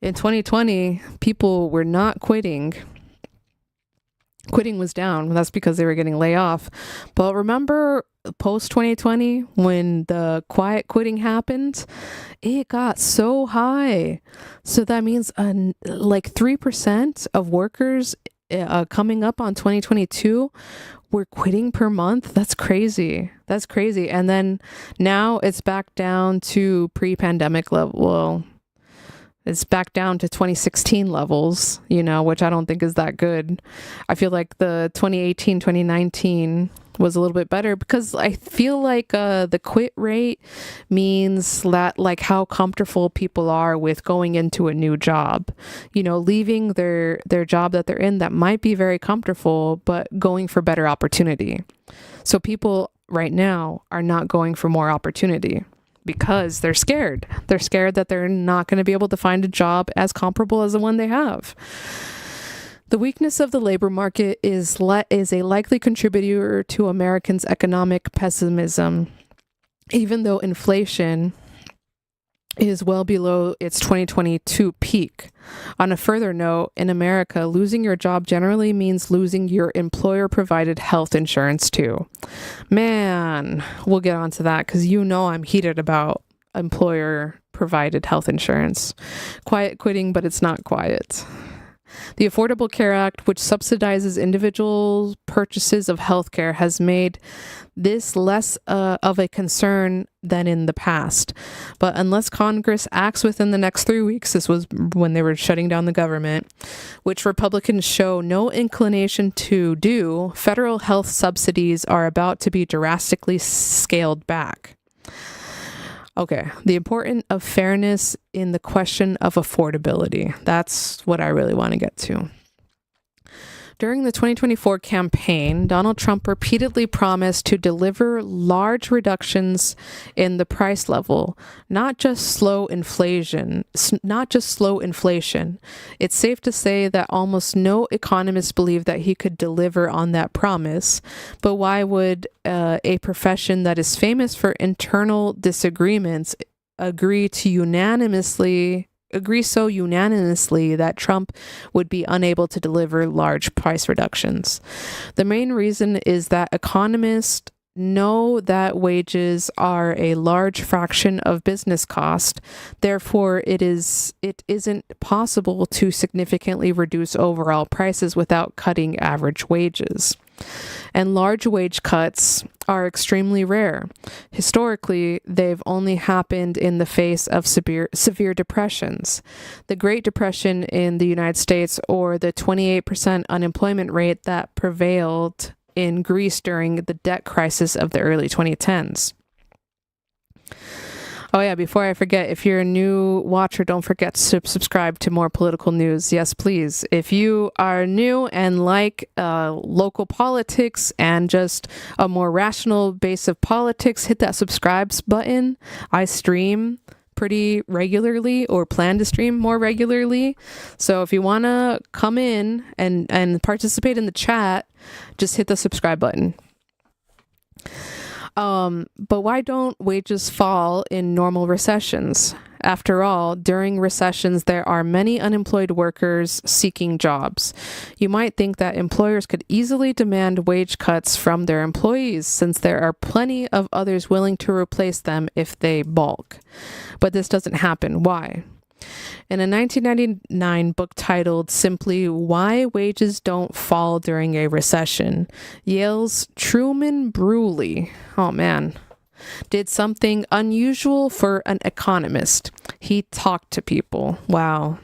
In 2020, people were not quitting. Quitting was down. That's because they were getting laid off. But remember post 2020 when the quiet quitting happened, it got so high. So that means like 3% of workers coming up on 2022 were quitting per month. That's crazy. That's crazy. And then now it's back down to pre-pandemic level. Well, it's back down to 2016 levels, you know, which I don't think is that good. I feel like the 2018, 2019 was a little bit better because I feel like the quit rate means that like how comfortable people are with going into a new job, you know, leaving their job that they're in that might be very comfortable, but going for better opportunity. So people right now are not going for more opportunity, because they're scared. They're scared that they're not going to be able to find a job as comparable as the one they have. The weakness of the labor market is a likely contributor to Americans' economic pessimism, even though inflation is well below its 2022 peak. On a further note, in America, losing your job generally means losing your employer-provided health insurance too. Man, we'll get onto that because you know I'm heated about employer-provided health insurance. Quiet quitting, but it's not quiet. The Affordable Care Act, which subsidizes individual purchases of healthcare, has made this less of a concern than in the past. But unless Congress acts within the next 3 weeks, this was when they were shutting down the government, which Republicans show no inclination to do, federal health subsidies are about to be drastically scaled back. Okay, the importance of fairness in the question of affordability. That's what I really want to get to. During the 2024 campaign, Donald Trump repeatedly promised to deliver large reductions in the price level, not just slow inflation. It's safe to say that almost no economists believe that he could deliver on that promise. But why would a profession that is famous for internal disagreements agree so unanimously that Trump would be unable to deliver large price reductions? The main reason is that economists know that wages are a large fraction of business cost. Therefore, it isn't possible to significantly reduce overall prices without cutting average wages. And large wage cuts are extremely rare. Historically, they've only happened in the face of severe depressions. The Great Depression in the United States, or the 28% unemployment rate that prevailed in Greece during the debt crisis of the early 2010s. Oh yeah, before I forget, if you're a new watcher, don't forget to subscribe to more political news. Yes, please. If you are new and like local politics and just a more rational base of politics, hit that subscribe button. I stream pretty regularly, or plan to stream more regularly. So if you want to come in and participate in the chat, just hit the subscribe button. But why don't wages fall in normal recessions? After all, during recessions, there are many unemployed workers seeking jobs. You might think that employers could easily demand wage cuts from their employees, since there are plenty of others willing to replace them if they balk. But this doesn't happen. Why? In a 1999 book titled simply Why Wages Don't Fall During a Recession, Yale's Truman Bruley, oh man, did something unusual for an economist. He talked to people. Wow.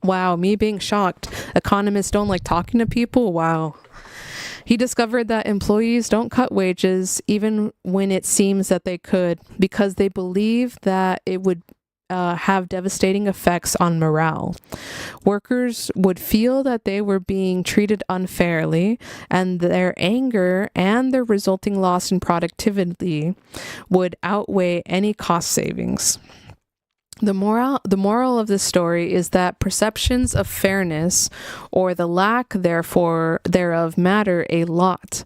Wow, me being shocked. Economists don't like talking to people? Wow. He discovered that employees don't cut wages even when it seems that they could, because they believe that it would have devastating effects on morale. Workers would feel that they were being treated unfairly, and their anger and the resulting loss in productivity would outweigh any cost savings. The moral of this story is that perceptions of fairness, or the lack thereof, matter a lot.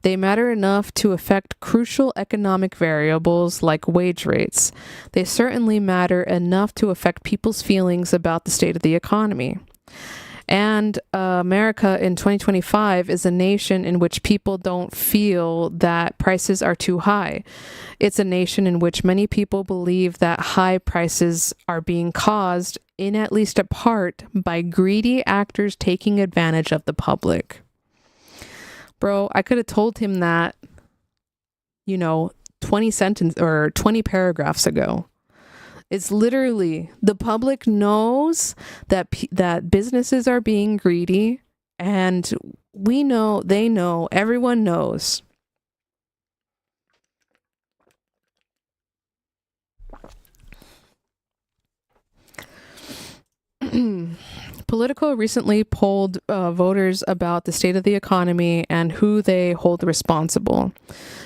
They matter enough to affect crucial economic variables like wage rates. They certainly matter enough to affect people's feelings about the state of the economy. And America in 2025 is a nation in which people don't feel that prices are too high. It's a nation in which many people believe that high prices are being caused, in at least a part, by greedy actors taking advantage of the public. Bro, I could have told him that, 20 paragraphs ago. It's literally, the public knows that businesses are being greedy, and we know, they know, everyone knows. Politico recently polled voters about the state of the economy and who they hold responsible.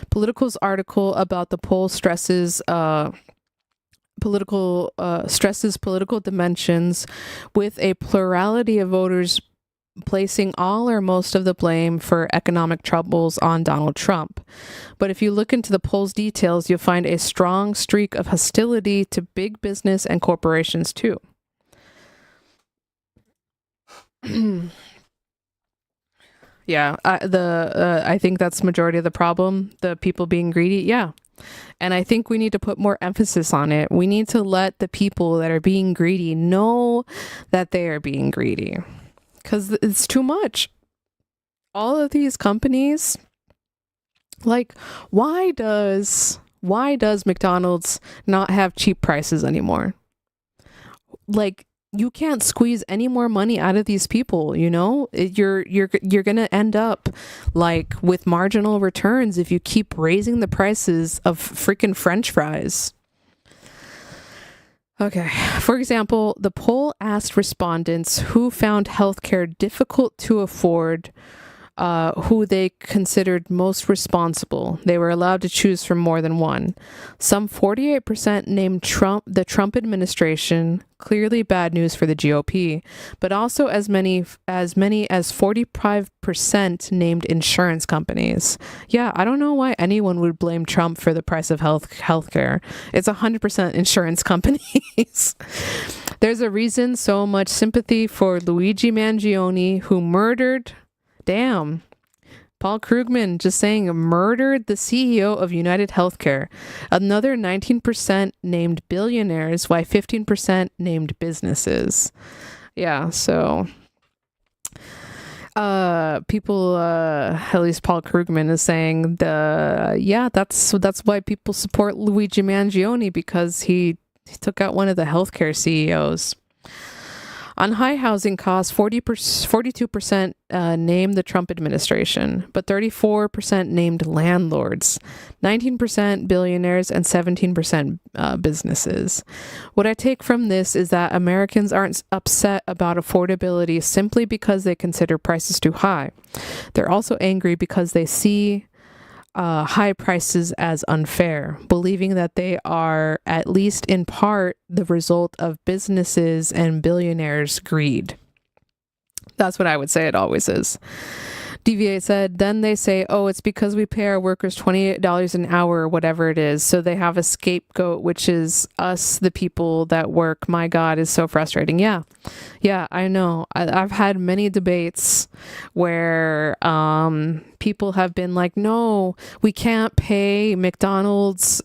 Politico's article about the poll stresses political dimensions, with a plurality of voters placing all or most of the blame for economic troubles on Donald Trump. But if you look into the poll's details, you'll find a strong streak of hostility to big business and corporations too. Yeah, I think that's majority of the problem, the people being greedy. Yeah. And I think we need to put more emphasis on it. We need to let the people that are being greedy know that they are being greedy, because it's too much. All of these companies, like, why does McDonald's not have cheap prices anymore? Like, you can't squeeze any more money out of these people, You're gonna end up like with marginal returns if you keep raising the prices of freaking French fries. Okay, for example, the poll asked respondents who found healthcare difficult to afford, who they considered most responsible. They were allowed to choose from more than one. Some 48% named the Trump administration, clearly bad news for the GOP, but also as many as 45% named insurance companies. Yeah, I don't know why anyone would blame Trump for the price of healthcare. It's 100% insurance companies. There's a reason so much sympathy for Luigi Mangione, who murdered... Damn. Paul Krugman just saying murdered the CEO of United Healthcare. Another 19% named billionaires, while 15% named businesses. Yeah, so people, at least Paul Krugman is saying that's why people support Luigi Mangione, because he took out one of the healthcare CEOs. On high housing costs, 42% named the Trump administration, but 34% named landlords, 19% billionaires, and 17% businesses. What I take from this is that Americans aren't upset about affordability simply because they consider prices too high. They're also angry because they see high prices as unfair, believing that they are, at least in part, the result of businesses and billionaires' greed. That's what I would say it always is. DV8 said, then they say, oh, it's because we pay our workers $28 an hour or whatever it is. So they have a scapegoat, which is us, the people that work. My God, is so frustrating. Yeah, I know. I've had many debates where people have been like, no, we can't pay McDonald's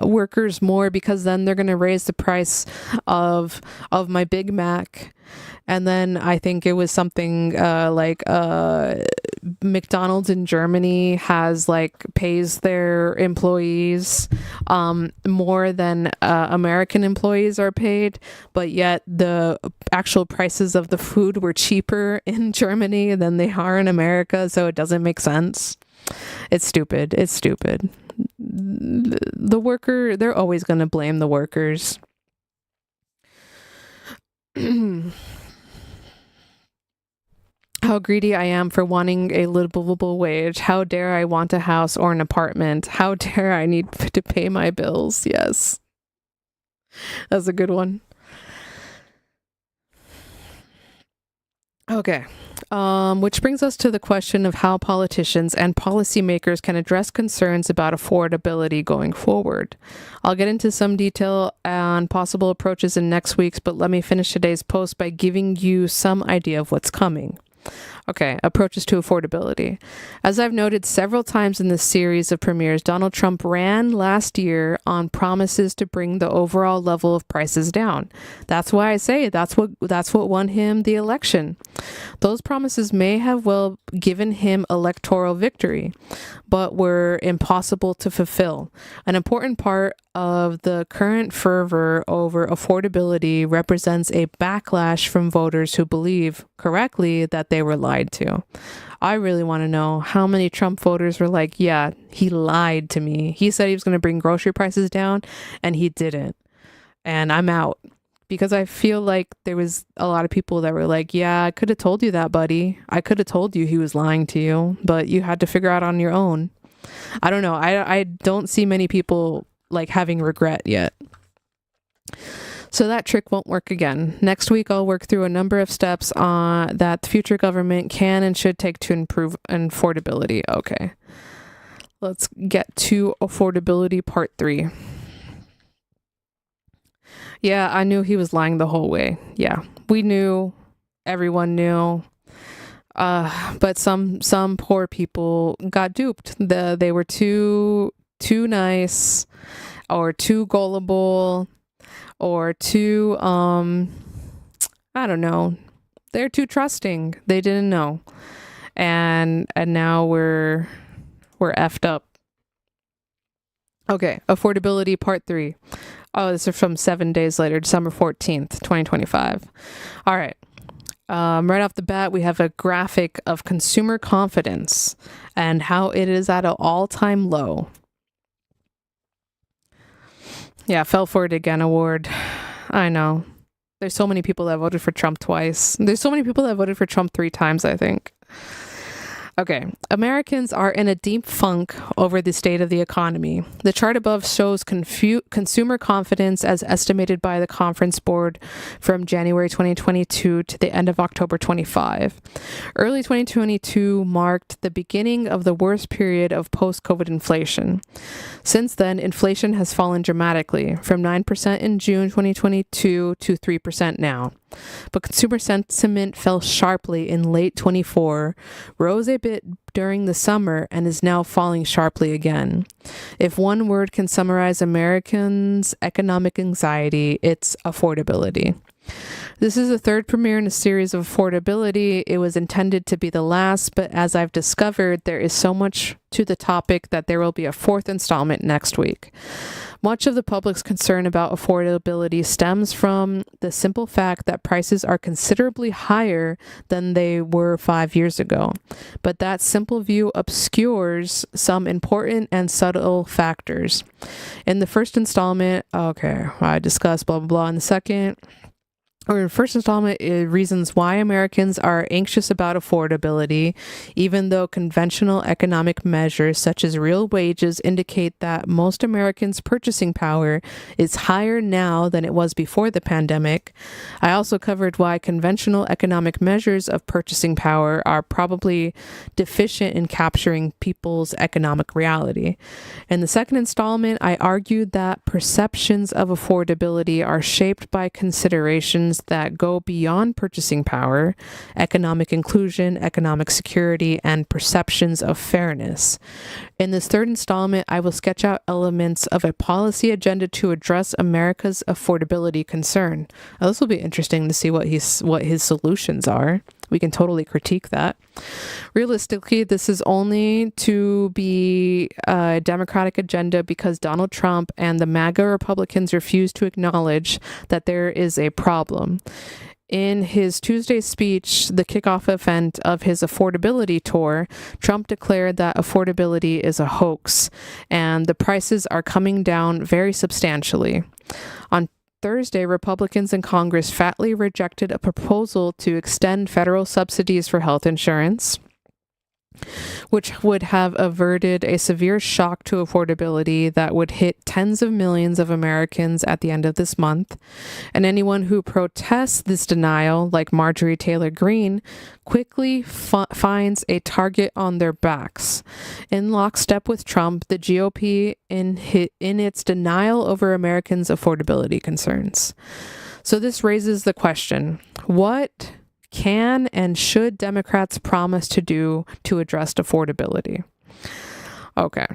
workers more because then they're going to raise the price of my Big Mac. And then I think it was something like McDonald's in Germany pays their employees more than American employees are paid, but yet the actual prices of the food were cheaper in Germany than they are in America, so it doesn't make sense. It's stupid. The worker, they're always going to blame the workers. How greedy I am for wanting a livable wage. How dare I want a house or an apartment? How dare I need to pay my bills? Yes. That's a good one. Okay. Which brings us to the question of how politicians and policymakers can address concerns about affordability going forward. I'll get into some detail on possible approaches in next week's, but let me finish today's post by giving you some idea of what's coming. Okay, approaches to affordability. As I've noted several times in this series of premieres, Donald Trump ran last year on promises to bring the overall level of prices down. That's why I say that's what won him the election. Those promises may have well given him electoral victory, but were impossible to fulfill. An important part of the current fervor over affordability represents a backlash from voters who believe, correctly, that they were lied to. I really want to know how many Trump voters were like, yeah, he lied to me. He said he was going to bring grocery prices down, and he didn't. And I'm out. Because I feel like there was a lot of people that were like, yeah, I could have told you that, buddy. I could have told you he was lying to you, but you had to figure out on your own. I don't know. I don't see many people like having regret yet. So that trick won't work again. Next week, I'll work through a number of steps that the future government can and should take to improve affordability. Okay. Let's get to affordability part 3. Yeah, I knew he was lying the whole way. Yeah, we knew. Everyone knew. But some poor people got duped. They were too nice, or too gullible, or too I don't know. They're too trusting. They didn't know, and now we're effed up. Okay, affordability part 3. Oh, this is from 7 days later, December 14th, 2025. All right. Right off the bat, we have a graphic of consumer confidence and how it is at an all-time low. Yeah, fell for it again award. I know. There's so many people that voted for Trump twice. There's so many people that voted for Trump 3 times, I think. Okay, Americans are in a deep funk over the state of the economy. The chart above shows consumer confidence as estimated by the Conference Board from January 2022 to the end of October 25. Early 2022 marked the beginning of the worst period of post-COVID inflation. Since then, inflation has fallen dramatically, from 9% in June 2022 to 3% now. But consumer sentiment fell sharply in late 24, rose a bit during the summer, and is now falling sharply again. If one word can summarize Americans' economic anxiety, it's affordability. This is the third premiere in a series of affordability. It was intended to be the last, but as I've discovered, there is so much to the topic that there will be a 4th installment next week. Much of the public's concern about affordability stems from the simple fact that prices are considerably higher than they were 5 years ago. But that simple view obscures some important and subtle factors. In the first installment, I discussed blah, blah, blah. In the second, or first installment, reasons why Americans are anxious about affordability, even though conventional economic measures such as real wages indicate that most Americans' purchasing power is higher now than it was before the pandemic. I also covered why conventional economic measures of purchasing power are probably deficient in capturing people's economic reality. In the second installment, I argued that perceptions of affordability are shaped by considerations that go beyond purchasing power, economic inclusion, economic security, and perceptions of fairness. In this third installment, I will sketch out elements of a policy agenda to address America's affordability concern. Now, this will be interesting to see what his solutions are. We can totally critique that. Realistically, this is only to be a Democratic agenda because Donald Trump and the MAGA Republicans refuse to acknowledge that there is a problem. In his Tuesday speech, the kickoff event of his affordability tour, Trump declared that affordability is a hoax and the prices are coming down very substantially. On Thursday, Republicans in Congress fatly rejected a proposal to extend federal subsidies for health insurance, which would have averted a severe shock to affordability that would hit tens of millions of Americans at the end of this month. And anyone who protests this denial, like Marjorie Taylor Greene, quickly finds a target on their backs. In lockstep with Trump, the GOP in its denial over Americans' affordability concerns. So this raises the question, what can and should Democrats promise to do to address affordability? Okay.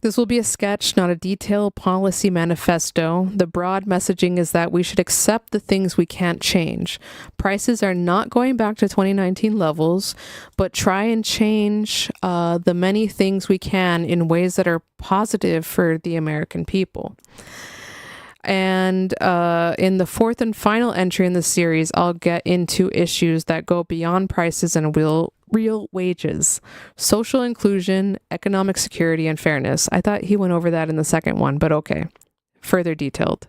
This will be a sketch, not a detailed policy manifesto. The broad messaging is that we should accept the things we can't change. Prices are not going back to 2019 levels, but try and change the many things we can in ways that are positive for the American people. And in the fourth and final entry in the series, I'll get into issues that go beyond prices and real wages, social inclusion, economic security, and fairness. I thought he went over that in the second one, but okay. Further detailed.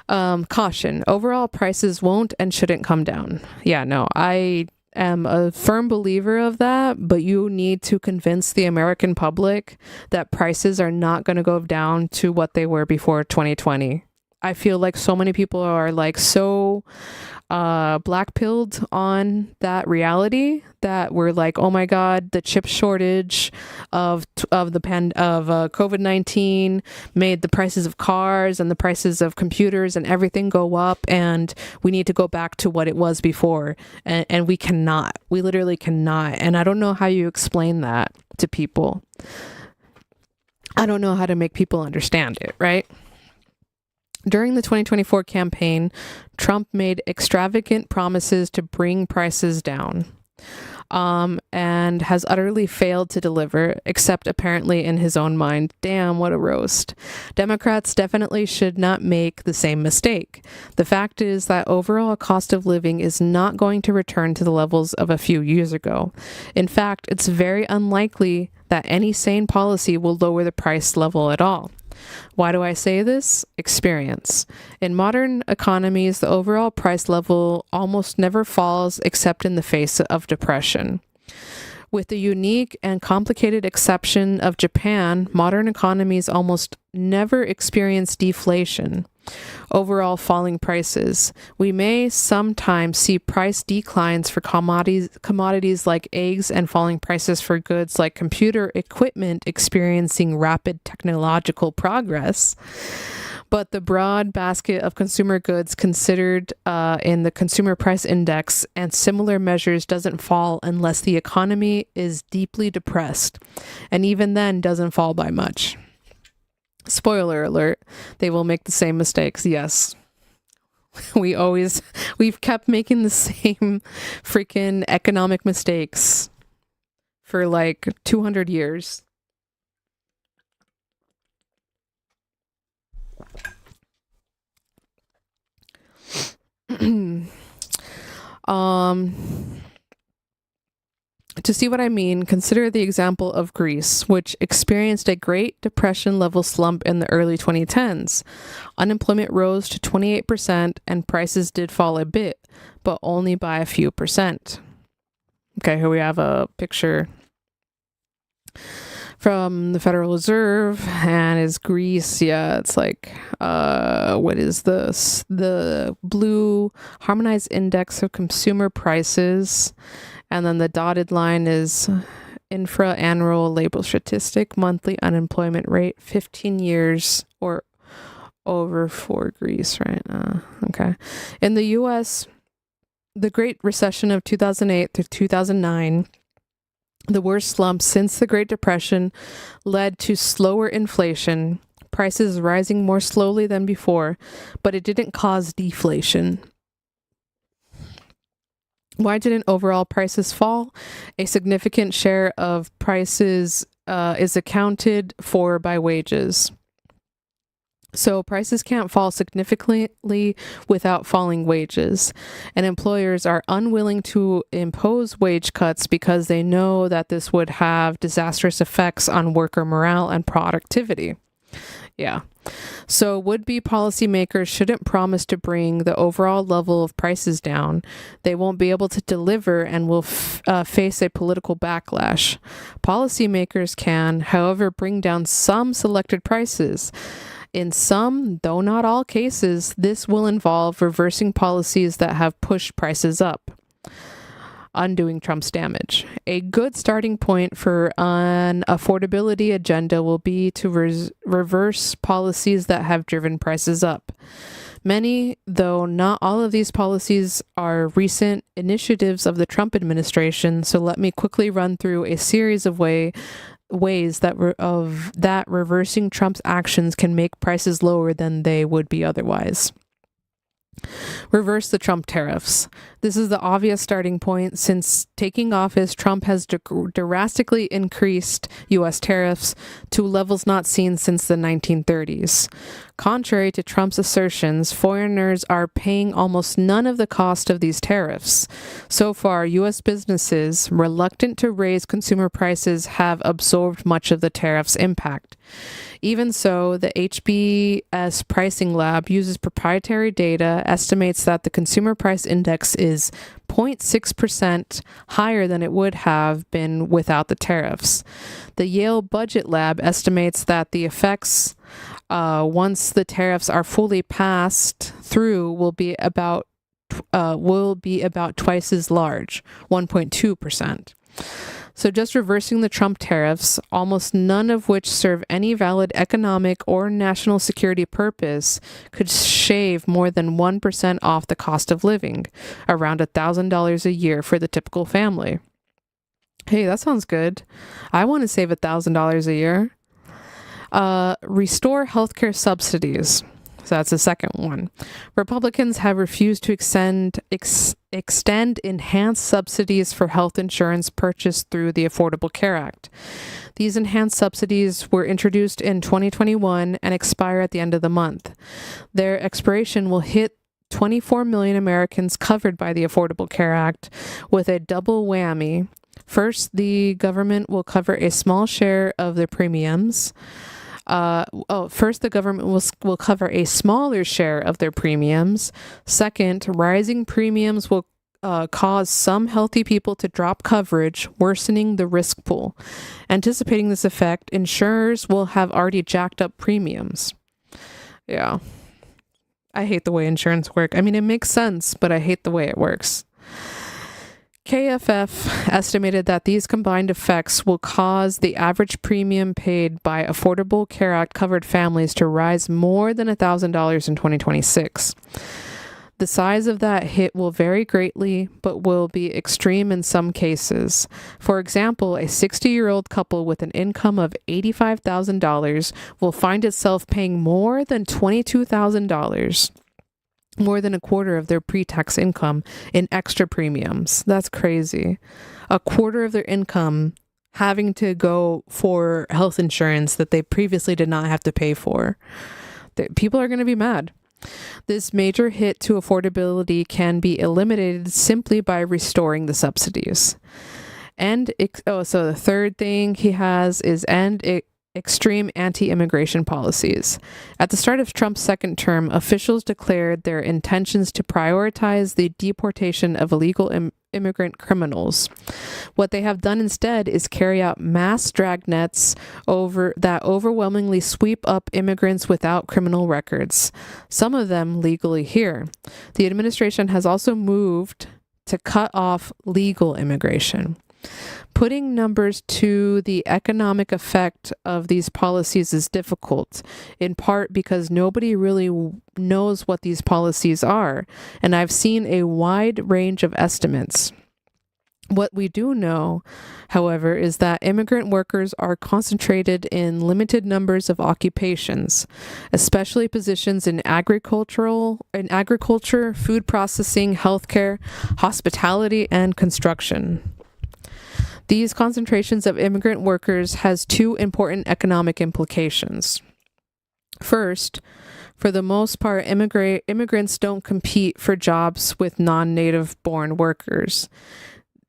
Caution. Overall, prices won't and shouldn't come down. Yeah, no, I am a firm believer of that, but you need to convince the American public that prices are not going to go down to what they were before 2020. I feel like so many people are like so black-pilled on that reality that we're like, oh my God, the chip shortage of COVID-19 made the prices of cars and the prices of computers and everything go up, and we need to go back to what it was before. And we cannot. We literally cannot. And I don't know how you explain that to people. I don't know how to make people understand it, right? During the 2024 campaign, Trump made extravagant promises to bring prices down, and has utterly failed to deliver, except apparently in his own mind. Damn, what a roast. Democrats definitely should not make the same mistake. The fact is that overall cost of living is not going to return to the levels of a few years ago. In fact, it's very unlikely that any sane policy will lower the price level at all. Why do I say this? Experience. In modern economies, the overall price level almost never falls except in the face of depression. With the unique and complicated exception of Japan, modern economies almost never experience deflation. Overall falling prices. We may sometimes see price declines for commodities like eggs and falling prices for goods like computer equipment experiencing rapid technological progress. But the broad basket of consumer goods considered in the Consumer Price Index and similar measures doesn't fall unless the economy is deeply depressed, and even then doesn't fall by much. Spoiler alert, they will make the same mistakes. Yes. We've kept making the same freaking economic mistakes for like 200 years. To see what I mean, consider the example of Greece, which experienced a Great Depression level slump in the early 2010s. Unemployment rose to 28% and prices did fall a bit, but only by a few percent. Okay, here we have a picture from the Federal Reserve, and it's Greece. Yeah, it's like, what is this? The blue harmonized index of consumer prices. And then the dotted line is infra-annual labor statistic, monthly unemployment rate, 15 years or over for Greece, right? Okay. In the U.S., the Great Recession of 2008 through 2009, the worst slump since the Great Depression, led to slower inflation, prices rising more slowly than before, but it didn't cause deflation. Why didn't overall prices fall? A significant share of prices is accounted for by wages. So prices can't fall significantly without falling wages. And employers are unwilling to impose wage cuts because they know that this would have disastrous effects on worker morale and productivity. Yeah. So would-be policymakers shouldn't promise to bring the overall level of prices down. They won't be able to deliver and will face a political backlash. Policymakers can, however, bring down some selected prices. In some, though not all cases, this will involve reversing policies that have pushed prices up, undoing Trump's damage. A good starting point for an affordability agenda will be to reverse policies that have driven prices up. Many, though not all of these policies, are recent initiatives of the Trump administration, so let me quickly run through a series of ways that reversing Trump's actions can make prices lower than they would be otherwise. Reverse the Trump tariffs. This is the obvious starting point. Since taking office, Trump has drastically increased U.S. tariffs to levels not seen since the 1930s. Contrary to Trump's assertions, foreigners are paying almost none of the cost of these tariffs. So far, U.S. businesses, reluctant to raise consumer prices, have absorbed much of the tariffs' impact. Even so, the HBS Pricing Lab uses proprietary data, estimates that the consumer price index is 0.6% higher than it would have been without the tariffs. The Yale Budget Lab estimates that the effects, once the tariffs are fully passed through, will be about twice as large, 1.2%. So just reversing the Trump tariffs, almost none of which serve any valid economic or national security purpose, could shave more than 1% off the cost of living, around $1,000 a year for the typical family. Hey, that sounds good. I want to save $1,000 a year. Restore healthcare subsidies. So that's the second one. Republicans have refused to extend enhanced subsidies for health insurance purchased through the Affordable Care Act. These enhanced subsidies were introduced in 2021 and expire at the end of the month. Their expiration will hit 24 million Americans covered by the Affordable Care Act with a double whammy. First, the government will cover a small share of their premiums. First, the government will cover a smaller share of their premiums. Second, rising premiums will cause some healthy people to drop coverage, worsening the risk pool. Anticipating this effect, insurers will have already jacked up premiums. Yeah. I hate the way insurance works. I mean, it makes sense, but I hate the way it works. KFF estimated that these combined effects will cause the average premium paid by Affordable Care Act covered families to rise more than $1,000 in 2026. The size of that hit will vary greatly, but will be extreme in some cases. For example, a 60-year-old couple with an income of $85,000 will find itself paying more than $22,000. More than a quarter of their pre-tax income in extra premiums. That's crazy. A quarter of their income having to go for health insurance that they previously did not have to pay for. People are going to be mad. This major hit to affordability can be eliminated simply by restoring the subsidies. So the third thing he has is extreme anti-immigration policies. At the start of Trump's second term, officials declared their intentions to prioritize the deportation of illegal immigrant criminals. What they have done instead is carry out mass dragnets that overwhelmingly sweep up immigrants without criminal records, some of them legally here. The administration has also moved to cut off legal immigration. Putting numbers to the economic effect of these policies is difficult, in part because nobody really knows what these policies are, and I've seen a wide range of estimates. What we do know, however, is that immigrant workers are concentrated in limited numbers of occupations, especially positions in agriculture, food processing, healthcare, hospitality, and construction. These concentrations of immigrant workers has two important economic implications. First, for the most part, immigrants don't compete for jobs with non-native born workers.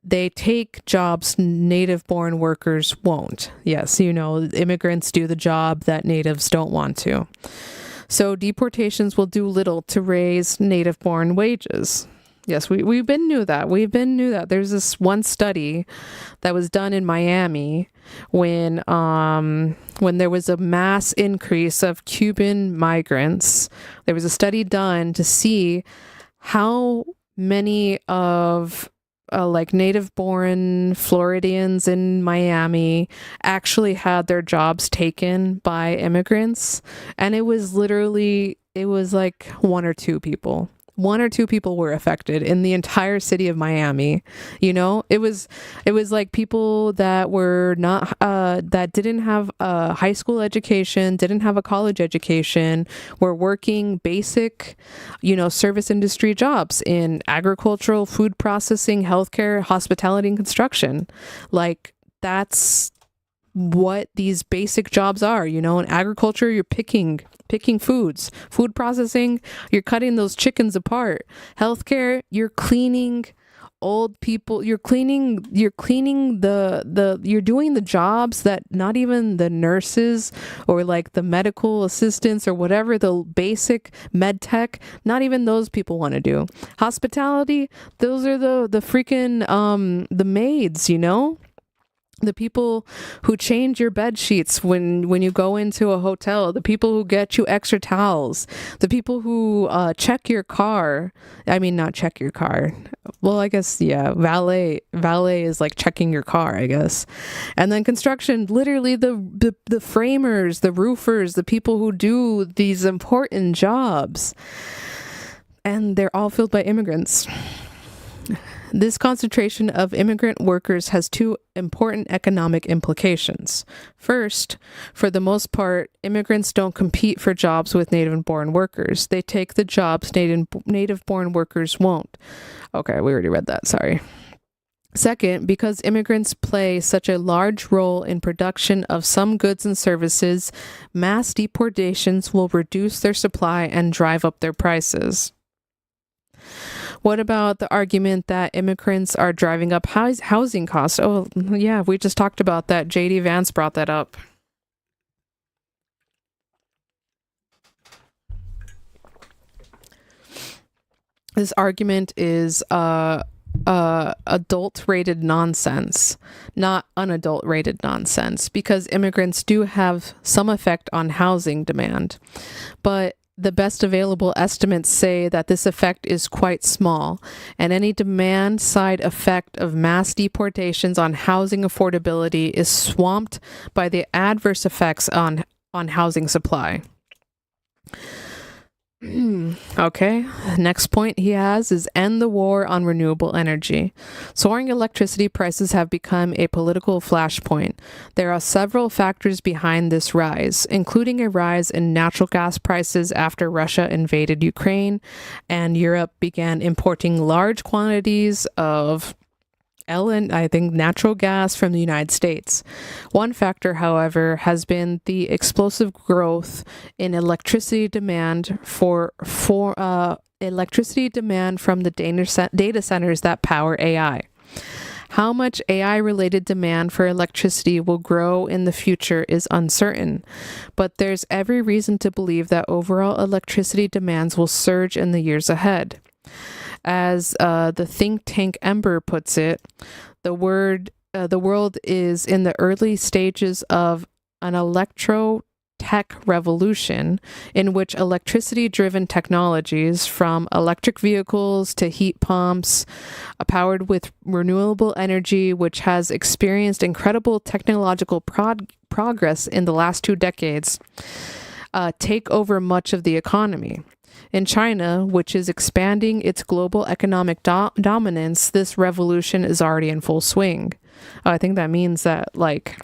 they take jobs native-born workers won't. Yes, immigrants do the job that natives don't want to. So deportations will do little to raise native-born wages. Yes, we've been knew that. There's this one study that was done in Miami when there was a mass increase of Cuban migrants. There was a study done to see how many of native-born Floridians in Miami actually had their jobs taken by immigrants, and it was like one or two people. One or two people were affected in the entire city of Miami. It was like people that were not that didn't have a high school education, didn't have a college education, were working basic, service industry jobs in agricultural, food processing, healthcare, hospitality, and construction. Like, that's what these basic jobs are. In agriculture, you're picking foods. Food processing, you're cutting those chickens apart. Healthcare, you're cleaning old people. You're doing the jobs that not even the nurses or like the medical assistants or whatever, the basic med tech, not even those people want to do. Hospitality, those are the freaking the maids, the people who change your bed sheets when you go into a hotel, the people who get you extra towels, the people who check your car. I mean, not check your car. Well, I guess, yeah, valet is like checking your car, I guess. And then construction, literally the framers, the roofers, the people who do these important jobs. And they're all filled by immigrants. This concentration of immigrant workers has two important economic implications. First, for the most part, immigrants don't compete for jobs with native-born workers. They take the jobs native-born workers won't. Okay, we already read that, sorry. Second, because immigrants play such a large role in production of some goods and services, mass deportations will reduce their supply and drive up their prices. What about the argument that immigrants are driving up housing costs? Oh, yeah, we just talked about that. J.D. Vance brought that up. This argument is adult-rated nonsense, not unadult-rated nonsense, because immigrants do have some effect on housing demand, but the best available estimates say that this effect is quite small, and any demand-side effect of mass deportations on housing affordability is swamped by the adverse effects on housing supply. Okay, next point he has is end the war on renewable energy. Soaring electricity prices have become a political flashpoint. There are several factors behind this rise, including a rise in natural gas prices after Russia invaded Ukraine and Europe began importing large quantities of natural gas from the United States. One factor, however, has been the explosive growth in electricity demand from the data centers that power AI. How much AI-related demand for electricity will grow in the future is uncertain, but there's every reason to believe that overall electricity demands will surge in the years ahead. As the think tank Ember puts it, the world is in the early stages of an electro-tech revolution in which electricity-driven technologies, from electric vehicles to heat pumps, powered with renewable energy, which has experienced incredible technological progress in the last 2 decades, take over much of the economy. In China, which is expanding its global economic dominance, this revolution is already in full swing. I think that means that, like,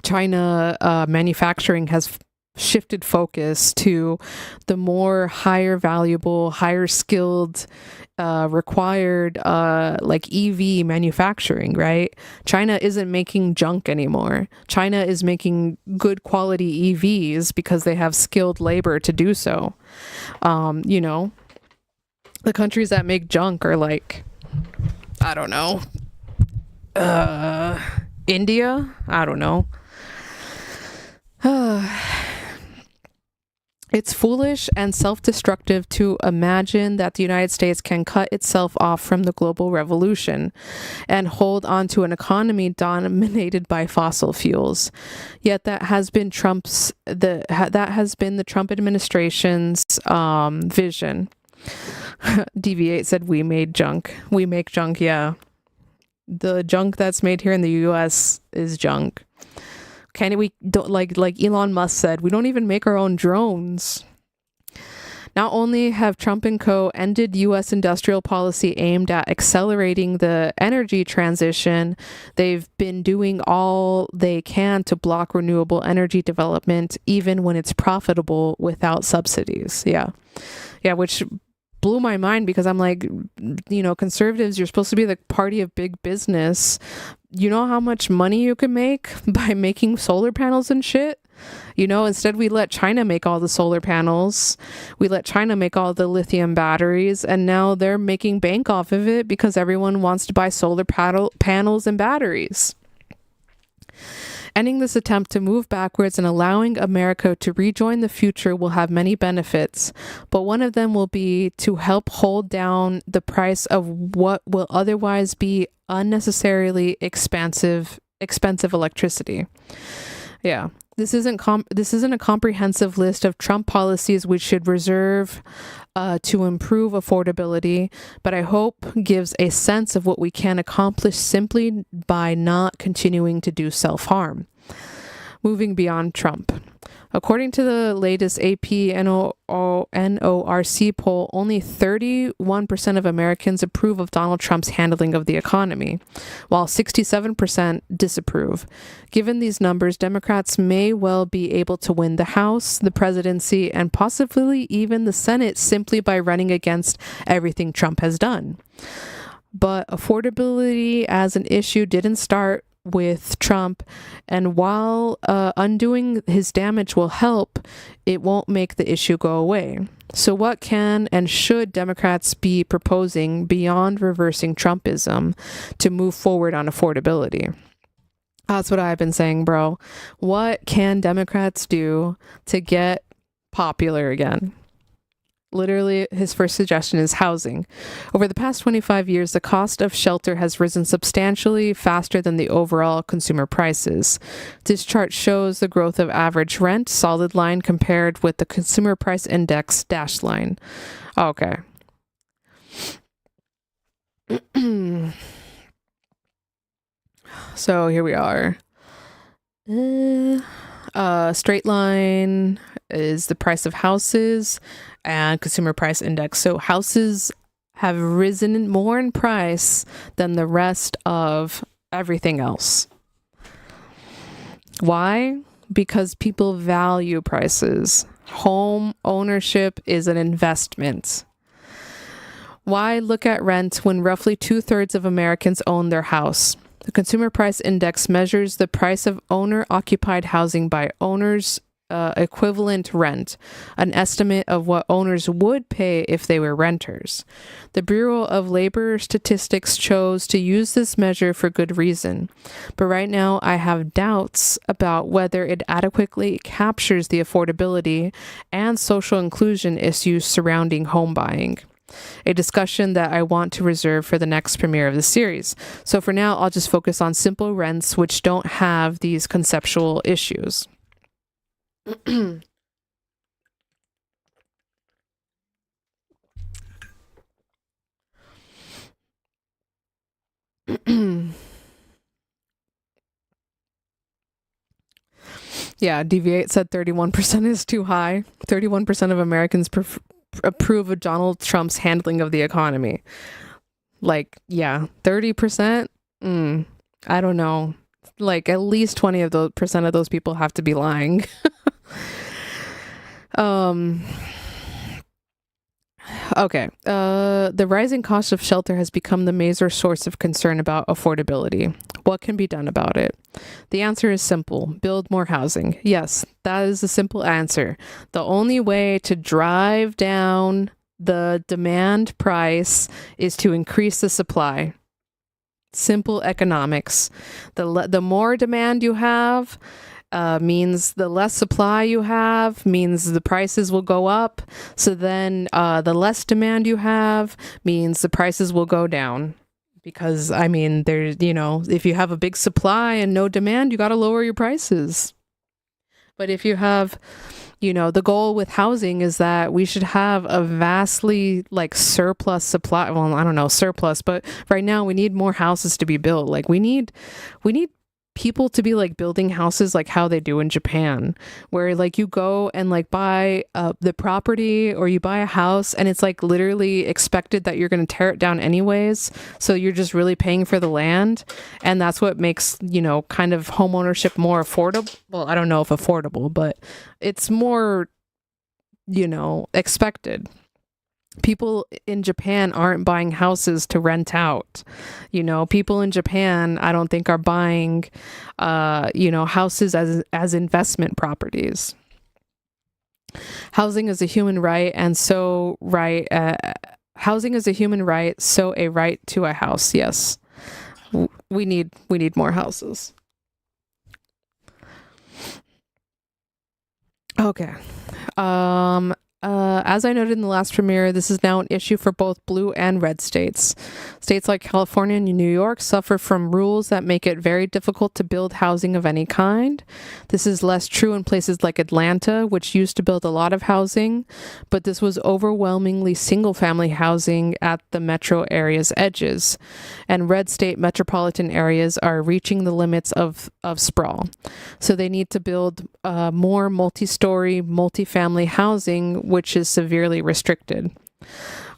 China manufacturing has shifted focus to the more higher valuable, higher skilled, required, like EV manufacturing, right? China isn't making junk anymore. China is making good quality EVs because they have skilled labor to do so. The countries that make junk are like, I don't know, India? I don't know. It's foolish and self-destructive to imagine that the United States can cut itself off from the global revolution and hold on to an economy dominated by fossil fuels. Yet that has been the Trump administration's vision. Deviate said, "We made junk. We make junk." Yeah, the junk that's made here in the U.S. is junk. Can we don't like Elon Musk said, we don't even make our own drones. Not only have Trump and co. ended U.S. industrial policy aimed at accelerating the energy transition, they've been doing all they can to block renewable energy development, even when it's profitable without subsidies. Yeah, which blew my mind because I'm like, conservatives, you're supposed to be the party of big business. You know how much money you can make by making solar panels and shit? Instead we let China make all the solar panels. We let China make all the lithium batteries, and now they're making bank off of it because everyone wants to buy solar panels and batteries. Ending this attempt to move backwards and allowing America to rejoin the future will have many benefits, but one of them will be to help hold down the price of what will otherwise be unnecessarily expensive electricity. Yeah. This isn't a comprehensive list of Trump policies we should reserve to improve affordability, but I hope gives a sense of what we can accomplish simply by not continuing to do self-harm. Moving beyond Trump. According to the latest AP NORC poll, only 31% of Americans approve of Donald Trump's handling of the economy, while 67% disapprove. Given these numbers, Democrats may well be able to win the House, the presidency, and possibly even the Senate simply by running against everything Trump has done. But affordability as an issue didn't start with Trump, and while undoing his damage will help, it won't make the issue go away. So what can and should Democrats be proposing beyond reversing Trumpism to move forward on affordability? That's what I've been saying, bro. What can Democrats do to get popular again? Literally, his first suggestion is housing. Over the past 25 years, the cost of shelter has risen substantially faster than the overall consumer prices. This chart shows the growth of average rent, solid line, compared with the consumer price index, dashed line. Okay. So here we are. Straight line is the price of houses and consumer price index. So houses have risen more in price than the rest of everything else. Why? Because people value prices. Home ownership is an investment. Why look at rent when roughly 2/3 of Americans own their house? The Consumer Price Index measures the price of owner-occupied housing by owners' equivalent rent, an estimate of what owners would pay if they were renters. The Bureau of Labor Statistics chose to use this measure for good reason, but right now I have doubts about whether it adequately captures the affordability and social inclusion issues surrounding home buying. A discussion that I want to reserve for the next premiere of the series. So for now, I'll just focus on simple rents which don't have these conceptual issues. Yeah, Deviate said 31% is too high. 31% of Americans approve of Donald Trump's handling of the economy. Like, yeah, 30%? I don't know. Like, at least 20% of those people have to be lying. Okay. The rising cost of shelter has become the major source of concern about affordability. What can be done about it? The answer is simple. Build more housing. Yes, that is the simple answer. The only way to drive down the demand price is to increase the supply. simple economics. The more demand you have means the less supply you have, means the prices will go up. So then the less demand you have means the prices will go down. Because, I mean, there's, if you have a big supply and no demand, you got to lower your prices. But if you have, the goal with housing is that we should have a vastly surplus supply. Well, I don't know, surplus, but right now we need more houses to be built. Like we need people to be building houses like how they do in Japan, where you go and buy the property, or you buy a house and it's literally expected that you're going to tear it down anyways. So you're just really paying for the land. And that's what makes, kind of home ownership more affordable. Well, I don't know if affordable, but it's more, expected. People in Japan aren't buying houses to rent out. People in Japan, I don't think, are buying, houses as investment properties. Housing is a human right, and so housing is a human right, so a right to a house. Yes, we need more houses. Okay. As I noted in the last premiere, this is now an issue for both blue and red states. States like California and New York suffer from rules that make it very difficult to build housing of any kind. This is less true in places like Atlanta, which used to build a lot of housing, but this was overwhelmingly single-family housing at the metro area's edges. And red state metropolitan areas are reaching the limits of sprawl. So they need to build more multi-story, multi-family housing, which is severely restricted.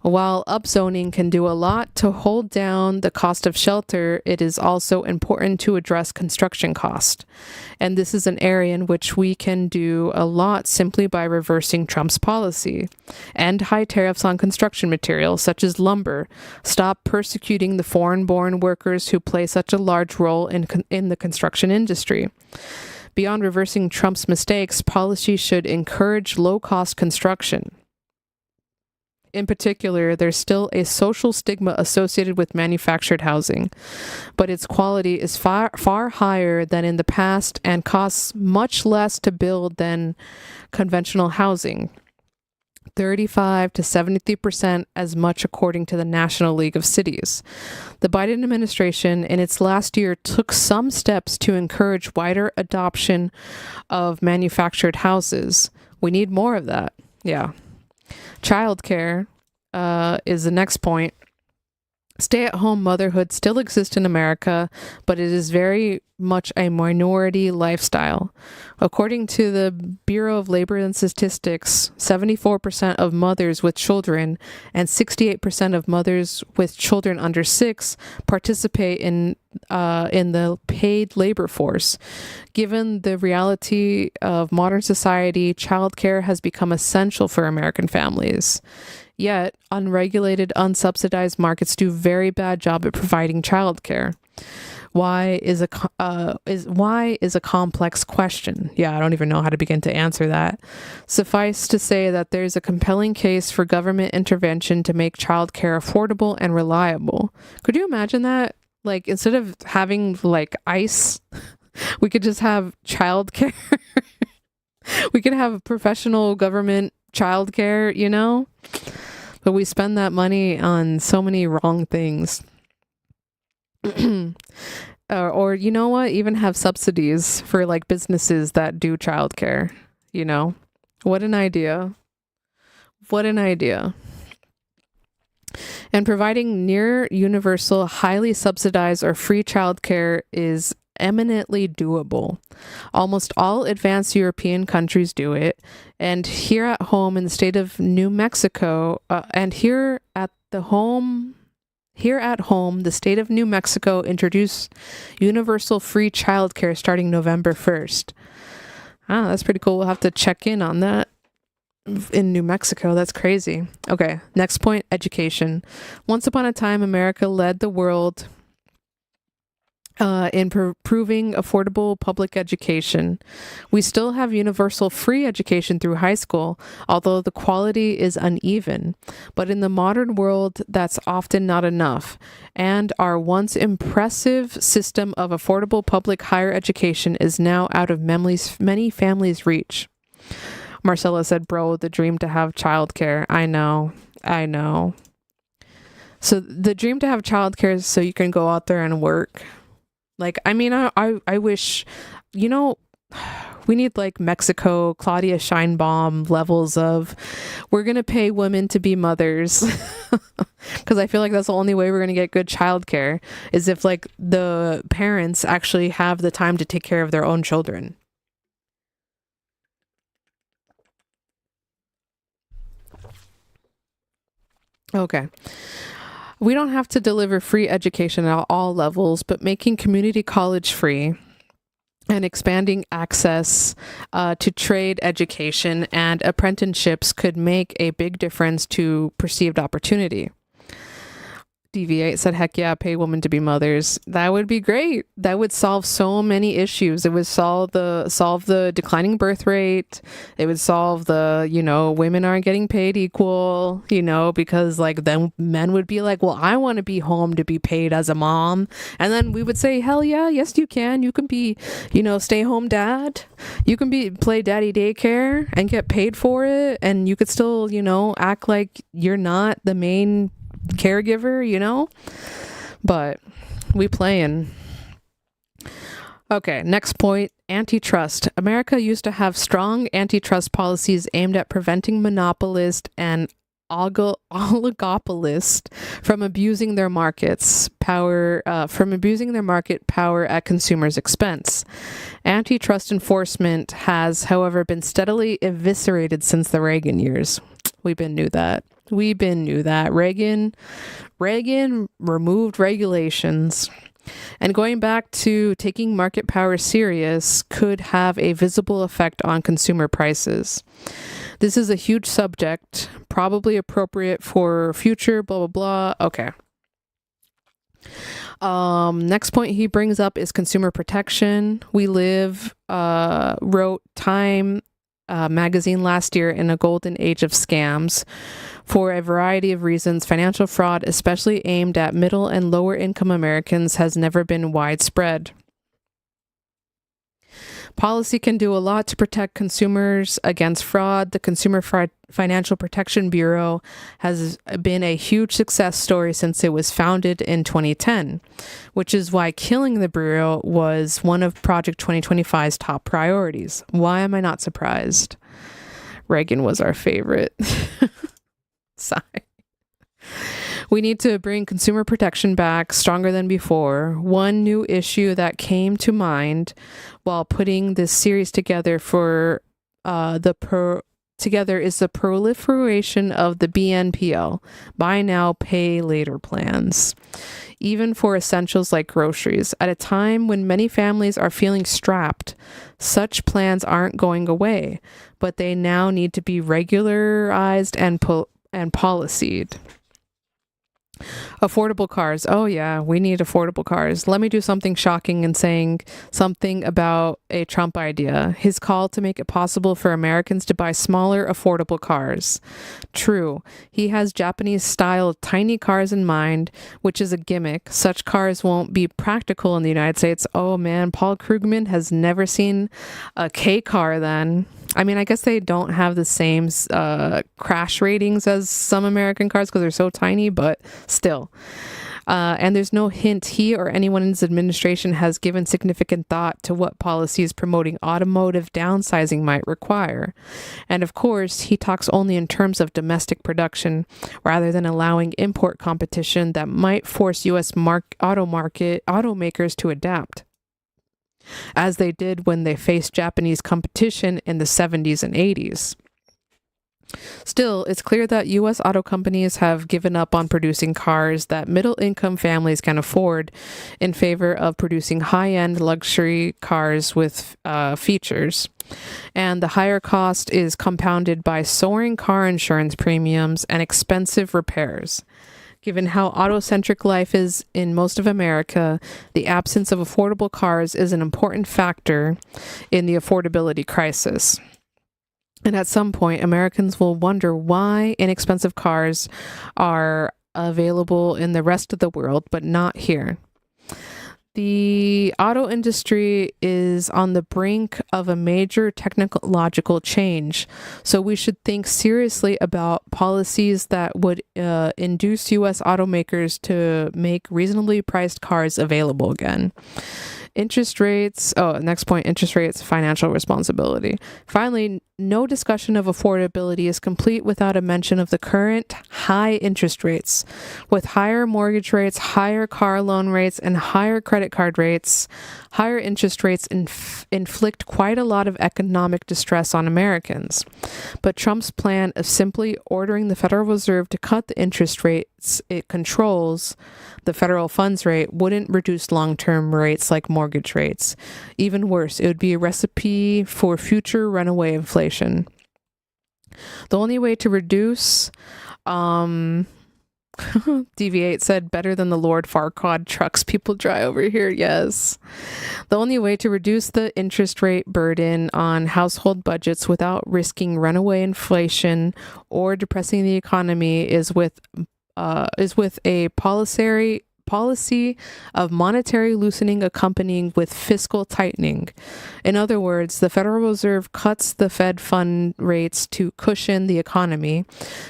While upzoning can do a lot to hold down the cost of shelter, it is also important to address construction cost. And this is an area in which we can do a lot simply by reversing Trump's policy. End high tariffs on construction materials, such as lumber. Stop persecuting the foreign-born workers who play such a large role in the construction industry. Beyond reversing Trump's mistakes, policy should encourage low-cost construction. In particular, there's still a social stigma associated with manufactured housing, but its quality is far higher than in the past and costs much less to build than conventional housing. 35 to 73% as much, according to the National League of Cities. The Biden administration, in its last year, took some steps to encourage wider adoption of manufactured houses. We need more of that. Yeah. Childcare is the next point. Stay-at-home motherhood still exists in America, but it is very much a minority lifestyle. According to the Bureau of Labor and Statistics, 74% of mothers with children and 68% of mothers with children under 6 participate in the paid labor force. Given the reality of modern society, childcare has become essential for American families. Yet, unregulated, unsubsidized markets do a very bad job at providing childcare. Why is a complex question. Yeah, I don't even know how to begin to answer that. Suffice to say that there's a compelling case for government intervention to make childcare affordable and reliable. Could you imagine that? Instead of having ICE, we could just have childcare. We could have professional government childcare, But we spend that money on so many wrong things. Or you know what? Even have subsidies for businesses that do childcare. What an idea. What an idea. And providing near universal, highly subsidized or free childcare is eminently doable. Almost all advanced European countries do it, and here at home in the state of New Mexico, the state of New Mexico introduced universal free childcare starting November 1st. Ah, that's pretty cool. We'll have to check in on that. In New Mexico, that's crazy. Okay, next point, education. Once upon a time, America led the world in improving affordable public education. We still have universal free education through high school, although the quality is uneven. But in the modern world, that's often not enough. And our once impressive system of affordable public higher education is now out of many families' reach. Marcella said, bro, the dream to have childcare. I know. So the dream to have childcare is so you can go out there and work. Like, I mean, I wish, you know, we need like Mexico, Claudia Scheinbaum levels of, we're going to pay women to be mothers. Because I feel like that's the only way we're going to get good childcare is if like the parents actually have the time to take care of their own children. Okay. We don't have to deliver free education at all levels, but making community college free and expanding access to trade education and apprenticeships could make a big difference to perceived opportunity. DV8 said, heck yeah, pay women to be mothers. That would be great. That would solve so many issues. It would solve the declining birth rate. It would solve the, you know, women aren't getting paid equal, you know, because like then men would be like, well, I want to be home to be paid as a mom. And then we would say, hell yeah, yes you can. You can be, you know, stay home dad. You can play daddy daycare and get paid for it. And you could still, you know, act like you're not the main caregiver, you know, but we playing. Okay, next point, antitrust. America used to have strong antitrust policies aimed at preventing monopolists and oligopolists from abusing their market power at consumers' expense. Antitrust enforcement has, however, been steadily eviscerated since the Reagan years. We've been knew that. Reagan removed regulations. And going back to taking market power serious could have a visible effect on consumer prices. This is a huge subject, probably appropriate for future blah, blah, blah. Okay. Next point he brings up is consumer protection. We live, wrote Time magazine last year in a golden age of scams for a variety of reasons. Financial fraud, especially aimed at middle and lower income Americans, has never been widespread. Policy can do a lot to protect consumers against fraud. The Consumer Financial Protection Bureau has been a huge success story since it was founded in 2010, which is why killing the Bureau was one of Project 2025's top priorities. Why am I not surprised? Reagan was our favorite. Sorry. We need to bring consumer protection back stronger than before. One new issue that came to mind while putting this series together together is the proliferation of the BNPL, buy now, pay later plans, even for essentials like groceries. At a time when many families are feeling strapped, such plans aren't going away, but they now need to be regularized and policied. Affordable cars. Oh yeah, we need affordable cars. Let me do something shocking and saying something about a Trump idea. His call to make it possible for Americans to buy smaller, affordable cars. True, he has Japanese-style tiny cars in mind, which is a gimmick. Such cars won't be practical in the United States. Oh man, Paul Krugman has never seen a K car then. I mean, I guess they don't have the same crash ratings as some American cars because they're so tiny, but still. And there's no hint he or anyone in his administration has given significant thought to what policies promoting automotive downsizing might require. And of course, he talks only in terms of domestic production rather than allowing import competition that might force U.S. automakers to adapt, as they did when they faced Japanese competition in the 70s and 80s. Still, it's clear that U.S. auto companies have given up on producing cars that middle-income families can afford in favor of producing high-end luxury cars with features. And the higher cost is compounded by soaring car insurance premiums and expensive repairs. Given how auto-centric life is in most of America, the absence of affordable cars is an important factor in the affordability crisis. And at some point, Americans will wonder why inexpensive cars are available in the rest of the world, but not here. The auto industry is on the brink of a major technological change, so we should think seriously about policies that would induce U.S. automakers to make reasonably priced cars available again. Interest rates, next point, interest rates, financial responsibility. Finally, no discussion of affordability is complete without a mention of the current high interest rates. With higher mortgage rates, higher car loan rates, and higher credit card rates, higher interest rates inflict quite a lot of economic distress on Americans. But Trump's plan of simply ordering the Federal Reserve to cut the interest rates it controls, the federal funds rate, wouldn't reduce long-term rates like mortgage rates. Even worse, it would be a recipe for future runaway inflation. The only way to reduce, DV8 said, better than the Lord Farquaad trucks people drive over here. Yes. The only way to reduce the interest rate burden on household budgets without risking runaway inflation or depressing the economy is with a policy of monetary loosening accompanying with fiscal tightening. In other words, the Federal Reserve cuts the Fed fund rates to cushion the economy,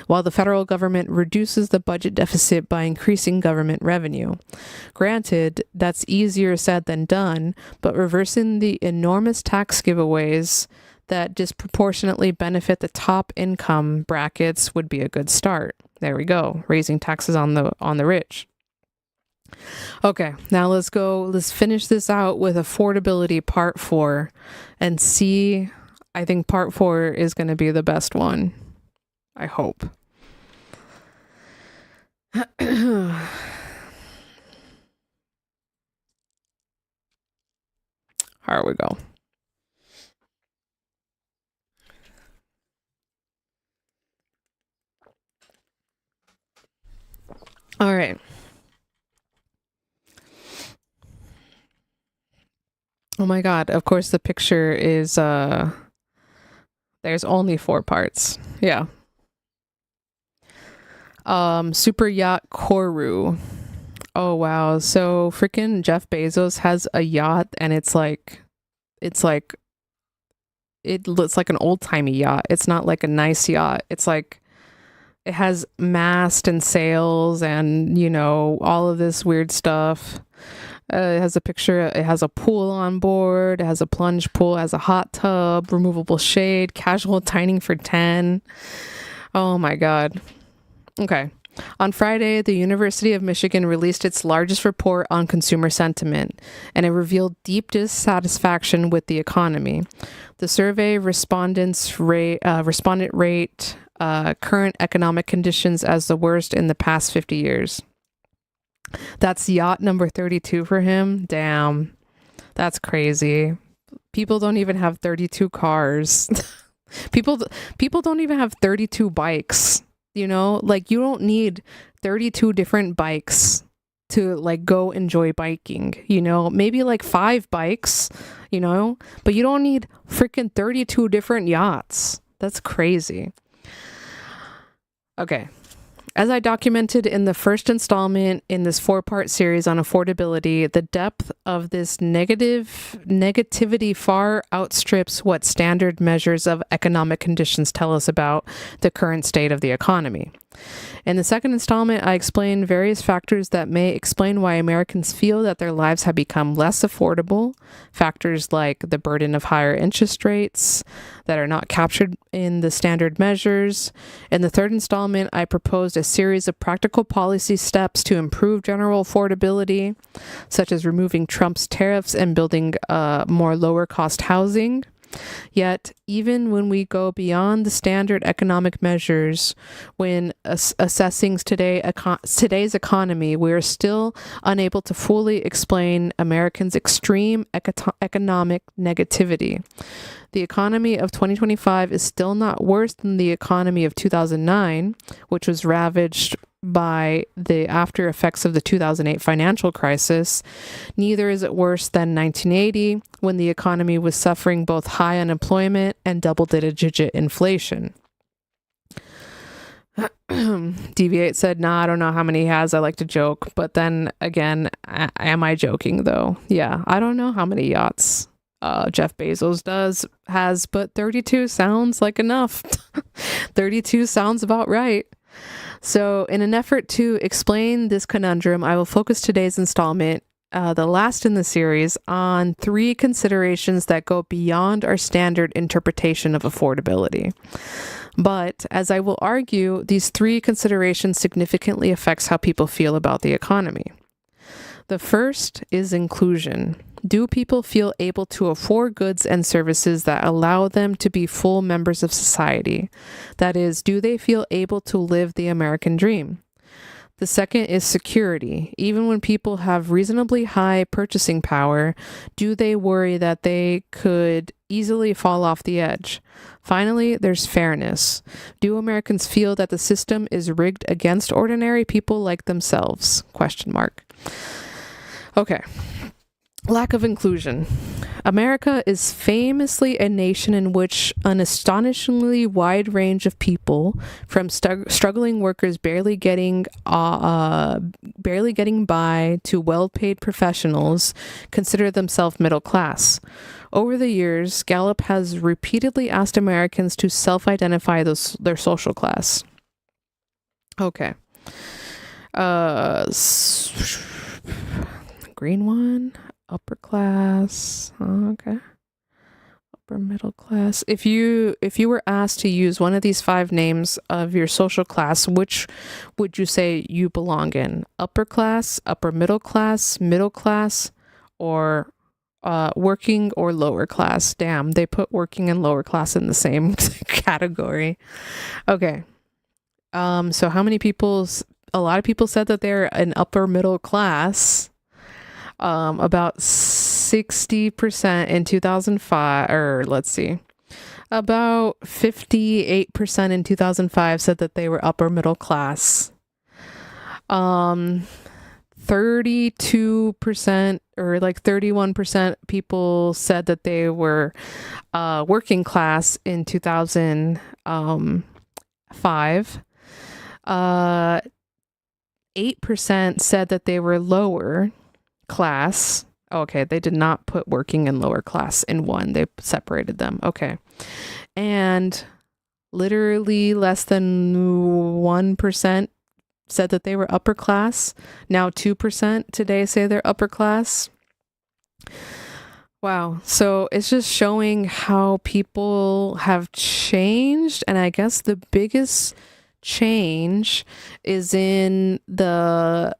while the federal government reduces the budget deficit by increasing government revenue. Granted, that's easier said than done, but reversing the enormous tax giveaways that disproportionately benefit the top income brackets would be a good start. There we go, raising taxes on the rich. Okay, now let's finish this out with affordability part 4 and see. I think part 4 is going to be the best one. I hope. Here we go. All right. Oh my God. Of course, the picture is, there's only 4 parts. Yeah. Super yacht Koru. Oh, wow. So freaking Jeff Bezos has a yacht and it looks like an old timey yacht. It's not like a nice yacht. It's like, it has mast and sails and, all of this weird stuff. It has a picture. It has a pool on board. It has a plunge pool. It has a hot tub, removable shade, casual dining for 10. Oh my God. Okay. On Friday, the University of Michigan released its largest report on consumer sentiment, and it revealed deep dissatisfaction with the economy. The survey respondent rate current economic conditions as the worst in the past 50 years. That's yacht number 32 for him. Damn, that's crazy. People don't even have 32 cars. people don't even have 32 bikes. Like you don't need 32 different bikes to like go enjoy biking. Maybe like 5 bikes. But you don't need freaking 32 different yachts. That's crazy. Okay. As I documented in the first installment in this 4-part series on affordability, the depth of this negativity far outstrips what standard measures of economic conditions tell us about the current state of the economy. In the second installment, I explain various factors that may explain why Americans feel that their lives have become less affordable, factors like the burden of higher interest rates that are not captured in the standard measures. In the third installment, I proposed a series of practical policy steps to improve general affordability, such as removing Trump's tariffs and building more lower-cost housing. Yet, even when we go beyond the standard economic measures, when assessing today's economy, we are still unable to fully explain Americans' extreme economic negativity. The economy of 2025 is still not worse than the economy of 2009, which was ravaged by the after effects of the 2008 financial crisis, neither is it worse than 1980, when the economy was suffering both high unemployment and double-digit inflation. Deviate said, nah, I don't know how many he has. I like to joke. But then again, am I joking though? Yeah, I don't know how many yachts Jeff Bezos has, but 32 sounds like enough. 32 sounds about right. So in an effort to explain this conundrum, I will focus today's installment, the last in the series, on 3 considerations that go beyond our standard interpretation of affordability. But as I will argue, these 3 considerations significantly affects how people feel about the economy. The first is inclusion. Do people feel able to afford goods and services that allow them to be full members of society? That is, do they feel able to live the American dream? The second is security. Even when people have reasonably high purchasing power, do they worry that they could easily fall off the edge? Finally, there's fairness. Do Americans feel that the system is rigged against ordinary people like themselves? Question mark. Okay. Lack of inclusion. America is famously a nation in which an astonishingly wide range of people, from struggling workers barely getting by to well-paid professionals, consider themselves middle class. Over the years, Gallup has repeatedly asked Americans to self-identify their social class. Okay. Green one. Upper class. Okay. Upper middle class. If you were asked to use one of these 5 names of your social class, which would you say you belong in? Upper class, upper middle class, or working or lower class? Damn, they put working and lower class in the same category. Okay. So how many people? A lot of people said that they're an upper middle class. About 60% in 2005, or let's see, about 58% in 2005 said that they were upper middle class. 32% or like 31% people said that they were working class in 2005. 8% said that they were lower class. Okay, they did not put working and lower class in one. They separated them. Okay. And literally less than 1% said that they were upper class. Now 2% today say they're upper class. Wow. So it's just showing how people have changed. And I guess the biggest change is in the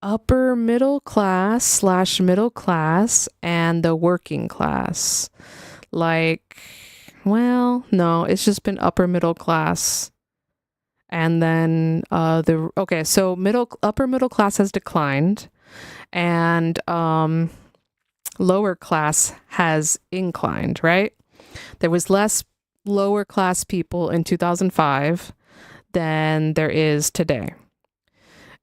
upper middle class / middle class and the working class. Like, well, no, it's just been upper middle class. And then so upper middle class has declined, and lower class has inclined, right? There was less lower class people in 2005 than there is today.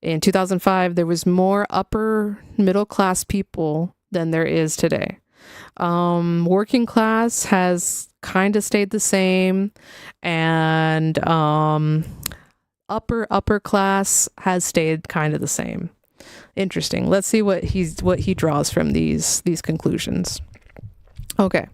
In 2005, there was more upper middle class people than there is today. Working class has kind of stayed the same, and upper class has stayed kind of the same. Interesting. Let's see what he draws from these conclusions. Okay.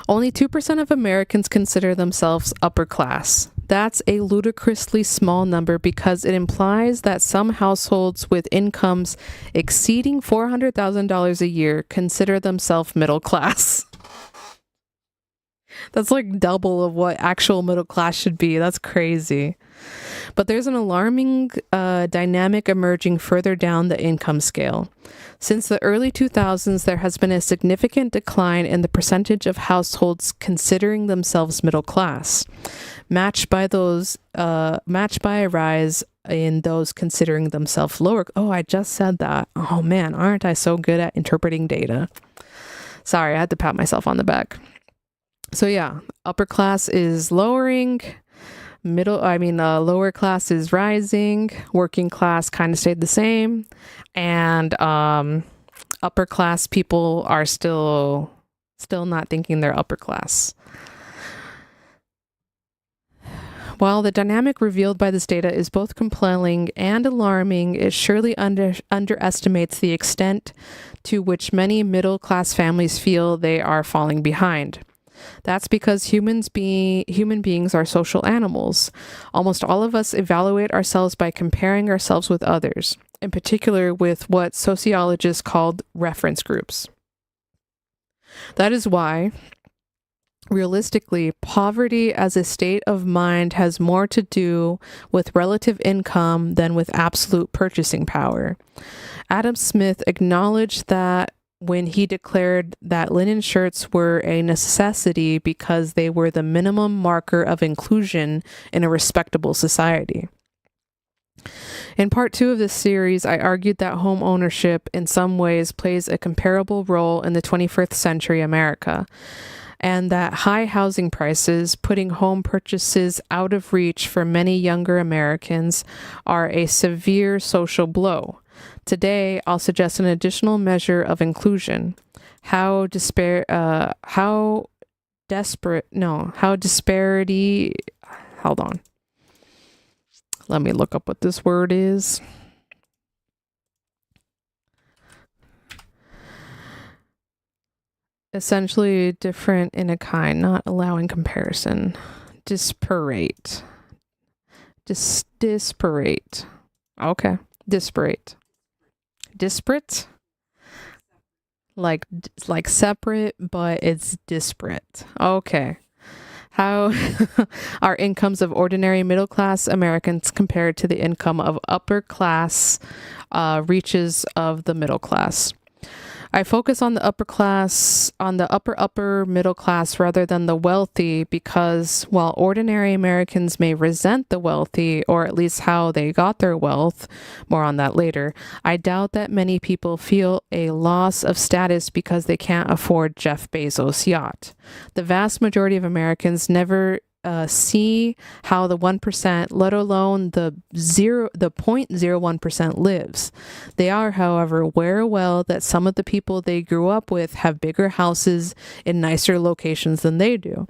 Only 2% of Americans consider themselves upper class. That's a ludicrously small number because it implies that some households with incomes exceeding $400,000 a year consider themselves middle class. That's like double of what actual middle class should be. That's crazy. But there's an alarming dynamic emerging further down the income scale. Since the early 2000s, there has been a significant decline in the percentage of households considering themselves middle class, matched by a rise in those considering themselves lower. Oh, I just said that. Oh man, aren't I so good at interpreting data? Sorry, I had to pat myself on the back. So yeah, upper class is lowering, lower class is rising, working class kind of stayed the same, and upper class people are still not thinking they're upper class. While the dynamic revealed by this data is both compelling and alarming, it surely underestimates the extent to which many middle-class families feel they are falling behind. That's because human beings are social animals. Almost all of us evaluate ourselves by comparing ourselves with others, in particular with what sociologists called reference groups. That is why, realistically, poverty as a state of mind has more to do with relative income than with absolute purchasing power. Adam Smith acknowledged that when he declared that linen shirts were a necessity because they were the minimum marker of inclusion in a respectable society. In part 2 of this series, I argued that home ownership in some ways plays a comparable role in the 21st century America, and that high housing prices, putting home purchases out of reach for many younger Americans, are a severe social blow. Today, I'll suggest an additional measure of inclusion: how disparity. Hold on. Let me look up what this word is. Essentially different in a kind, not allowing comparison. Disparate. Disparate. Okay. Disparate. Disparate? Like separate, but it's disparate. Okay. How are incomes of ordinary middle-class Americans compared to the income of upper-class reaches of the middle class? I focus on the upper middle class rather than the wealthy because while ordinary Americans may resent the wealthy, or at least how they got their wealth, more on that later, I doubt that many people feel a loss of status because they can't afford Jeff Bezos' yacht. The vast majority of Americans never see how the 1%, let alone the 0.01% lives. They are, however, aware well that some of the people they grew up with have bigger houses in nicer locations than they do,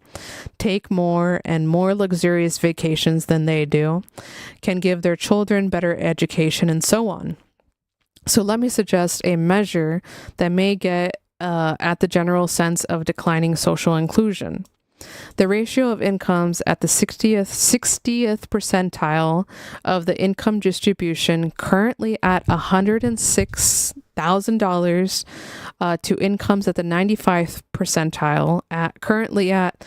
take more and more luxurious vacations than they do, can give their children better education, and so on. So let me suggest a measure that may get at the general sense of declining social inclusion. The ratio of incomes at the 60th percentile of the income distribution, currently at $106,000, to incomes at the 95th percentile, currently at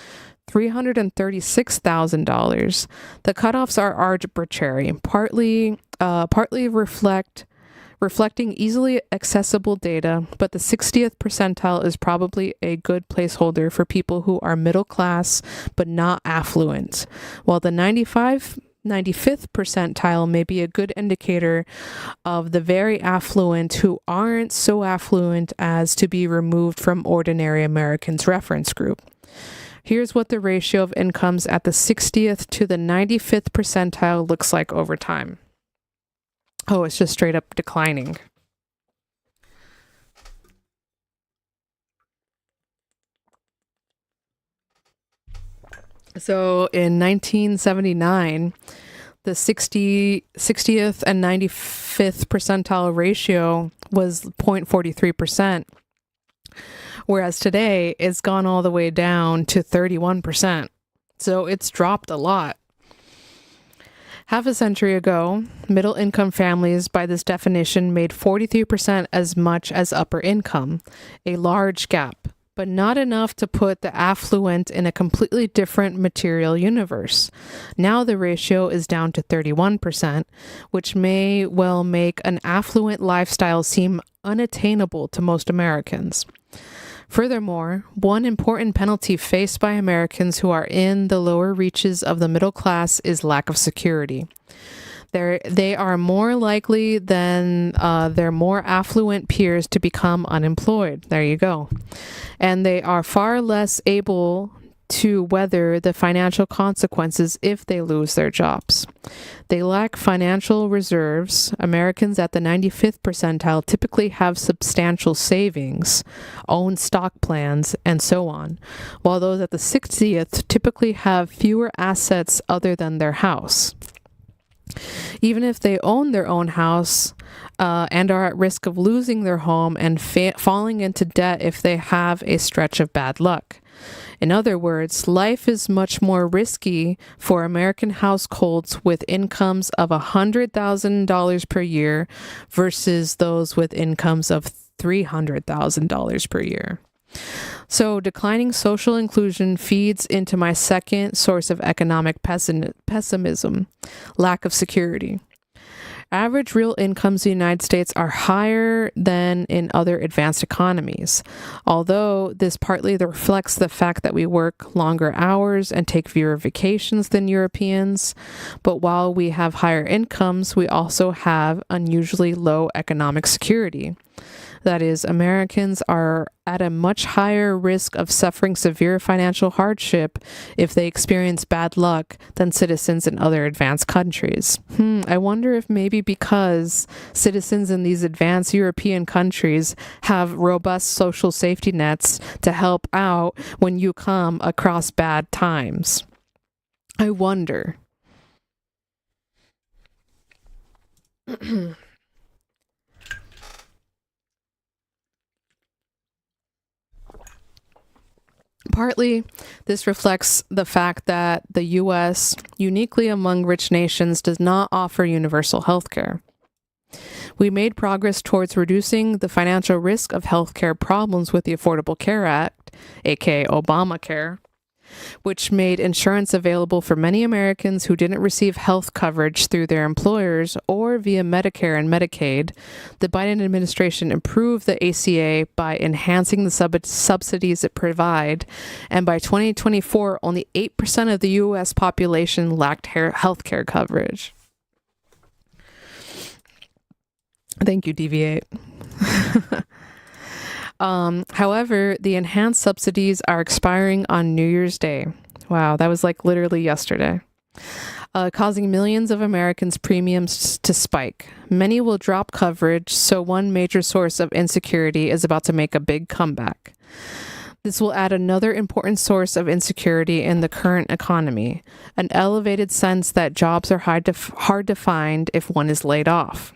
$336,000. The cutoffs are arbitrary, partly reflecting easily accessible data, but the 60th percentile is probably a good placeholder for people who are middle class but not affluent, while the 95th percentile may be a good indicator of the very affluent who aren't so affluent as to be removed from ordinary Americans' reference group. Here's what the ratio of incomes at the 60th to the 95th percentile looks like over time. Oh, it's just straight up declining. So in 1979, the 60th and 95th percentile ratio was 0.43%, whereas today it's gone all the way down to 31%. So it's dropped a lot. Half a century ago, middle-income families, by this definition, made 43% as much as upper income, a large gap, but not enough to put the affluent in a completely different material universe. Now the ratio is down to 31%, which may well make an affluent lifestyle seem unattainable to most Americans. Furthermore, one important penalty faced by Americans who are in the lower reaches of the middle class is lack of security. They are more likely than their more affluent peers to become unemployed. There you go. And they are far less able to weather the financial consequences if they lose their jobs. They lack financial reserves. Americans at the 95th percentile typically have substantial savings, own stock plans, and so on, while those at the 60th typically have fewer assets other than their house. Even if they own their own house and are at risk of losing their home and falling into debt if they have a stretch of bad luck. In other words, life is much more risky for American households with incomes of $100,000 per year versus those with incomes of $300,000 per year. So declining social inclusion feeds into my second source of economic pessimism, lack of security. Average real incomes in the United States are higher than in other advanced economies, although this partly reflects the fact that we work longer hours and take fewer vacations than Europeans. But while we have higher incomes, we also have unusually low economic security. That is, Americans are at a much higher risk of suffering severe financial hardship if they experience bad luck than citizens in other advanced countries. I wonder if maybe because citizens in these advanced European countries have robust social safety nets to help out when you come across bad times. I wonder. Partly, this reflects the fact that the U.S., uniquely among rich nations, does not offer universal health care. We made progress towards reducing the financial risk of healthcare problems with the Affordable Care Act, aka Obamacare, which made insurance available for many Americans who didn't receive health coverage through their employers or via Medicare and Medicaid. The Biden administration improved the ACA by enhancing the subsidies it provides, and by 2024, only 8% of the U.S. population lacked health care coverage. Thank you, Deviate. However, the enhanced subsidies are expiring on New Year's Day. Wow, that was like literally yesterday. Causing millions of Americans' premiums to spike. Many will drop coverage, so one major source of insecurity is about to make a big comeback. This will add another important source of insecurity in the current economy, an elevated sense that jobs are hard to find if one is laid off.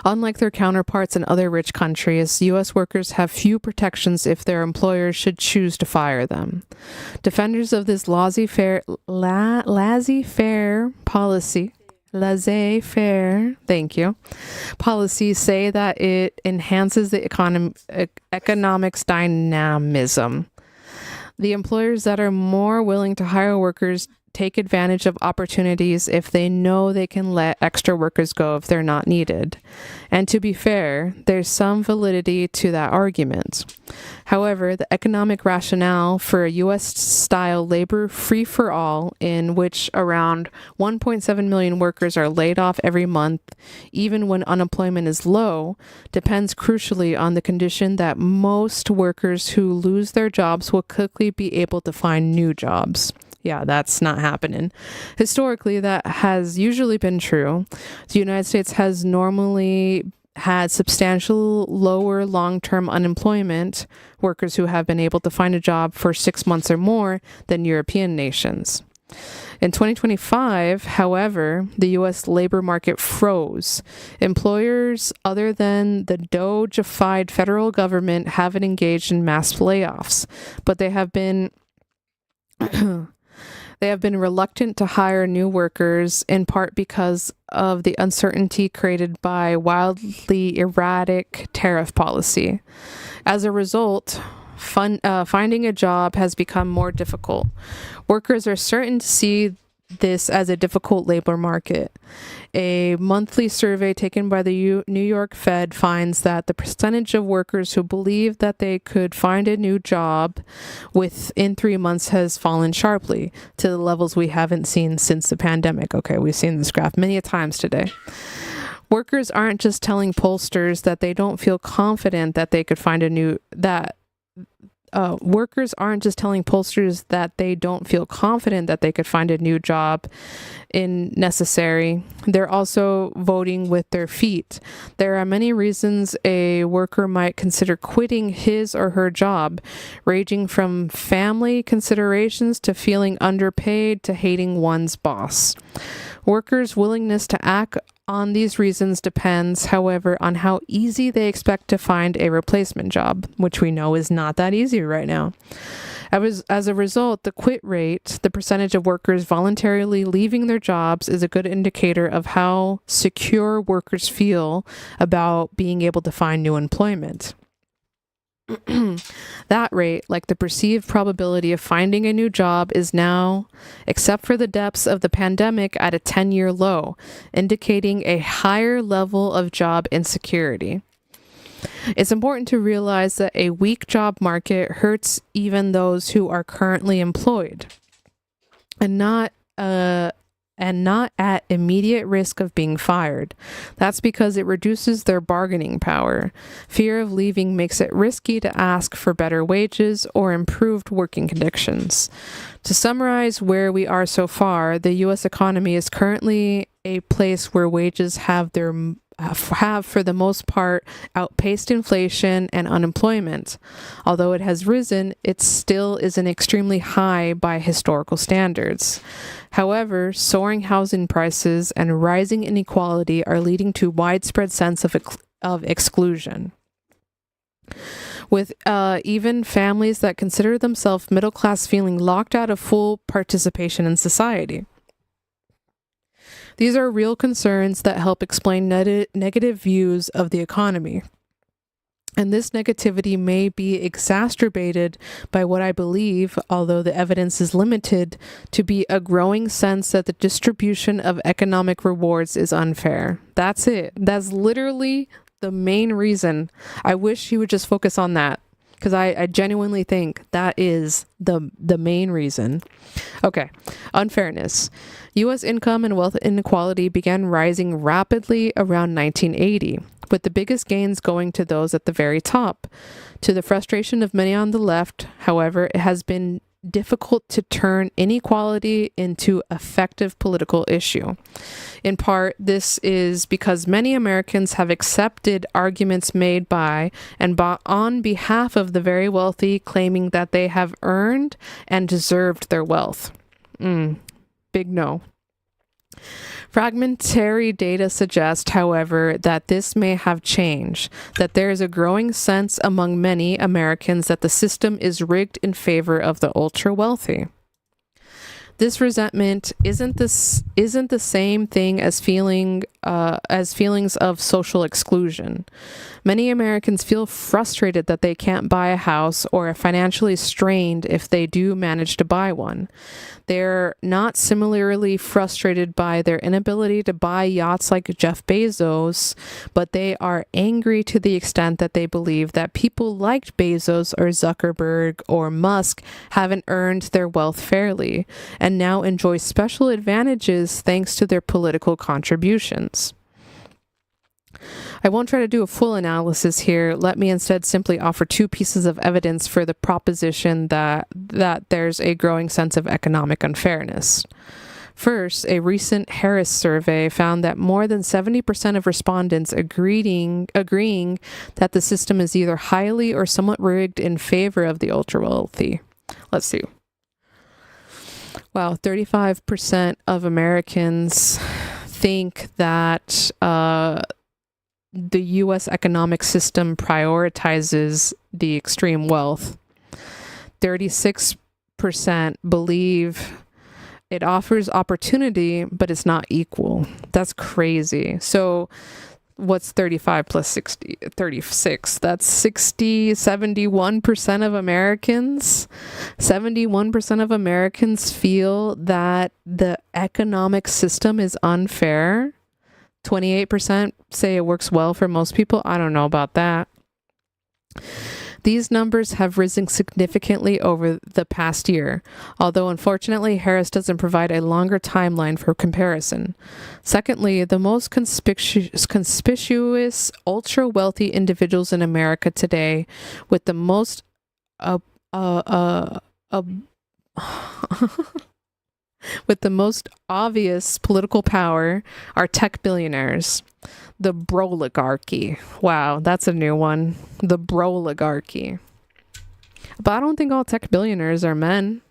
Unlike their counterparts in other rich countries, U.S. workers have few protections if their employers should choose to fire them. Defenders of this laissez-faire policy, policies say that it enhances the economic's dynamism. The employers that are more willing to hire workers take advantage of opportunities if they know they can let extra workers go if they're not needed. And to be fair, there's some validity to that argument. However, the economic rationale for a U.S.-style labor free-for-all in which around 1.7 million workers are laid off every month, even when unemployment is low, depends crucially on the condition that most workers who lose their jobs will quickly be able to find new jobs. Yeah, that's not happening. Historically, that has usually been true. The United States has normally had substantial lower long-term unemployment, workers who have been able to find a job for 6 months or more, than European nations. In 2025, however, the U.S. labor market froze. Employers other than the Doge-ified federal government haven't engaged in mass layoffs, but they have been reluctant to hire new workers, in part because of the uncertainty created by wildly erratic tariff policy. As a result, finding a job has become more difficult. Workers are certain to see this as a difficult labor market. A monthly survey taken by the New York Fed finds that the percentage of workers who believe that they could find a new job within 3 months has fallen sharply to the levels we haven't seen since the pandemic. Okay, we've seen this graph many times today. Workers aren't just telling pollsters that they don't feel confident that they could find workers aren't just telling pollsters that they don't feel confident that they could find a new job in necessary. They're also voting with their feet. There are many reasons a worker might consider quitting his or her job, ranging from family considerations to feeling underpaid to hating one's boss. Workers' willingness to act on these reasons depends, however, on how easy they expect to find a replacement job, which we know is not that easy right now. As a result, the quit rate, the percentage of workers voluntarily leaving their jobs, is a good indicator of how secure workers feel about being able to find new employment. That rate, like the perceived probability of finding a new job, is now, except for the depths of the pandemic, at a 10-year low, indicating a higher level of job insecurity. It's important to realize that a weak job market hurts even those who are currently employed and not at immediate risk of being fired. That's because it reduces their bargaining power. Fear of leaving makes it risky to ask for better wages or improved working conditions. To summarize where we are so far, the U.S. economy is currently a place where wages have for the most part outpaced inflation and unemployment. Although it has risen, it still isn't extremely high by historical standards. However, soaring housing prices and rising inequality are leading to widespread sense of exclusion, with even families that consider themselves middle class feeling locked out of full participation in society. These are real concerns that help explain negative views of the economy. And this negativity may be exacerbated by what I believe, although the evidence is limited, to be a growing sense that the distribution of economic rewards is unfair. That's it. That's literally the main reason. I wish he would just focus on that, because I genuinely think that is the main reason. Okay, unfairness. U.S. income and wealth inequality began rising rapidly around 1980, with the biggest gains going to those at the very top. To the frustration of many on the left, however, it has been difficult to turn inequality into effective political issue. In part, this is because many Americans have accepted arguments made by and on behalf of the very wealthy, claiming that they have earned and deserved their wealth. Big no. Fragmentary data suggest, however, that this may have changed, that there is a growing sense among many Americans that the system is rigged in favor of the ultra-wealthy. This resentment isn't the same thing as feelings of social exclusion. Many Americans feel frustrated that they can't buy a house or are financially strained if they do manage to buy one. They're not similarly frustrated by their inability to buy yachts like Jeff Bezos, but they are angry to the extent that they believe that people like Bezos or Zuckerberg or Musk haven't earned their wealth fairly and now enjoy special advantages thanks to their political contributions. I won't try to do a full analysis here. Let me instead simply offer two pieces of evidence for the proposition that there's a growing sense of economic unfairness. First, a recent Harris survey found that more than 70% of respondents agreeing that the system is either highly or somewhat rigged in favor of the ultra-wealthy. Let's see. Wow, 35% of Americans think that the U.S. economic system prioritizes the extreme wealth. 36% believe it offers opportunity, but it's not equal. That's crazy. So what's 35 plus 60? 36. That's 71% of Americans. 71% of Americans feel that the economic system is unfair. 28% say it works well for most people. I don't know about that. These numbers have risen significantly over the past year, although unfortunately Harris doesn't provide a longer timeline for comparison. Secondly, the most conspicuous ultra-wealthy individuals in America today with the most with the most obvious political power are tech billionaires, the broligarchy. Wow, that's a new one. The broligarchy. But I don't think all tech billionaires are men.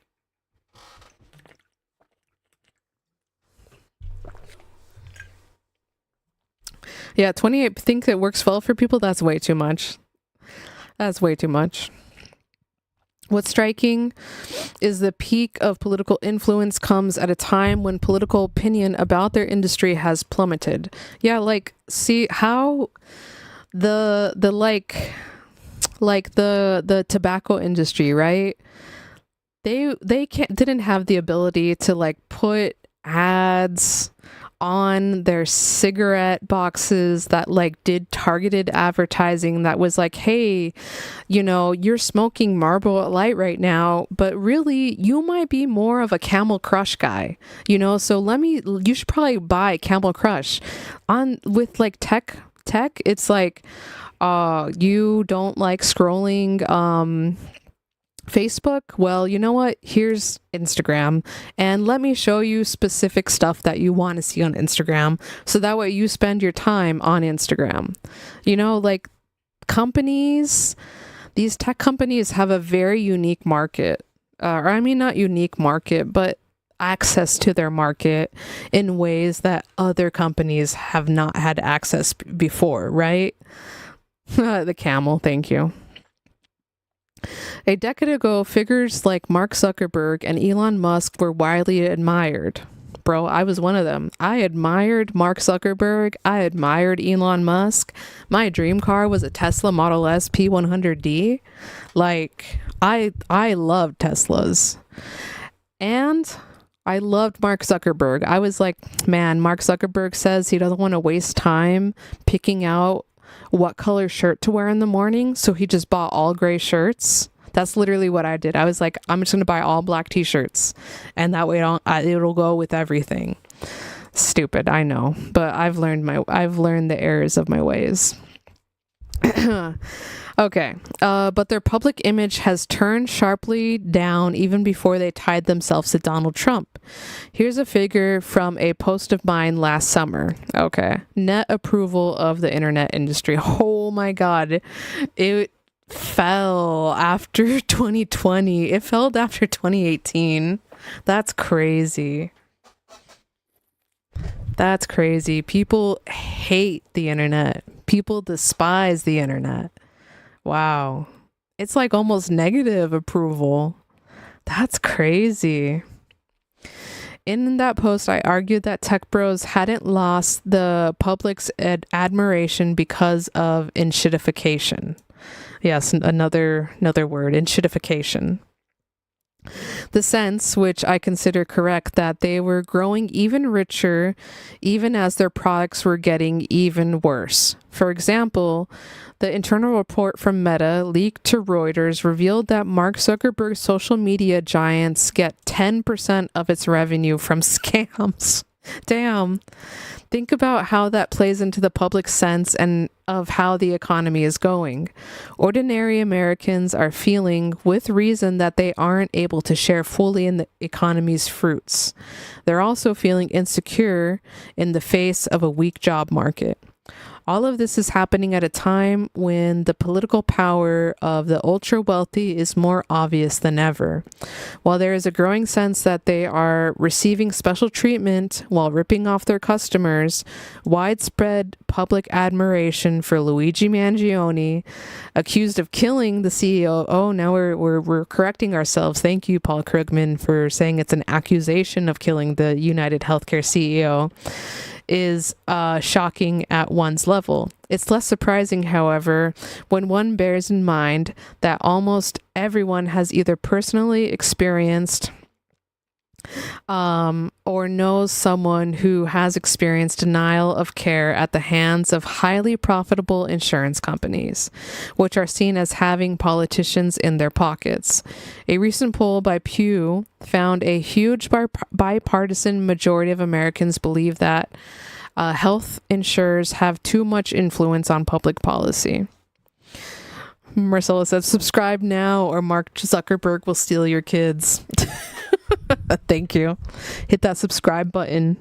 Yeah, 28 think it works well for people. That's way too much. That's way too much. What's striking is the peak of political influence comes at a time when political opinion about their industry has plummeted. Yeah, like, see how the tobacco industry, right? They didn't have the ability to like put ads on their cigarette boxes that like did targeted advertising that was like, hey, you know, you're smoking Marlboro Light right now, but really you might be more of a Camel Crush guy, you know, so you should probably buy Camel Crush. On with like tech, it's like you don't like scrolling Facebook? Well, you know what? Here's Instagram, and let me show you specific stuff that you want to see on Instagram, so that way you spend your time on Instagram. You know, like companies, these tech companies have a very unique market, or I mean not unique market, but access to their market in ways that other companies have not had access before, right? The camel, thank you. A decade ago, figures like Mark Zuckerberg and Elon Musk were widely admired. Bro, I was one of them. I admired Mark Zuckerberg. I admired Elon Musk. My dream car was a Tesla Model S P100D. Like, I loved Teslas. And I loved Mark Zuckerberg. I was like, man, Mark Zuckerberg says he doesn't want to waste time picking out what color shirt to wear in the morning, so he just bought all gray shirts. That's literally what I did. I was like, I'm just gonna buy all black t-shirts, and that way it'll go with everything. Stupid, I know, but I've learned the errors of my ways. Okay, but their public image has turned sharply down even before they tied themselves to Donald Trump. Here's a figure from a post of mine last summer. Okay, net approval of the internet industry. Oh my God, it fell after 2020. It fell after 2018. That's crazy. That's crazy. People hate the internet. People despise the internet. Wow. It's like almost negative approval. That's crazy. In that post, I argued that tech bros hadn't lost the public's admiration because of enshittification. Yes, another word, enshittification. The sense, which I consider correct, that they were growing even richer even as their products were getting even worse. For example, the internal report from Meta, leaked to Reuters, revealed that Mark Zuckerberg's social media giants get 10% of its revenue from scams. Damn. Think about how that plays into the public sense and of how the economy is going. Ordinary Americans are feeling, with reason, that they aren't able to share fully in the economy's fruits. They're also feeling insecure in the face of a weak job market. All of this is happening at a time when the political power of the ultra-wealthy is more obvious than ever. While there is a growing sense that they are receiving special treatment while ripping off their customers, widespread public admiration for Luigi Mangione, accused of killing the CEO. Oh, now we're correcting ourselves. Thank you, Paul Krugman, for saying it's an accusation of killing the United Healthcare CEO. Is shocking at one's level. It's less surprising, however, when one bears in mind that almost everyone has either personally experienced or knows someone who has experienced denial of care at the hands of highly profitable insurance companies, which are seen as having politicians in their pockets. A recent poll by Pew found a huge bipartisan majority of Americans believe that health insurers have too much influence on public policy. Marcella says, subscribe now or Mark Zuckerberg will steal your kids. Thank you. Hit that subscribe button.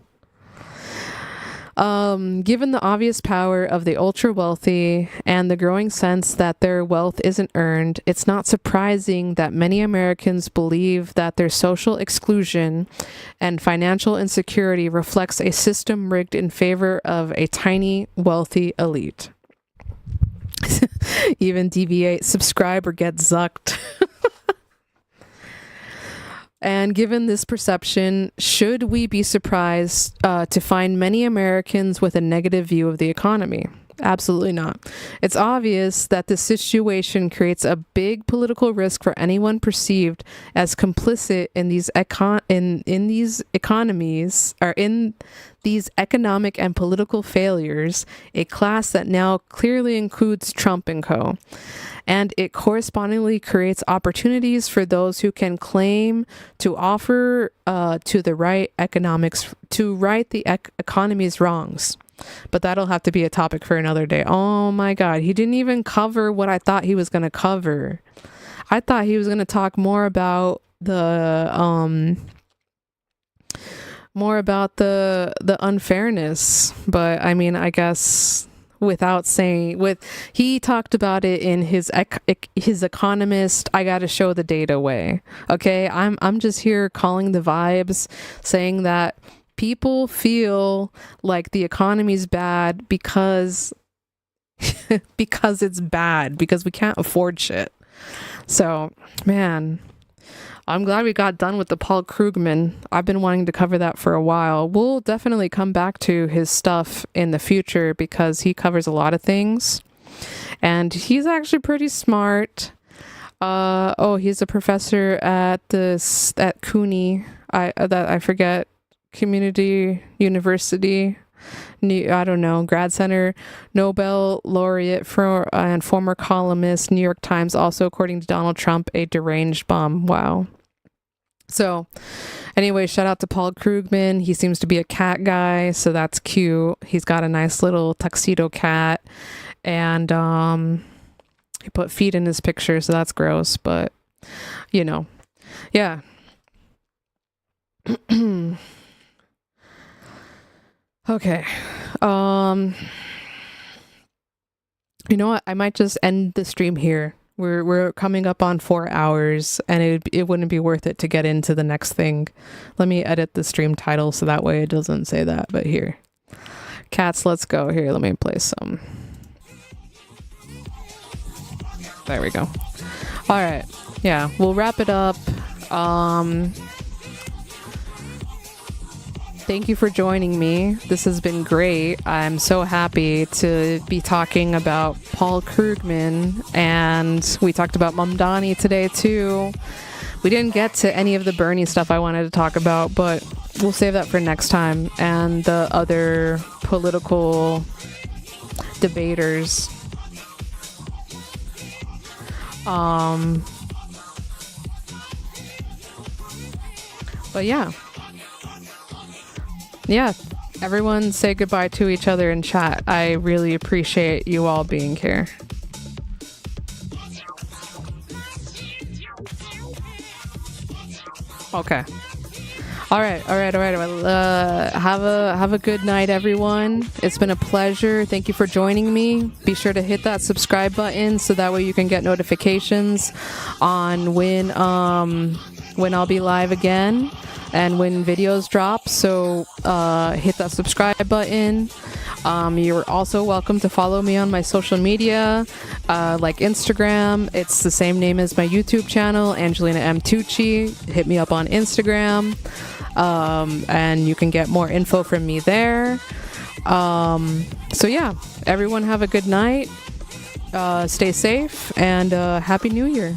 Given the obvious power of the ultra wealthy and the growing sense that their wealth isn't earned, it's not surprising that many Americans believe that their social exclusion and financial insecurity reflects a system rigged in favor of a tiny, wealthy elite. Even deviate, subscribe, or get zucked. And given this perception, should we be surprised to find many Americans with a negative view of the economy? Absolutely not. It's obvious that this situation creates a big political risk for anyone perceived as complicit in these these economic and political failures, a class that now clearly includes Trump and co. And it correspondingly creates opportunities for those who can claim to offer to right the economy's wrongs. But that'll have to be a topic for another day. Oh my God, he didn't even cover what I thought he was going to cover. I thought he was going to talk more about the unfairness, but I mean, I guess he talked about it in his economist, I got to show the data way. Okay, I'm just here calling the vibes, saying that people feel like the economy's bad because it's bad, because we can't afford shit. So, man, I'm glad we got done with the Paul Krugman. I've been wanting to cover that for a while. We'll definitely come back to his stuff in the future because he covers a lot of things. And he's actually pretty smart. He's a professor at CUNY. I forget. Community University, I don't know, grad center, Nobel laureate and former columnist, New York Times, also according to Donald Trump, a deranged bum. Wow. So anyway, shout out to Paul Krugman. He seems to be a cat guy, so that's cute. He's got a nice little tuxedo cat, and he put feet in his picture, so that's gross, but you know, yeah. Okay. You know what? I might just end the stream here. We're coming up on 4 hours, and it wouldn't be worth it to get into the next thing. Let me edit the stream title so that way it doesn't say that. But here, cats, let's go. Here, let me play some. There we go. All right. Yeah, we'll wrap it up. Thank you for joining me. This has been great. I'm so happy to be talking about Paul Krugman, and we talked about Mamdani today too. We didn't get to any of the Bernie stuff I wanted to talk about, but we'll save that for next time, and the other political debaters. But yeah. Yeah, everyone say goodbye to each other in chat. I really appreciate you all being here. Okay. All right. Well, have a good night, everyone. It's been a pleasure. Thank you for joining me. Be sure to hit that subscribe button so that way you can get notifications on when I'll be live again. And when videos drop, so hit that subscribe button. You're also welcome to follow me on my social media, like Instagram. It's the same name as my YouTube channel, Angelina M. Tucci. Hit me up on Instagram, and you can get more info from me there. So yeah, everyone have a good night. Stay safe, and Happy New Year.